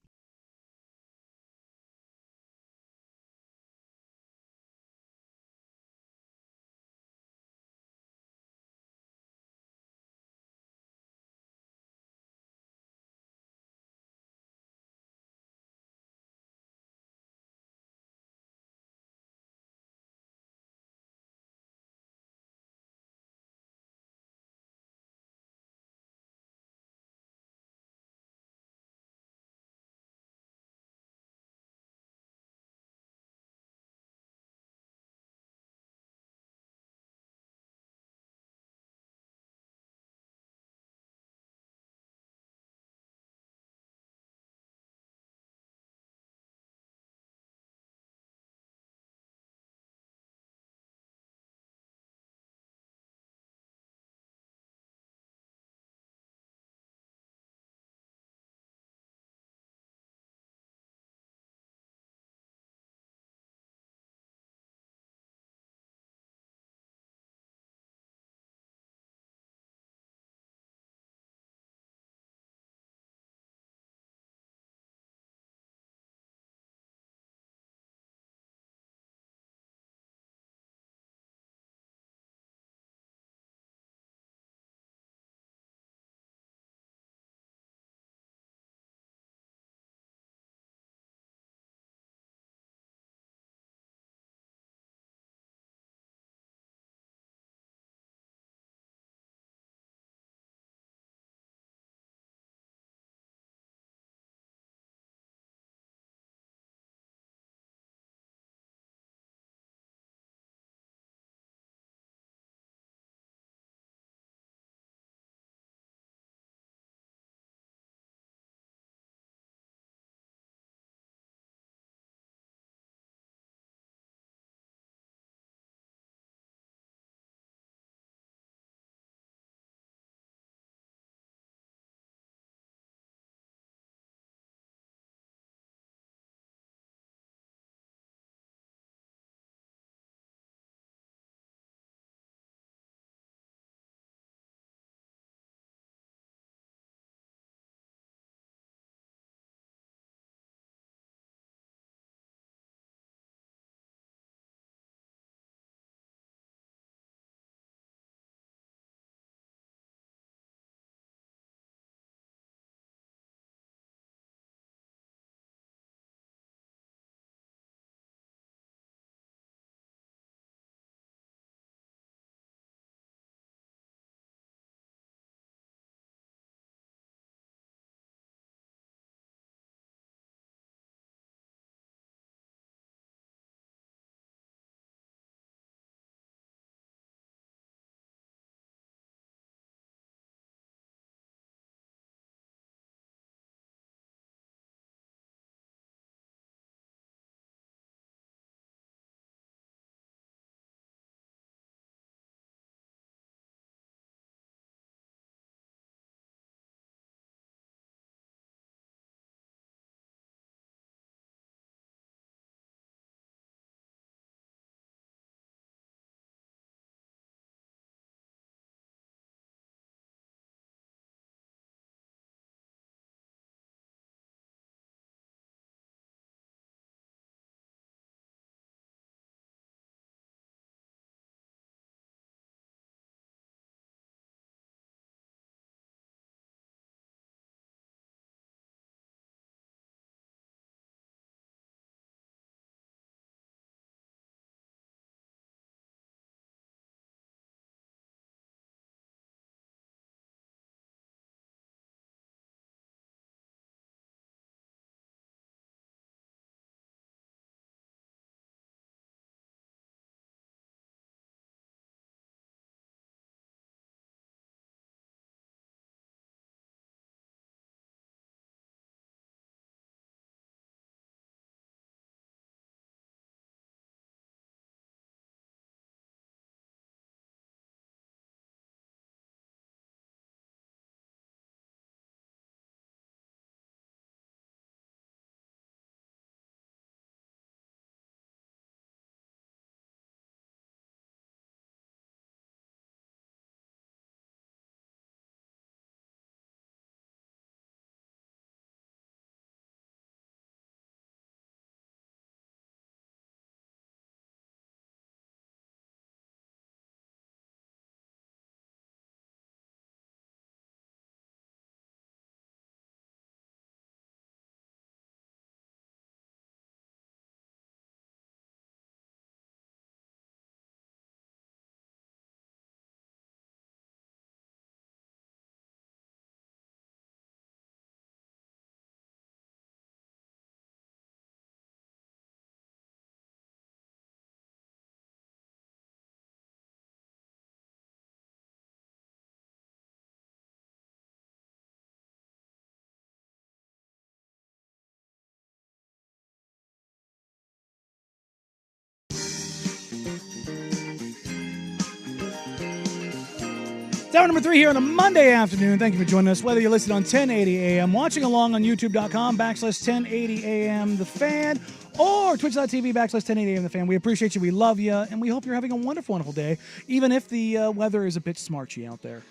Hour number 3 here on a Monday afternoon. Thank you for joining us, whether you're listening on 1080 AM, watching along on youtube.com/1080am The Fan, or twitch.tv/1080am The Fan. We appreciate you. We love you. And we hope you're having a wonderful, wonderful day, even if the weather is a bit smarchy out there.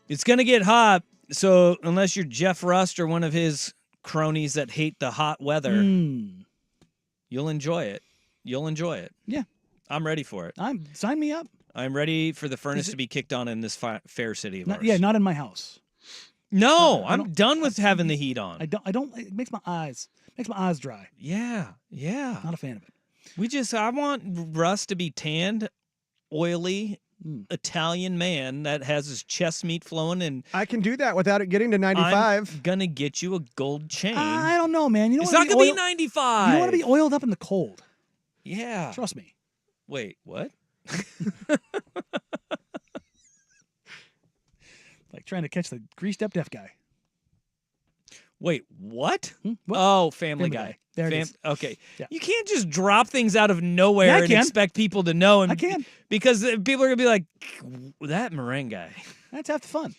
It's going to get hot. So unless you're Jeff Rust or one of his cronies that hate the hot weather, you'll enjoy it. You'll enjoy it. Yeah. I'm ready for it. Sign me up. I'm ready for the furnace to be kicked on in this fair city of ours. Yeah, not in my house. No, I'm done with having the heat on. I don't. It makes my eyes dry. Yeah. Not a fan of it. I want Russ to be tanned, oily, Italian man that has his chest meat flowing, and I can do that without it getting to 95. I'm gonna get you a gold chain. I don't know, man. You don't it's want not to gonna be 95. You don't want to be oiled up in the cold. Yeah. Trust me. Wait, what? Like trying to catch the greased up deaf guy. Wait, what? What? Oh, Family Guy. There it is. Okay. Yeah. You can't just drop things out of nowhere Yeah, I and can. expect people to know. And I can. Because people are going to be like, that meringue guy. That's half the fun.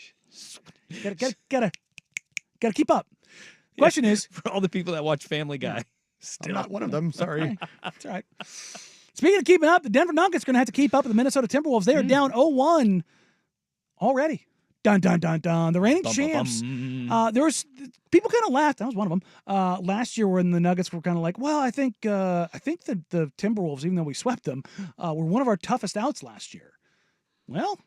Gotta keep up. Question is, for all the people that watch Family Guy. I'm not one of them. Sorry. That's all right. Speaking of keeping up, the Denver Nuggets are going to have to keep up with the Minnesota Timberwolves. They are down 0-1 already. Dun, dun, dun, dun. The reigning champs. There was people kind of laughed. That was one of them. Last year when the Nuggets were kind of like, well, I think the Timberwolves, even though we swept them, were one of our toughest outs last year. Well,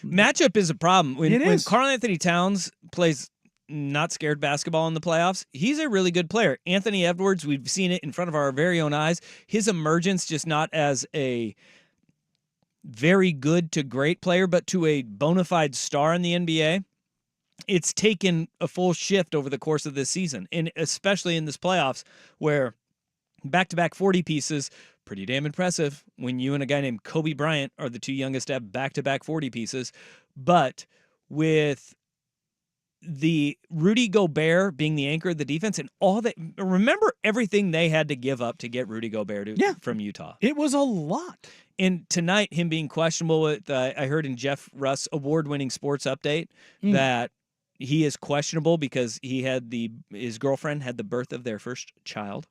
matchup is a problem. When Karl Anthony Towns plays not scared basketball in the playoffs, he's a really good player. Anthony Edwards, we've seen it in front of our very own eyes. His emergence, just not as a very good to great player, but to a bona fide star in the NBA. It's taken a full shift over the course of this season, and especially in this playoffs where back-to-back 40 pieces, pretty damn impressive when you and a guy named Kobe Bryant are the two youngest to have back-to-back 40 pieces. But with the Rudy Gobert being the anchor of the defense and all that, remember everything they had to give up to get Rudy Gobert from Utah. It was a lot. And tonight, him being questionable with, I heard in Jeff Russ' award-winning sports update that he is questionable because his girlfriend had the birth of their first child.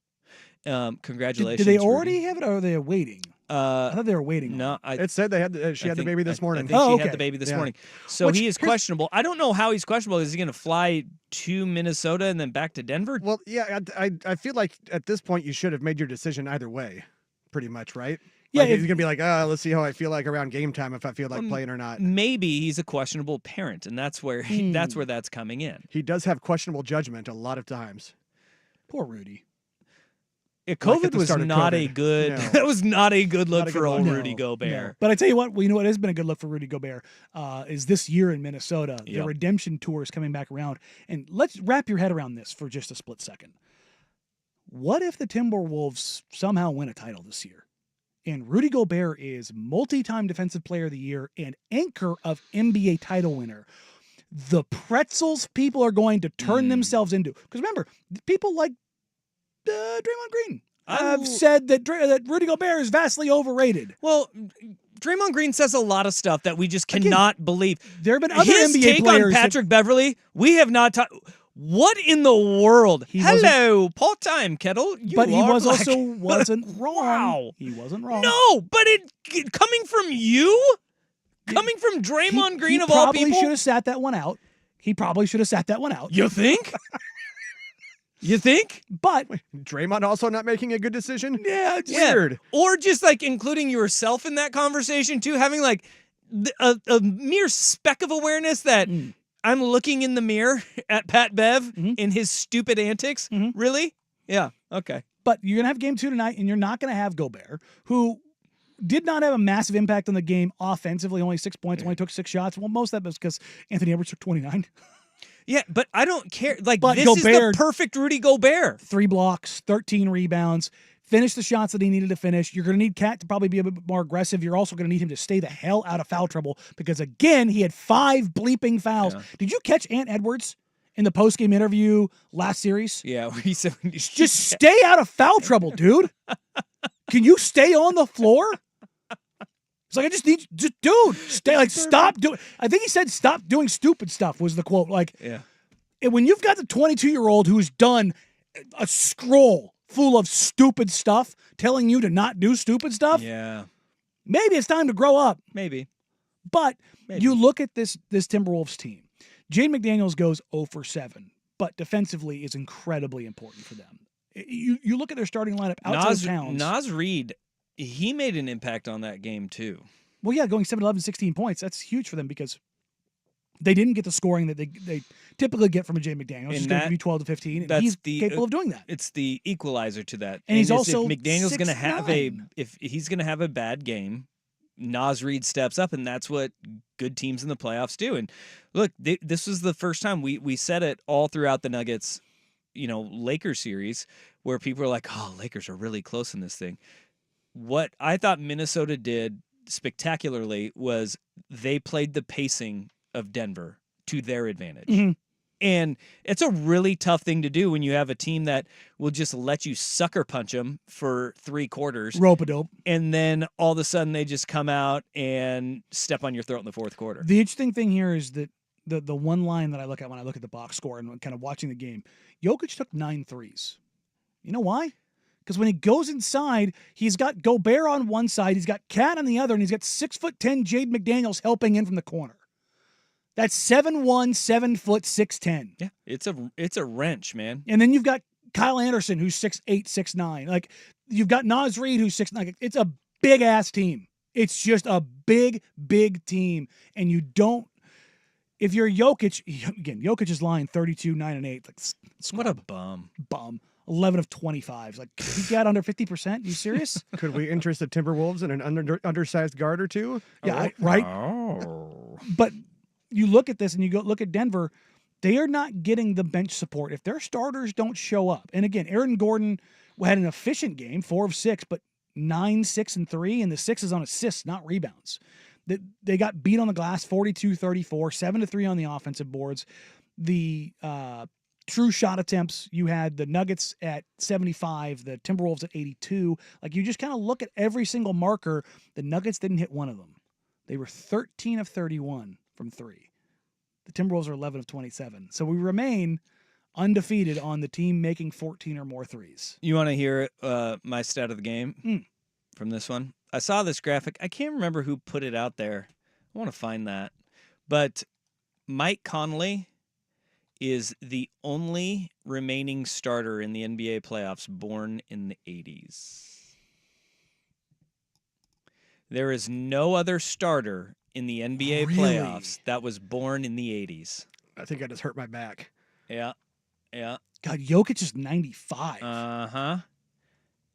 Congratulations. Did they Rudy. already have it, or are they waiting? I thought they were waiting. No, it said they had. She had the baby this morning. I think she had the baby this morning. So he is questionable. I don't know how he's questionable. Is he going to fly to Minnesota and then back to Denver? Well, yeah, I feel like at this point you should have made your decision either way, pretty much, right? Yeah, like he's going to be like, let's see how I feel like around game time, if I feel like playing or not. Maybe he's a questionable parent, and that's where that's coming in. He does have questionable judgment a lot of times. Poor Rudy. COVID was not a good. No. That was not a good look Not a for good old look. Rudy No. Gobert. No. But I tell you what, what has been a good look for Rudy Gobert is this year in Minnesota. The Yep. redemption tour is coming back around. And let's wrap your head around this for just a split second. What if the Timberwolves somehow win a title this year? And Rudy Gobert is multi-time Defensive Player of the Year and anchor of NBA title winner. The pretzels people are going to turn themselves into. Because remember, people like Draymond Green have said that Rudy Gobert is vastly overrated. Well, Draymond Green says a lot of stuff that we just cannot believe. There have been other His NBA take players on Patrick Beverly, we have not talked. What in the world? Hello, part-time kettle. But he are was like- also wasn't wrong. Wow. He wasn't wrong. No, but it coming from you, coming from Draymond Green of all He people. probably should have sat that one out. You think? You think? But Draymond also not making a good decision? Yeah, it's weird. Or just like including yourself in that conversation too, having like a mere speck of awareness that I'm looking in the mirror at Pat Bev in his stupid antics. Really? Yeah. Okay. But you're going to have game 2 tonight, and you're not going to have Gobert, who did not have a massive impact on the game offensively, only 6 points, only took 6 shots. Well, most of that was because Anthony Edwards took 29. Yeah, but I don't care. Like, But this is Gobert- the perfect Rudy Gobert. 3 blocks, 13 rebounds, finished the shots that he needed to finish. You're going to need Cat to probably be a bit more aggressive. You're also going to need him to stay the hell out of foul trouble because, again, he had 5 bleeping fouls. Yeah. Did you catch Ant Edwards in the postgame interview last series? Yeah, where he said, Just stay out of foul trouble, dude. Can you stay on the floor? It's like, I just need, dude, stay. Like, stop doing. I think he said, "Stop doing stupid stuff." Was the quote. Like, yeah. And when you've got the 22-year-old who's done a scroll full of stupid stuff, telling you to not do stupid stuff, yeah, maybe it's time to grow up. Maybe. But you look at this Timberwolves team. Jaden McDaniels goes 0 for 7, but defensively is incredibly important for them. You look at their starting lineup outside of Towns. Naz Reid, he made an impact on that game too. Well, yeah, going 7, 11, 16 points, that's huge for them because they didn't get the scoring that they typically get from a Jaden McDaniels. He's going to be 12 to 15, and he's capable of doing that. It's the equalizer to that. And he's also if McDaniels going to have 6'9". if he's going to have a bad game, Naz Reid steps up, and that's what good teams in the playoffs do. And look, this was the first time we said it all throughout the Nuggets, Lakers series, where people are like, "Oh, Lakers are really close in this thing." What I thought Minnesota did spectacularly was they played the pacing of Denver to their advantage. Mm-hmm. And it's a really tough thing to do when you have a team that will just let you sucker punch them for 3 quarters. Rope-a-dope. And then all of a sudden they just come out and step on your throat in the fourth quarter. The interesting thing here is that the one line that I look at when I look at the box score and kind of watching the game, Jokic took 9 threes. You know why? Because when he goes inside, he's got Gobert on one side, he's got Cat on the other, and he's got 6'10" Jaden McDaniels helping in from the corner. That's 7'1", 7', 6'10". Yeah, it's a wrench, man. And then you've got Kyle Anderson, who's 6'8", 6'9". Like, you've got Naz Reid, who's 6'9". It's a big ass team. It's just a big, big team. And you don't. If you're Jokic, again, Jokic's line 32, 9, and 8. Like, what a bum. 11 of 25. Like, he got under 50%. You serious? Could we interest the Timberwolves in an undersized guard or two? Yeah, right. Oh. But you look at this and you go look at Denver, they are not getting the bench support if their starters don't show up. And again, Aaron Gordon had an efficient game, 4 of 6, but 9, 6, and 3, and the 6 is on assists, not rebounds. They got beat on the glass 42-34, 7 to 3 on the offensive boards. The true shot attempts, you had the Nuggets at 75, the Timberwolves at 82. Like, you just kind of look at every single marker. The Nuggets didn't hit one of them. They were 13 of 31 from 3. The Timberwolves are 11 of 27. So we remain undefeated on the team making 14 or more threes. You want to hear my stat of the game from this one? I saw this graphic. I can't remember who put it out there. I want to find that. But Mike Conley is the only remaining starter in the NBA playoffs born in the 80s. There is no other starter in the NBA playoffs that was born in the 80s. I think I just hurt my back. Yeah. God, Jokic is 95. Uh-huh.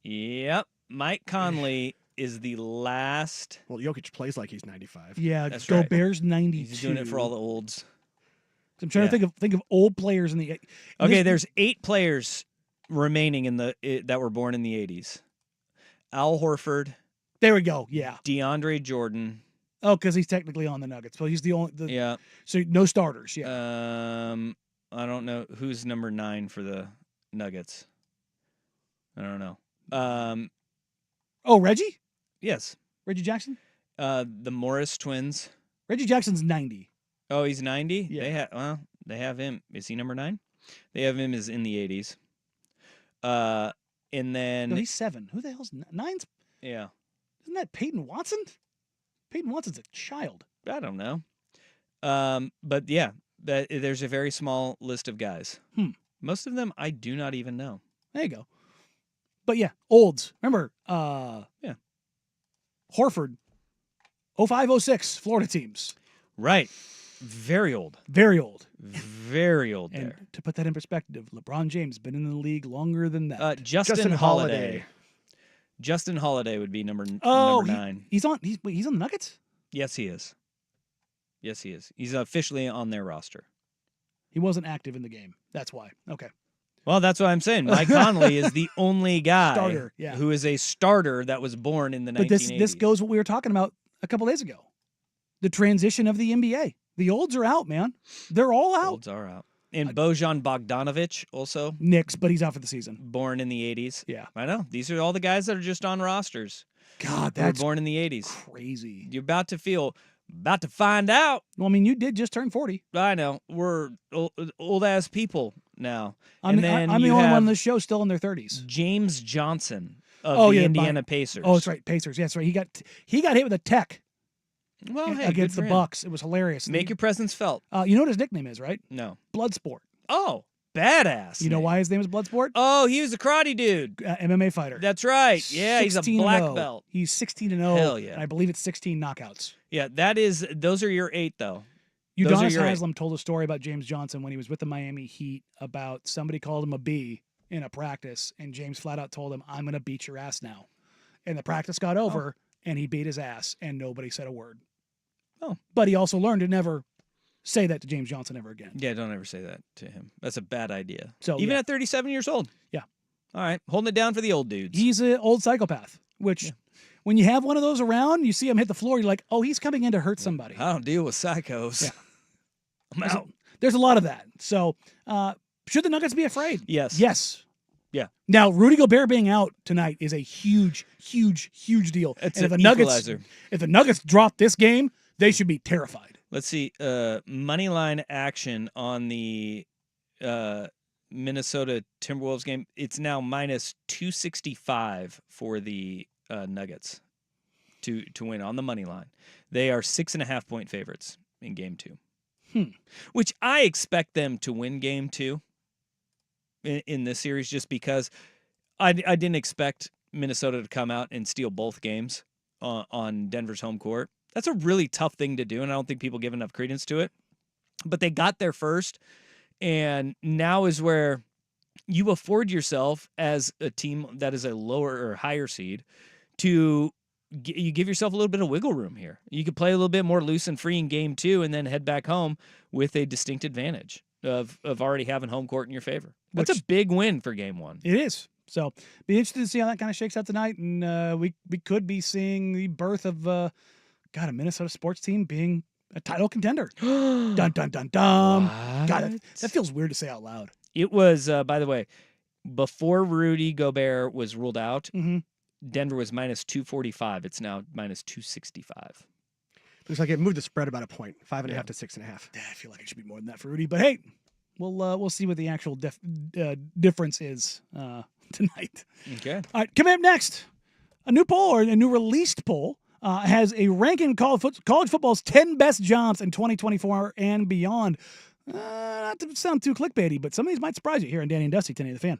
Yep. Mike Conley is the last. Well, Jokic plays like he's 95. Yeah, That's Gobert's 92. He's doing it for all the olds. I'm trying to think of old players in the. Okay, there's 8 players remaining in that were born in the 80s. Al Horford. There we go. Yeah. DeAndre Jordan. Oh, because he's technically on the Nuggets, but he's the only. Yeah. So no starters. Yeah. I don't know who's number 9 for the Nuggets. I don't know. Oh, Reggie? Yes. Reggie Jackson? The Morris twins. Reggie Jackson's 90. Oh, he's 90? Yeah. They have him. Is he number 9? They have him as in the 80s. And then No, he's 7. Who the hell's 9's? Yeah. Isn't that Peyton Watson? Peyton Watson's a child. I don't know. But yeah, there's a very small list of guys. Most of them I do not even know. There you go. But yeah, olds. Remember, yeah. Horford, 05, 06, Florida teams. Right. Very old. Very old. Very old and there. To put that in perspective, LeBron James been in the league longer than that. Justin Holiday. Justin Holiday would be number 9. He's on the Nuggets? Yes, he is. Yes, he is. He's officially on their roster. He wasn't active in the game. That's why. Okay. Well, that's what I'm saying. Mike Conley is the only guy who is a starter that was born in the 1980s. But this goes what we were talking about a couple days ago. The transition of the NBA. The olds are out, man. They're all out. Olds are out. And Bojan Bogdanovic also. Knicks, but he's out for the season. Born in the 80s. Yeah. I know. These are all the guys that are just on rosters. God, They were that's born in the 80s. crazy. You're about to find out. Well, I mean, you did just turn 40. I know. We're old ass people now. I'm and the then only you one have on the show still in their 30s. James Johnson of the Indiana Pacers. Oh, that's right, Pacers. Yeah, that's right. He got hit with a tech Well, hey, against good the for him. Bucks. It was hilarious. Make your presence felt. You know what his nickname is, right? No. Bloodsport. Oh, badass. You know why his name is Bloodsport? Oh, he was a karate dude. MMA fighter. That's right. Yeah, he's a 16-0. black belt. He's 16-0. Hell yeah. And I believe it's 16 knockouts. Yeah, those are your 8 though. Those are Udonis your 8. Haslem told a story about James Johnson when he was with the Miami Heat about somebody called him a B in a practice, and James flat out told him, "I'm going to beat your ass now." And the practice got over, and he beat his ass, and nobody said a word. Oh. But he also learned to never say that to James Johnson ever again. Yeah, don't ever say that to him. That's a bad idea. So, even yeah. at 37 years old. Yeah. All right, holding it down for the old dudes. He's an old psychopath, which when you have one of those around, you see him hit the floor, you're like, oh, he's coming in to hurt somebody. I don't deal with psychos. Yeah. I'm out. There's a lot of that. So should the Nuggets be afraid? Yes. Yes. Yeah. Now, Rudy Gobert being out tonight is a huge, huge, huge deal. It's and an if the Nuggets drop this game, they should be terrified. Let's see. Money line action on the Minnesota Timberwolves game. It's now minus 265 for the Nuggets to win on the money line. They are 6.5 point favorites in game 2, which I expect them to win game 2 in this series, just because I didn't expect Minnesota to come out and steal both games on Denver's home court. That's a really tough thing to do, and I don't think people give enough credence to it. But they got there first, and now is where you afford yourself as a team that is a lower or higher seed to you give yourself a little bit of wiggle room here. You could play a little bit more loose and free in game 2 and then head back home with a distinct advantage of already having home court in your favor. That's a big win for game 1. It is. So be interested to see how that kind of shakes out tonight, and we could be seeing the birth of a Minnesota sports team being a title contender. Dun, dun, dun, dun. God, that feels weird to say out loud. It was, by the way, before Rudy Gobert was ruled out, Denver was minus 245. It's now minus 265. Looks like it moved the spread about a point, 5.5 to 6.5. I feel like it should be more than that for Rudy, but hey, we'll see what the actual difference is tonight. Okay. All right, coming up next, a new poll, or a new released poll, has a ranking college football's 10 best jobs in 2024 and beyond. Not to sound too clickbaity, but some of these might surprise you here on Danny and Dusty, 1080 The Fan.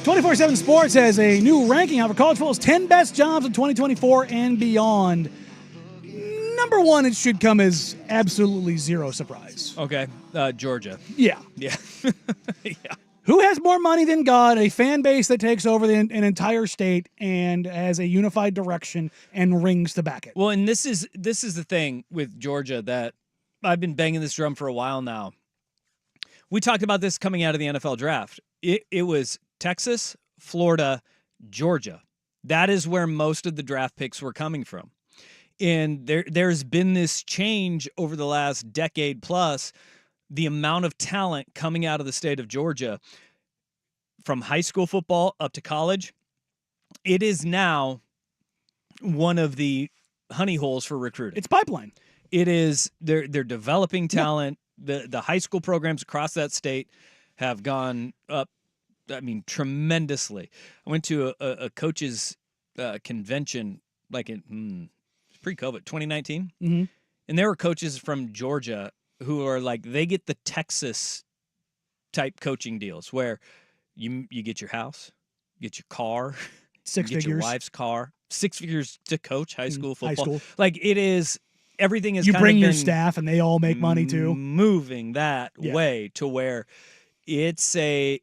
24/7 Sports has a new ranking out for college football's 10 best jobs in 2024 and beyond. Number one, it should come as absolutely zero surprise. Okay, Georgia. Yeah. Yeah. Who has more money than God, a fan base that takes over an entire state and has a unified direction and rings to back it? Well, and this is the thing with Georgia that I've been banging this drum for a while now. We talked about this coming out of the NFL draft. It was Texas, Florida, Georgia. That is where most of the draft picks were coming from. And there's been this change over the last decade plus, the amount of talent coming out of the state of Georgia from high school football up to college. It is now one of the honey holes for recruiting. It's pipeline. It is. They're developing talent. The high school programs across that state have gone up, I mean, tremendously. I went to a coaches convention like in pre-COVID, 2019. Mm-hmm. And there were coaches from Georgia who are like, they get the Texas type coaching deals where you get your house, you get your car, Six you get your figures. wife's car, 6 figures to coach high school High football. school. Like it is, everything is You kind bring of your been staff and they all make money too. moving that Yeah. way to where it's a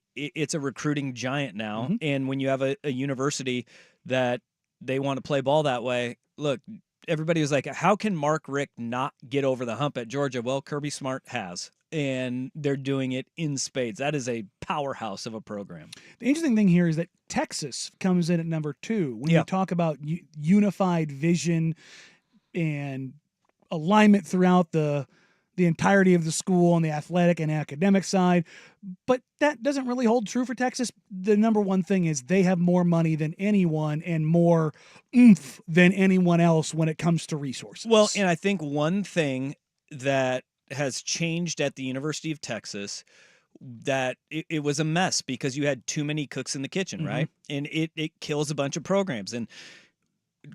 recruiting giant now. Mm-hmm. And when you have a university that they want to play ball that way, look, everybody was like, how can Mark Richt not get over the hump at Georgia? Well, Kirby Smart has, and they're doing it in spades. That is a powerhouse of a program. The interesting thing here is that Texas comes in at number 2. When Yeah. you talk about unified vision and alignment throughout the entirety of the school on the athletic and academic side, but that doesn't really hold true for Texas. The number one thing is they have more money than anyone and more oomph than anyone else when it comes to resources. Well, and I think one thing that has changed at the University of Texas, that it was a mess because you had too many cooks in the kitchen, right? And it kills a bunch of programs. And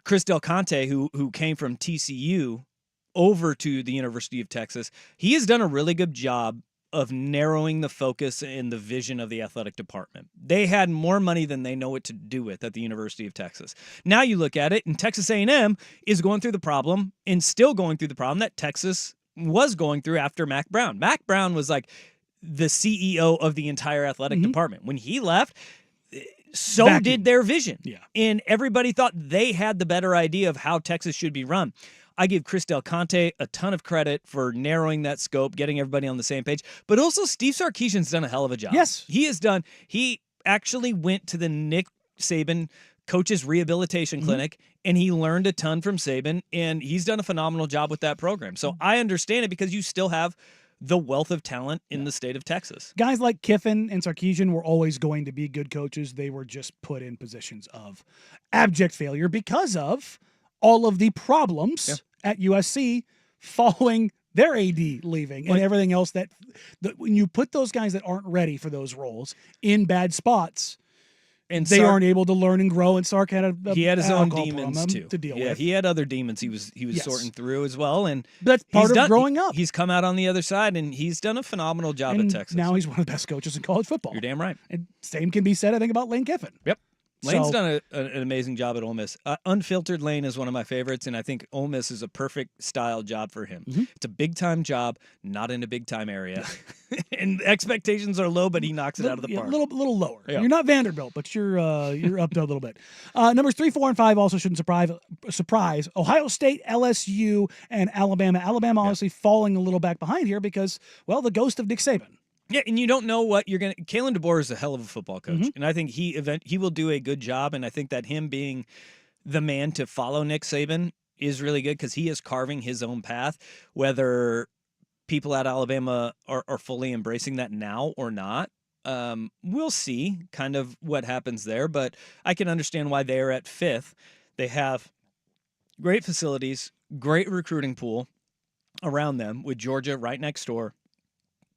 Chris Del Conte, who came from TCU over to the University of Texas, he has done a really good job of narrowing the focus and the vision of the athletic department. They had more money than they know what to do with at the University of Texas. Now you look at it, and Texas A&M is going through the problem and still going through the problem that Texas was going through after Mac Brown. Mac Brown was like the CEO of the entire athletic department. When he left, so Vacuum. did their vision. Yeah. And everybody thought they had the better idea of how Texas should be run. I give Chris Del Conte a ton of credit for narrowing that scope, getting everybody on the same page. But also, Steve Sarkisian's done a hell of a job. Yes. He actually went to the Nick Saban Coaches Rehabilitation Clinic, and he learned a ton from Saban, and he's done a phenomenal job with that program. So I understand it because you still have the wealth of talent in the state of Texas. Guys like Kiffin and Sarkisian were always going to be good coaches. They were just put in positions of abject failure because of all of the problems at USC following their AD leaving and everything else that when you put those guys that aren't ready for those roles in bad spots, And they aren't able to learn and grow. And Sark had he had his own alcohol demons problem too to deal yeah, with. he had other demons he was Yes. sorting through as well. And That's part he's of growing up. He's come out on the other side, and he's done a phenomenal job And at Texas. now he's one of the best coaches in college football. You're damn right. And same can be said, I think, about Lane Kiffin. Yep. Lane's So- done an amazing job at Ole Miss. Unfiltered Lane is one of my favorites, and I think Ole Miss is a perfect style job for him. It's a big-time job, not in a big-time area. And expectations are low, but he knocks it out of the park. A little lower. Yeah. You're not Vanderbilt, but you're up to a little bit. Numbers 3, 4, and 5 also shouldn't surprise. Ohio State, LSU, and Alabama. Alabama obviously falling a little back behind here because, well, the ghost of Nick Saban. Yeah, and you don't know what you're going to – Kalen DeBoer is a hell of a football coach, and I think he will do a good job, and I think that him being the man to follow Nick Saban is really good because he is carving his own path, whether people at Alabama are fully embracing that now or not. We'll see kind of what happens there, but I can understand why they're at 5th. They have great facilities, great recruiting pool around them with Georgia right next door.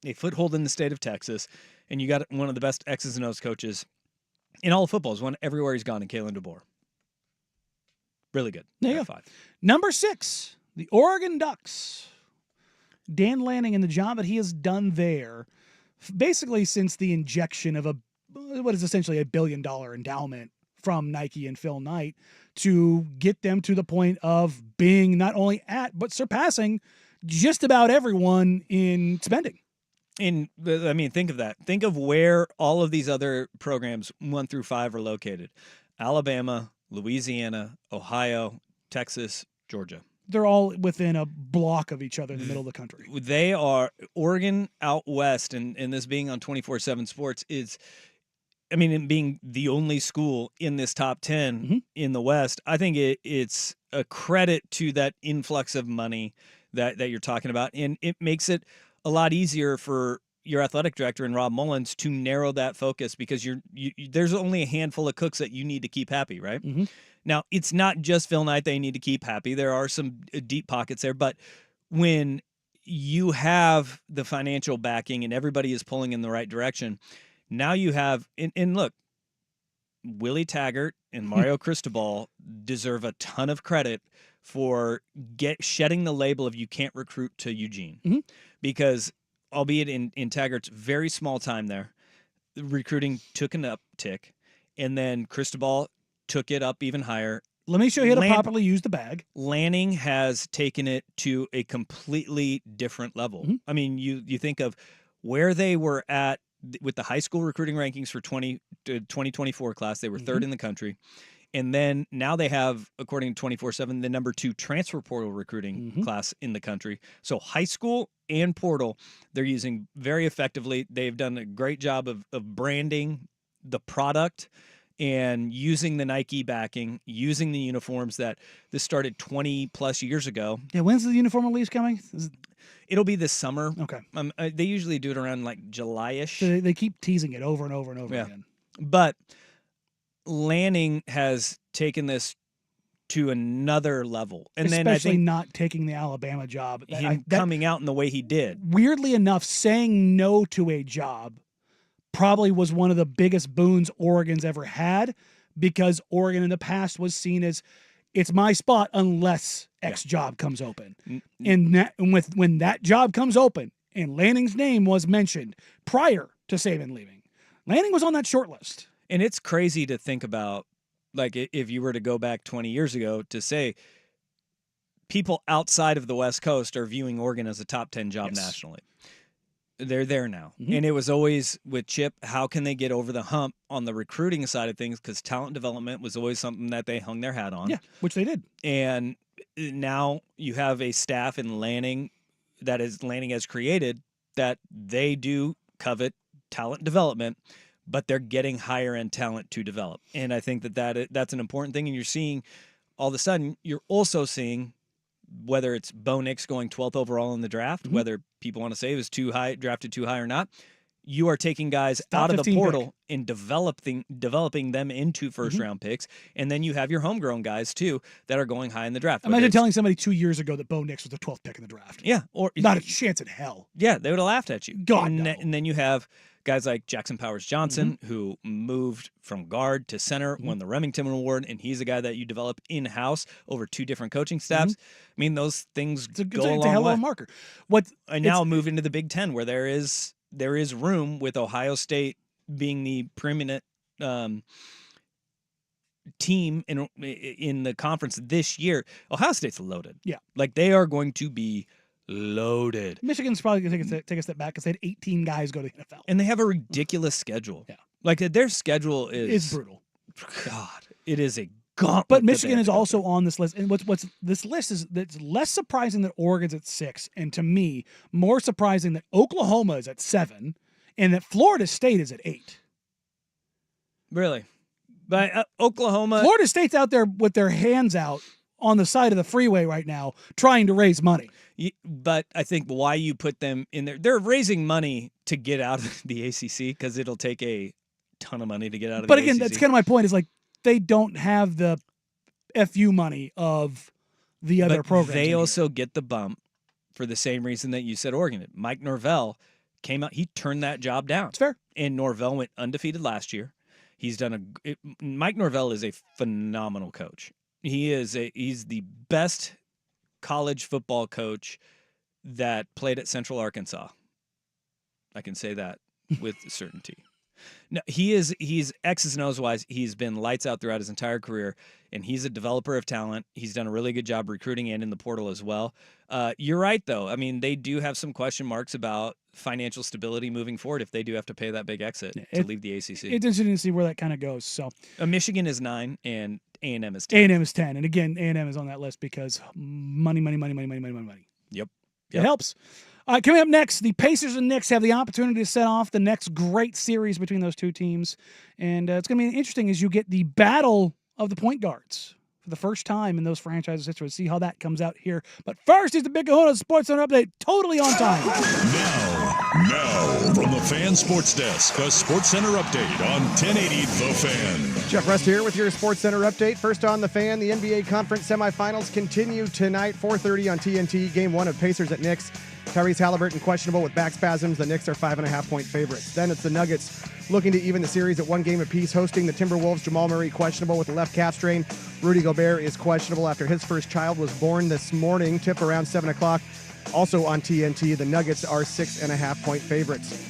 A foothold in the state of Texas, and you got one of the best X's and O's coaches in all of football. He's won everywhere he's gone in Kalen DeBoer. Really good. There you go. 5. Number 6, the Oregon Ducks. Dan Lanning and the job that he has done there, basically since the injection of what is essentially $1 billion endowment from Nike and Phil Knight to get them to the point of being not only at, but surpassing just about everyone in spending. I mean, think of that. Think of where all of these other programs 1 through 5 are located. Alabama, Louisiana, Ohio, Texas, Georgia. They're all within a block of each other in the middle of the country. They are Oregon out west, and this being on 24/7 Sports is, I mean, it being the only school in this top 10 in the West, I think it's a credit to that influx of money that you're talking about, and it makes it a lot easier for your athletic director and Rob Mullins to narrow that focus because there's only a handful of cooks that you need to keep happy, right? Now, it's not just Phil Knight they need to keep happy. There are some deep pockets there, but when you have the financial backing and everybody is pulling in the right direction, now you have, and look, Willie Taggart and Mario Cristobal deserve a ton of credit for shedding the label of you can't recruit to Eugene. Because albeit in Taggart's very small time there, the recruiting took an uptick, and then Cristobal took it up even higher. Let me show you how to properly use the bag. Lanning has taken it to a completely different level. I mean, you think of where they were at with the high school recruiting rankings for 2024 class. They were third in the country. And then now they have, according to 24/7, the number 2 transfer portal recruiting class in the country. So high school and portal, they're using very effectively. They've done a great job of branding the product and using the Nike backing, using the uniforms that this started 20 plus years ago. Yeah, when's the uniform release coming? It'll be this summer. Okay. They usually do it around like July-ish. So they keep teasing it over and over and over again. But Lanning has taken this to another level. And especially then I think not taking the Alabama job. Coming out in the way he did. Weirdly enough, saying no to a job probably was one of the biggest boons Oregon's ever had, because Oregon in the past was seen as, it's my spot unless X job comes open. And when that job comes open and Lanning's name was mentioned prior to Saban leaving, Lanning was on that short list. And it's crazy to think about, like, if you were to go back 20 years ago, to say people outside of the West Coast are viewing Oregon as a top 10 job nationally. They're there now. And it was always with Chip, how can they get over the hump on the recruiting side of things? Because talent development was always something that they hung their hat on. Yeah, which they did. And now you have a staff in Lanning Lanning has created, that they do covet talent development, but they're getting higher end talent to develop. And I think that's an important thing. And you're seeing, all of a sudden, you're also seeing, whether it's Bo Nix going 12th overall in the draft, whether people want to say it was too high, drafted too high or not, you are taking guys out of the portal and developing them into first-round picks. And then you have your homegrown guys, too, that are going high in the draft. Imagine telling somebody 2 years ago that Bo Nix was the 12th pick in the draft. Yeah. Or not a chance in hell. Yeah, they would have laughed at you. God, and then you have guys like Jackson Powers Johnson, who moved from guard to center, won the Remington Award, and he's a guy that you develop in-house over 2 different coaching staffs. I mean, those things go a long way. It's a hell of a marker. I now move into the Big Ten, where there is room, with Ohio State being the preeminent team in the conference this year. Ohio State's loaded. Yeah. Like, they are going to be loaded. Michigan's probably going to take a step back because they had 18 guys go to the NFL. And they have a ridiculous schedule. Yeah. Like, their schedule is brutal. God, it is a gauntlet. But Michigan is also on this list. And what's this list is, that's less surprising that Oregon's at 6, and to me, more surprising that Oklahoma is at 7, and that Florida State is at 8. Really? But Oklahoma... Florida State's out there with their hands out on the side of the freeway right now trying to raise money. But I think why you put them in there, they're raising money to get out of the ACC, because it'll take a ton of money to get out of the ACC. But again, that's kind of my point, is like, they don't have the FU money of the other programs. They also get the bump for the same reason that you said Oregon did. Mike Norvell came out, he turned that job down. It's fair. And Norvell went undefeated last year. Mike Norvell is a phenomenal coach. He's the best college football coach that played at Central Arkansas. I can say that with certainty. No, he's X's and O's wise. He's been lights out throughout his entire career, and he's a developer of talent. He's done a really good job recruiting and in the portal as well. You're right, though. I mean, they do have some question marks about financial stability moving forward if they do have to pay that big exit to leave the ACC. It's interesting to see where that kind of goes. So Michigan is 9 and A&M is 10. A&M is 10, and again, A&M is on that list because money. Yep. It helps. All right, coming up next, the Pacers and Knicks have the opportunity to set off the next great series between those two teams. And it's going to be interesting as you get the battle of the point guards for the first time in those franchises' history. See how that comes out here. But first is the Big Kahuna Sports Center update, totally on time. Now, from the Fan Sports Desk, a Sports Center update on 1080 The Fan. Jeff Rust here with your Sports Center update. First on The Fan, the NBA Conference semifinals continue tonight, 4:30 on TNT. Game 1 of Pacers at Knicks. Tyrese Halliburton questionable with back spasms. The Knicks are 5.5-point favorites. Then it's the Nuggets looking to even the series at 1 game apiece, hosting the Timberwolves. Jamal Murray questionable with the left calf strain. Rudy Gobert is questionable after his first child was born this morning. Tip around 7 o'clock. Also on TNT, the Nuggets are 6.5-point favorites.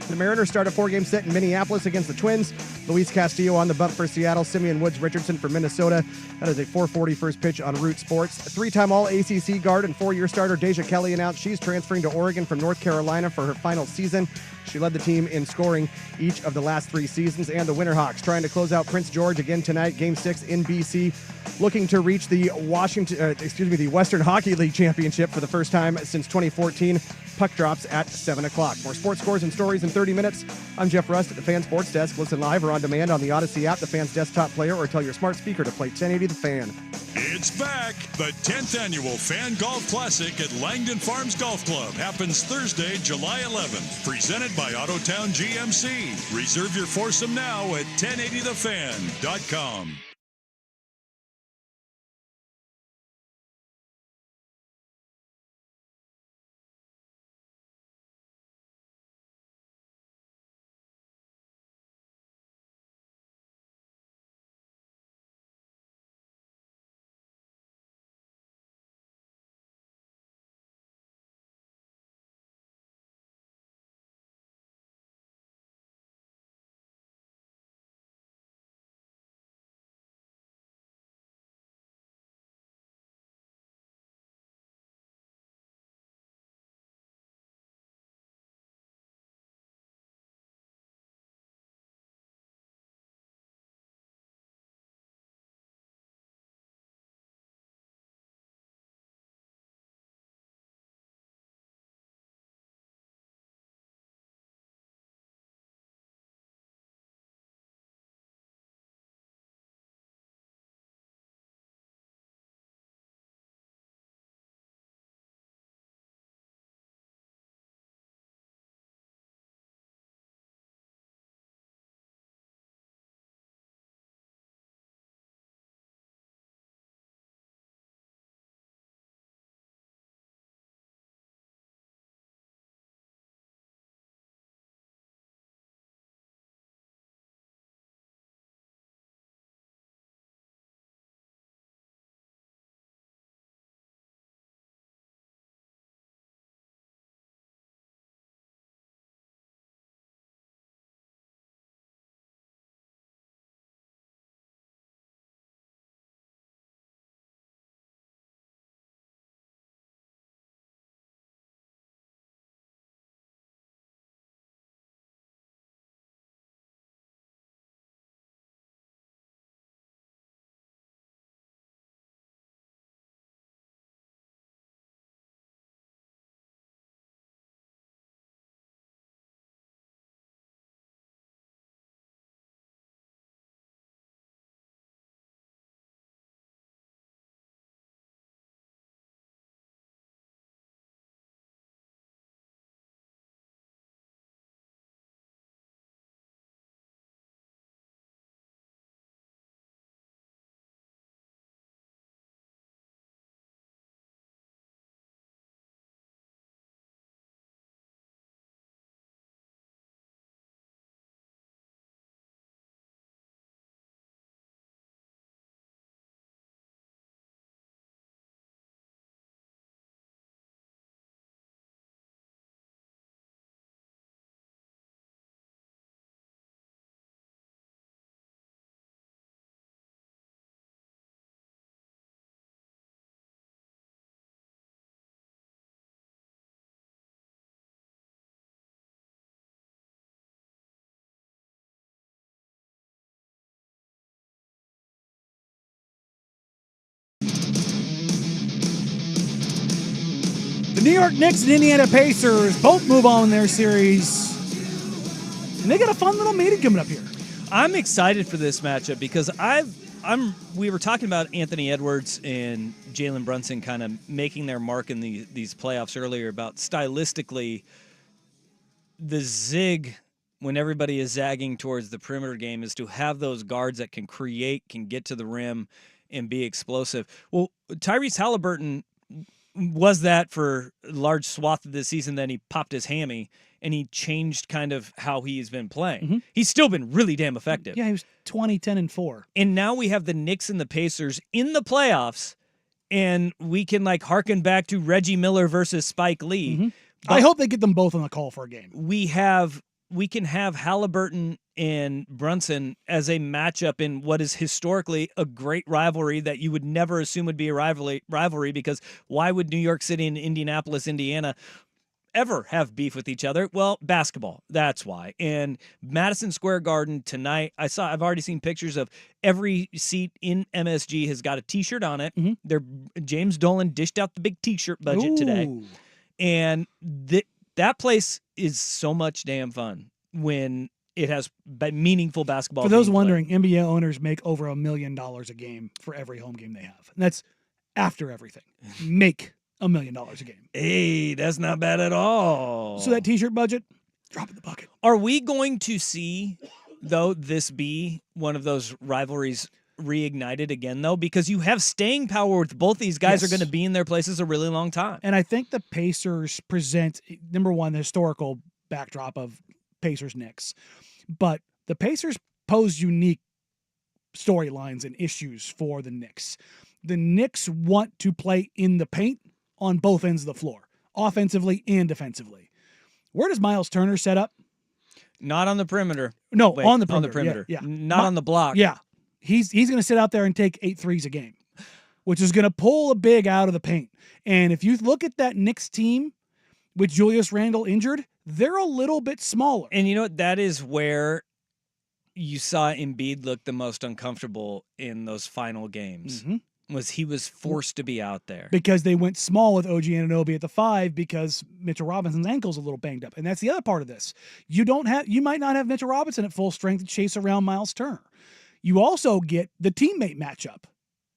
The Mariners start a 4-game set in Minneapolis against the Twins. Luis Castillo on the bump for Seattle. Simeon Woods Richardson for Minnesota. That is a 4:40 first pitch on Root Sports. 3-time All-ACC guard and 4-year starter Deja Kelly announced she's transferring to Oregon from North Carolina for her final season. She led the team in scoring each of the last 3 seasons. And the Winterhawks trying to close out Prince George again tonight, Game 6 in BC, looking to reach the the Western Hockey League Championship for the first time since 2014. Puck drops at 7 o'clock. More sports scores and stories in 30 minutes. I'm Jeff Rust at the Fan Sports Desk. Listen live or on demand on the Odyssey app, the Fan's desktop player, or tell your smart speaker to play 1080 The Fan. It's back. The 10th annual Fan Golf Classic at Langdon Farms Golf Club happens Thursday, July 11th. Presented by Autotown GMC. Reserve your foursome now at 1080thefan.com. The New York Knicks and Indiana Pacers both move on in their series. And they got a fun little meeting coming up here. I'm excited for this matchup because we were talking about Anthony Edwards and Jalen Brunson kind of making their mark in these playoffs earlier about stylistically the zig when everybody is zagging towards the perimeter game is to have those guards that can create, can get to the rim, and be explosive. Well, Tyrese Halliburton was that for a large swath of this season. Then he popped his hammy, and he changed kind of how he's been playing. Mm-hmm. He's still been really damn effective. Yeah, he was 20, 10, and 4. And now we have the Knicks and the Pacers in the playoffs, and we can like harken back to Reggie Miller versus Spike Lee. Mm-hmm. I hope they get them both on the call for a game. We can have Halliburton and Brunson as a matchup in what is historically a great rivalry that you would never assume would be a rivalry because why would New York City and Indianapolis, Indiana ever have beef with each other? Well, basketball. That's why. And Madison Square Garden tonight, I've already seen pictures of every seat in MSG has got a t-shirt on it. Mm-hmm. James Dolan dished out the big t-shirt budget today. And that place is so much damn fun when it has meaningful basketball. For those wondering, NBA owners make over $1 million a game for every home game they have. And that's after everything. Make $1 million a game. Hey, that's not bad at all. So that t-shirt budget, drop in the bucket. Are we going to see, though, this be one of those rivalries reignited again, though? Because you have staying power with both these guys are going to be in their places a really long time. And I think the Pacers present, number one, the historical backdrop of Pacers-Knicks. But the Pacers pose unique storylines and issues for the Knicks. The Knicks want to play in the paint on both ends of the floor, offensively and defensively. Where does Miles Turner set up? Not on the perimeter. No, Wait, on the perimeter. Yeah. Not on the block. Yeah. He's going to sit out there and take 8 threes a game, which is going to pull a big out of the paint. And if you look at that Knicks team with Julius Randle injured, they're a little bit smaller. And you know what? That is where you saw Embiid look the most uncomfortable in those final games. Was he was forced to be out there. Because they went small with OG Anunoby at the 5 because Mitchell Robinson's ankle's a little banged up. And that's the other part of this. You might not have Mitchell Robinson at full strength to chase around Miles Turner. You also get the teammate matchup.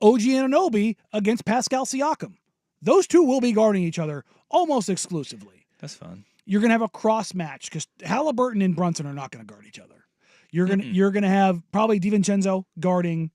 OG Anunoby against Pascal Siakam. Those two will be guarding each other almost exclusively. That's fun. You're going to have a cross match because Halliburton and Brunson are not going to guard each other. You're going to have probably DiVincenzo guarding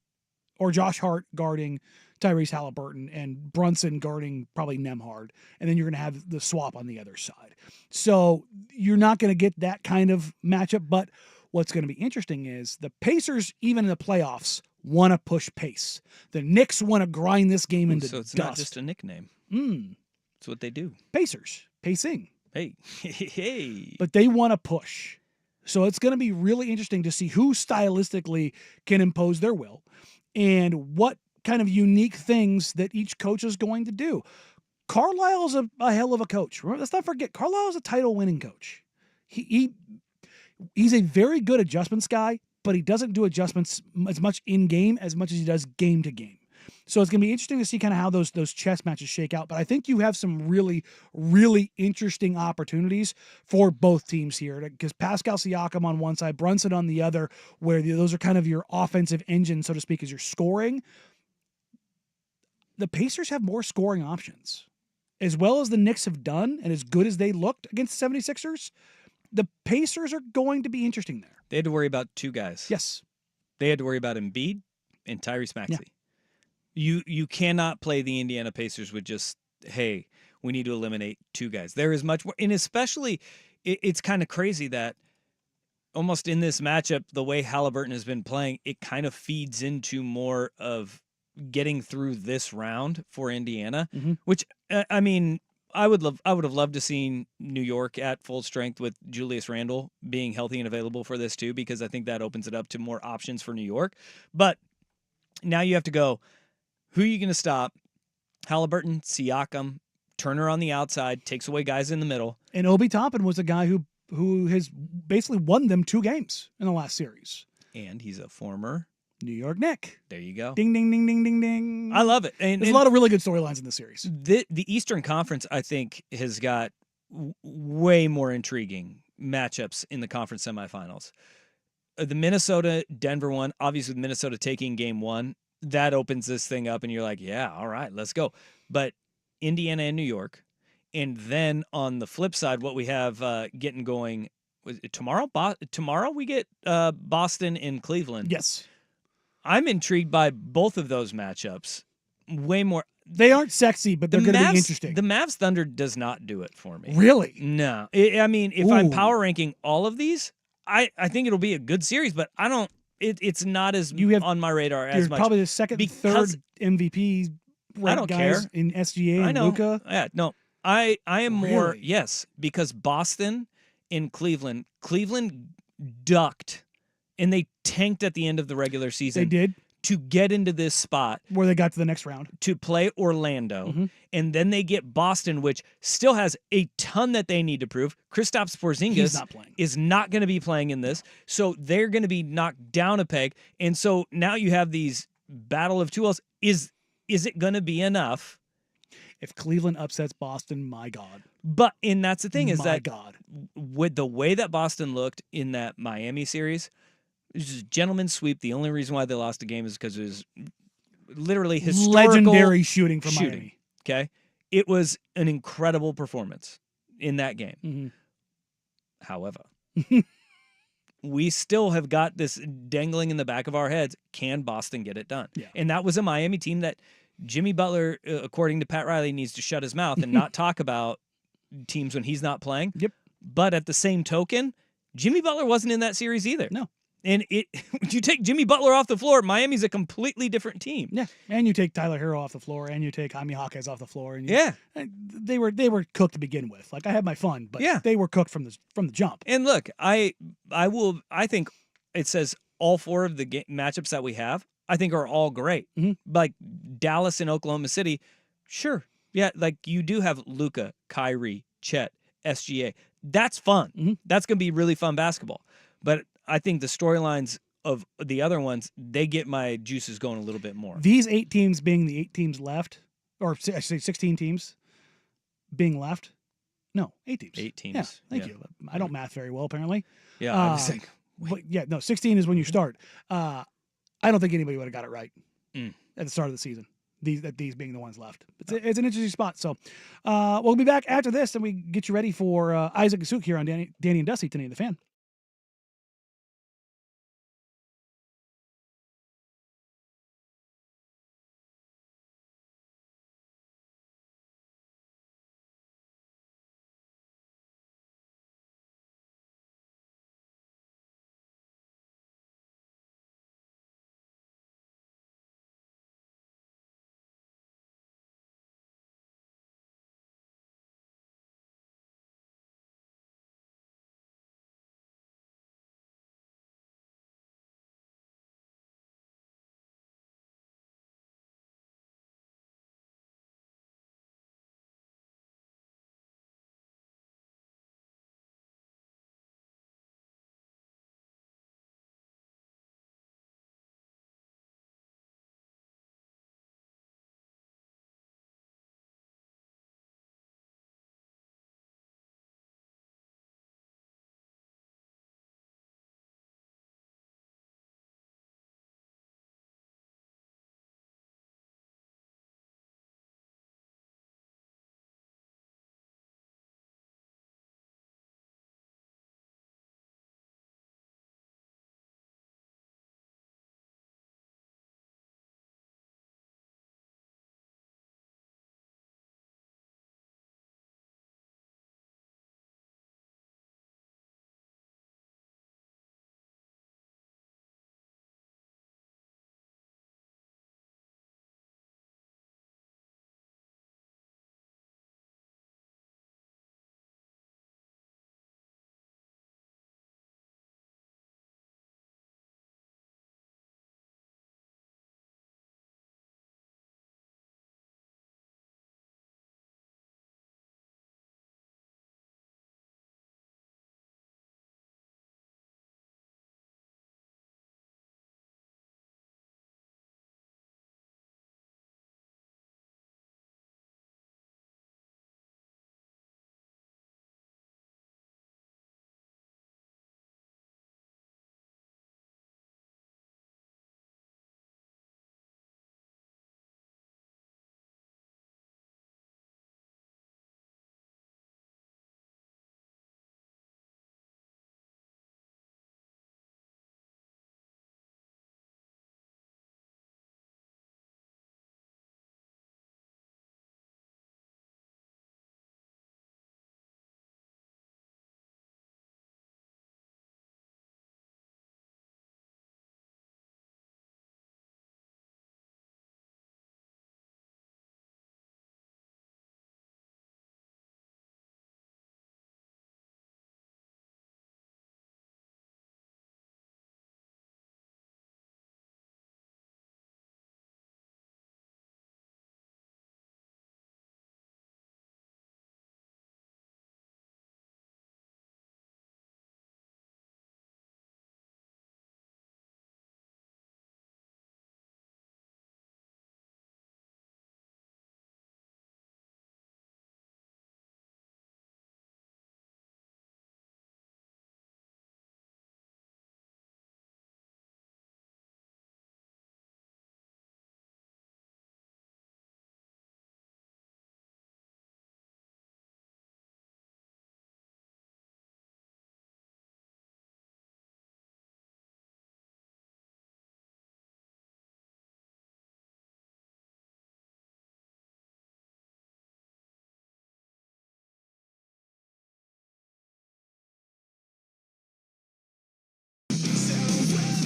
or Josh Hart guarding Tyrese Halliburton and Brunson guarding probably Nembhard. And then you're going to have the swap on the other side. So you're not going to get that kind of matchup. But what's going to be interesting is the Pacers, even in the playoffs, want to push pace. The Knicks want to grind this game into dust. So it's not just a nickname. It's what they do. Pacers. Pacing. Hey. But they want to push. So it's going to be really interesting to see who stylistically can impose their will and what kind of unique things that each coach is going to do. Carlisle's a hell of a coach. Remember, let's not forget, Carlisle's a title-winning coach. He's a very good adjustments guy, but he doesn't do adjustments as much in-game as much as he does game-to-game. So it's going to be interesting to see kind of how those chess matches shake out. But I think you have some really, really interesting opportunities for both teams here because Pascal Siakam on one side, Brunson on the other, where those are kind of your offensive engine, so to speak, as you're scoring. The Pacers have more scoring options. As well as the Knicks have done and as good as they looked against the 76ers, the Pacers are going to be interesting there. They had to worry about two guys. Yes. They had to worry about Embiid and Tyrese Maxey. Yeah. You cannot play the Indiana Pacers with just, hey, we need to eliminate two guys. There is much more. And especially, it's kind of crazy that almost in this matchup, the way Halliburton has been playing, it kind of feeds into more of getting through this round for Indiana, which, I mean, I would have loved to see New York at full strength with Julius Randle being healthy and available for this too, because I think that opens it up to more options for New York. But now you have to go, who are you going to stop? Halliburton, Siakam, Turner on the outside, takes away guys in the middle. And Obi Toppin was a guy who has basically won them 2 games in the last series. And he's a former New York Nick. There you go. Ding, ding, ding, ding, ding, ding. I love it. And There's a lot of really good storylines in the series. The Eastern Conference, I think, has got way more intriguing matchups in the conference semifinals. The Minnesota-Denver one, obviously Minnesota taking game one, that opens this thing up, and you're like, yeah, all right, let's go. But Indiana and New York, and then on the flip side, what we have getting going was it tomorrow. Tomorrow we get Boston and Cleveland. Yes, I'm intrigued by both of those matchups. Way more. They aren't sexy, but they're going to be interesting. The Mavs Thunder does not do it for me. Really? No. I mean, if I'm power ranking all of these, I think it'll be a good series, but I don't. It's not as on my radar as much. Probably the second, third MVP. I don't guys care in SGA. I and know. Luka. Yeah, no. I am more Really? yes, because Boston in Cleveland ducked, and they tanked at the end of the regular season. They did. To get into this spot where they got to the next round to play Orlando, Mm-hmm. and then they get Boston, which still has a ton that they need to prove. Kristaps Porzingis is not going to be playing in this, so they're going to be knocked down a peg. And so now you have these battle of two worlds. Is it going to be enough? If Cleveland upsets Boston, my God. And that's the thing is My that God. with the way that Boston looked in that Miami series. It was just a gentleman's sweep. The only reason why they lost the game is because it was literally historical legendary shooting from Miami. Okay, it was an incredible performance in that game. Mm-hmm. However, we still have got this dangling in the back of our heads. Can Boston get it done? Yeah. And that was a Miami team that Jimmy Butler, according to Pat Riley, needs to shut his mouth and not talk about teams when he's not playing. Yep. But at the same token, Jimmy Butler wasn't in that series either. No. And when you take Jimmy Butler off the floor, Miami's a completely different team. Yeah, and you take Tyler Hero off the floor, and you take Jaime Jaquez off the floor, and Yeah. they were cooked to begin with. Like I had my fun, but Yeah. they were cooked from the jump. And look, I think it says all four of the matchups that we have, I think are all great. Mm-hmm. Like Dallas and Oklahoma City, sure, yeah, like you do have Luka, Kyrie, Chet, SGA. That's fun. Mm-hmm. That's going to be really fun basketball. But I think the storylines of the other ones, they get my juices going a little bit more. These 8 teams being the 8 teams left, or I should say 16 teams being left. No, 8 teams. 8 teams. Yeah, thank you. I don't math very well, apparently. Yeah, I was like, but yeah, no, 16 is when you start. I don't think anybody would have got it right at the start of the season. These being the ones left. It's an interesting spot. So we'll be back after this, and we get you ready for Isaac Gasuk here on Danny and Dusty, Today the Fan.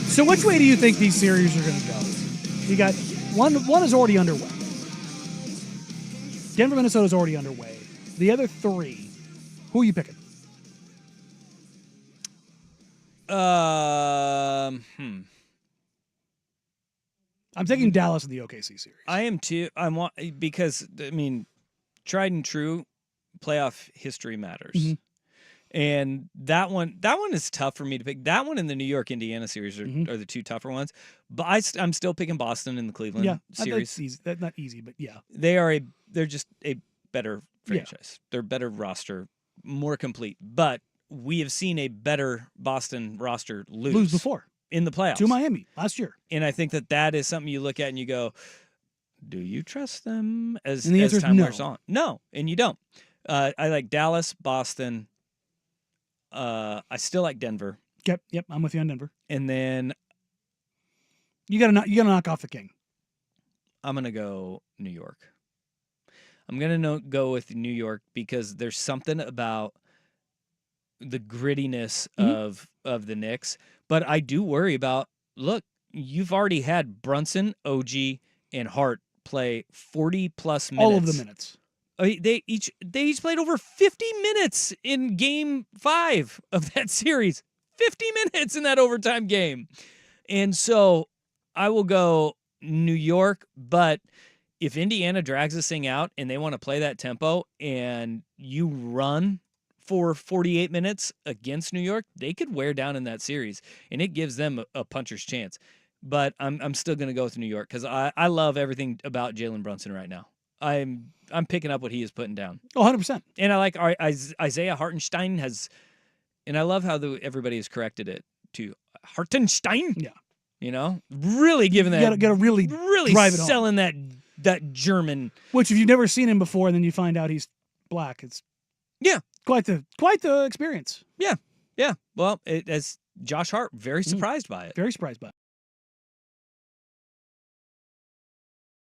So which way do you think these series are going to go? You got one is already underway. Denver, Minnesota is already underway. The other three, who are you picking? I'm taking Dallas in the OKC series. I am too. Because tried and true playoff history matters. Mm-hmm. And that one is tough for me to pick. That one and the New York Indiana series are the two tougher ones. But I'm still picking Boston in the Cleveland series. That's easy. That's not easy, but yeah. They're just a better franchise. Yeah. They're better roster, more complete. But we have seen a better Boston roster lose before in the playoffs to Miami last year. And I think that is something you look at and you go, do you trust them as no. time wears on? No, and you don't. I like Dallas, Boston. I still like Denver. Yep, I'm with you on Denver. And then you gotta knock off the King. I'm gonna go New York. I'm gonna go with New York because there's something about the grittiness of the Knicks. But I do worry about. Look, you've already had Brunson, OG, and Hart play 40+ minutes. All of the minutes. They each played over 50 minutes in Game 5 of that series. 50 minutes in that overtime game. And so I will go New York, but if Indiana drags this thing out and they want to play that tempo and you run for 48 minutes against New York, they could wear down in that series, and it gives them a puncher's chance. But I'm still going to go with New York because I love everything about Jalen Brunson right now. I'm picking up what he is putting down. Oh, 100%. And I like Isaiah Hartenstein has, and I love how everybody has corrected it to Hartenstein. Yeah. You know, really giving that. You got to really drive it selling that German. Which, if you've never seen him before, and then you find out he's black, it's quite the experience. Yeah. Well, as Josh Hart, very surprised by it. Very surprised by it.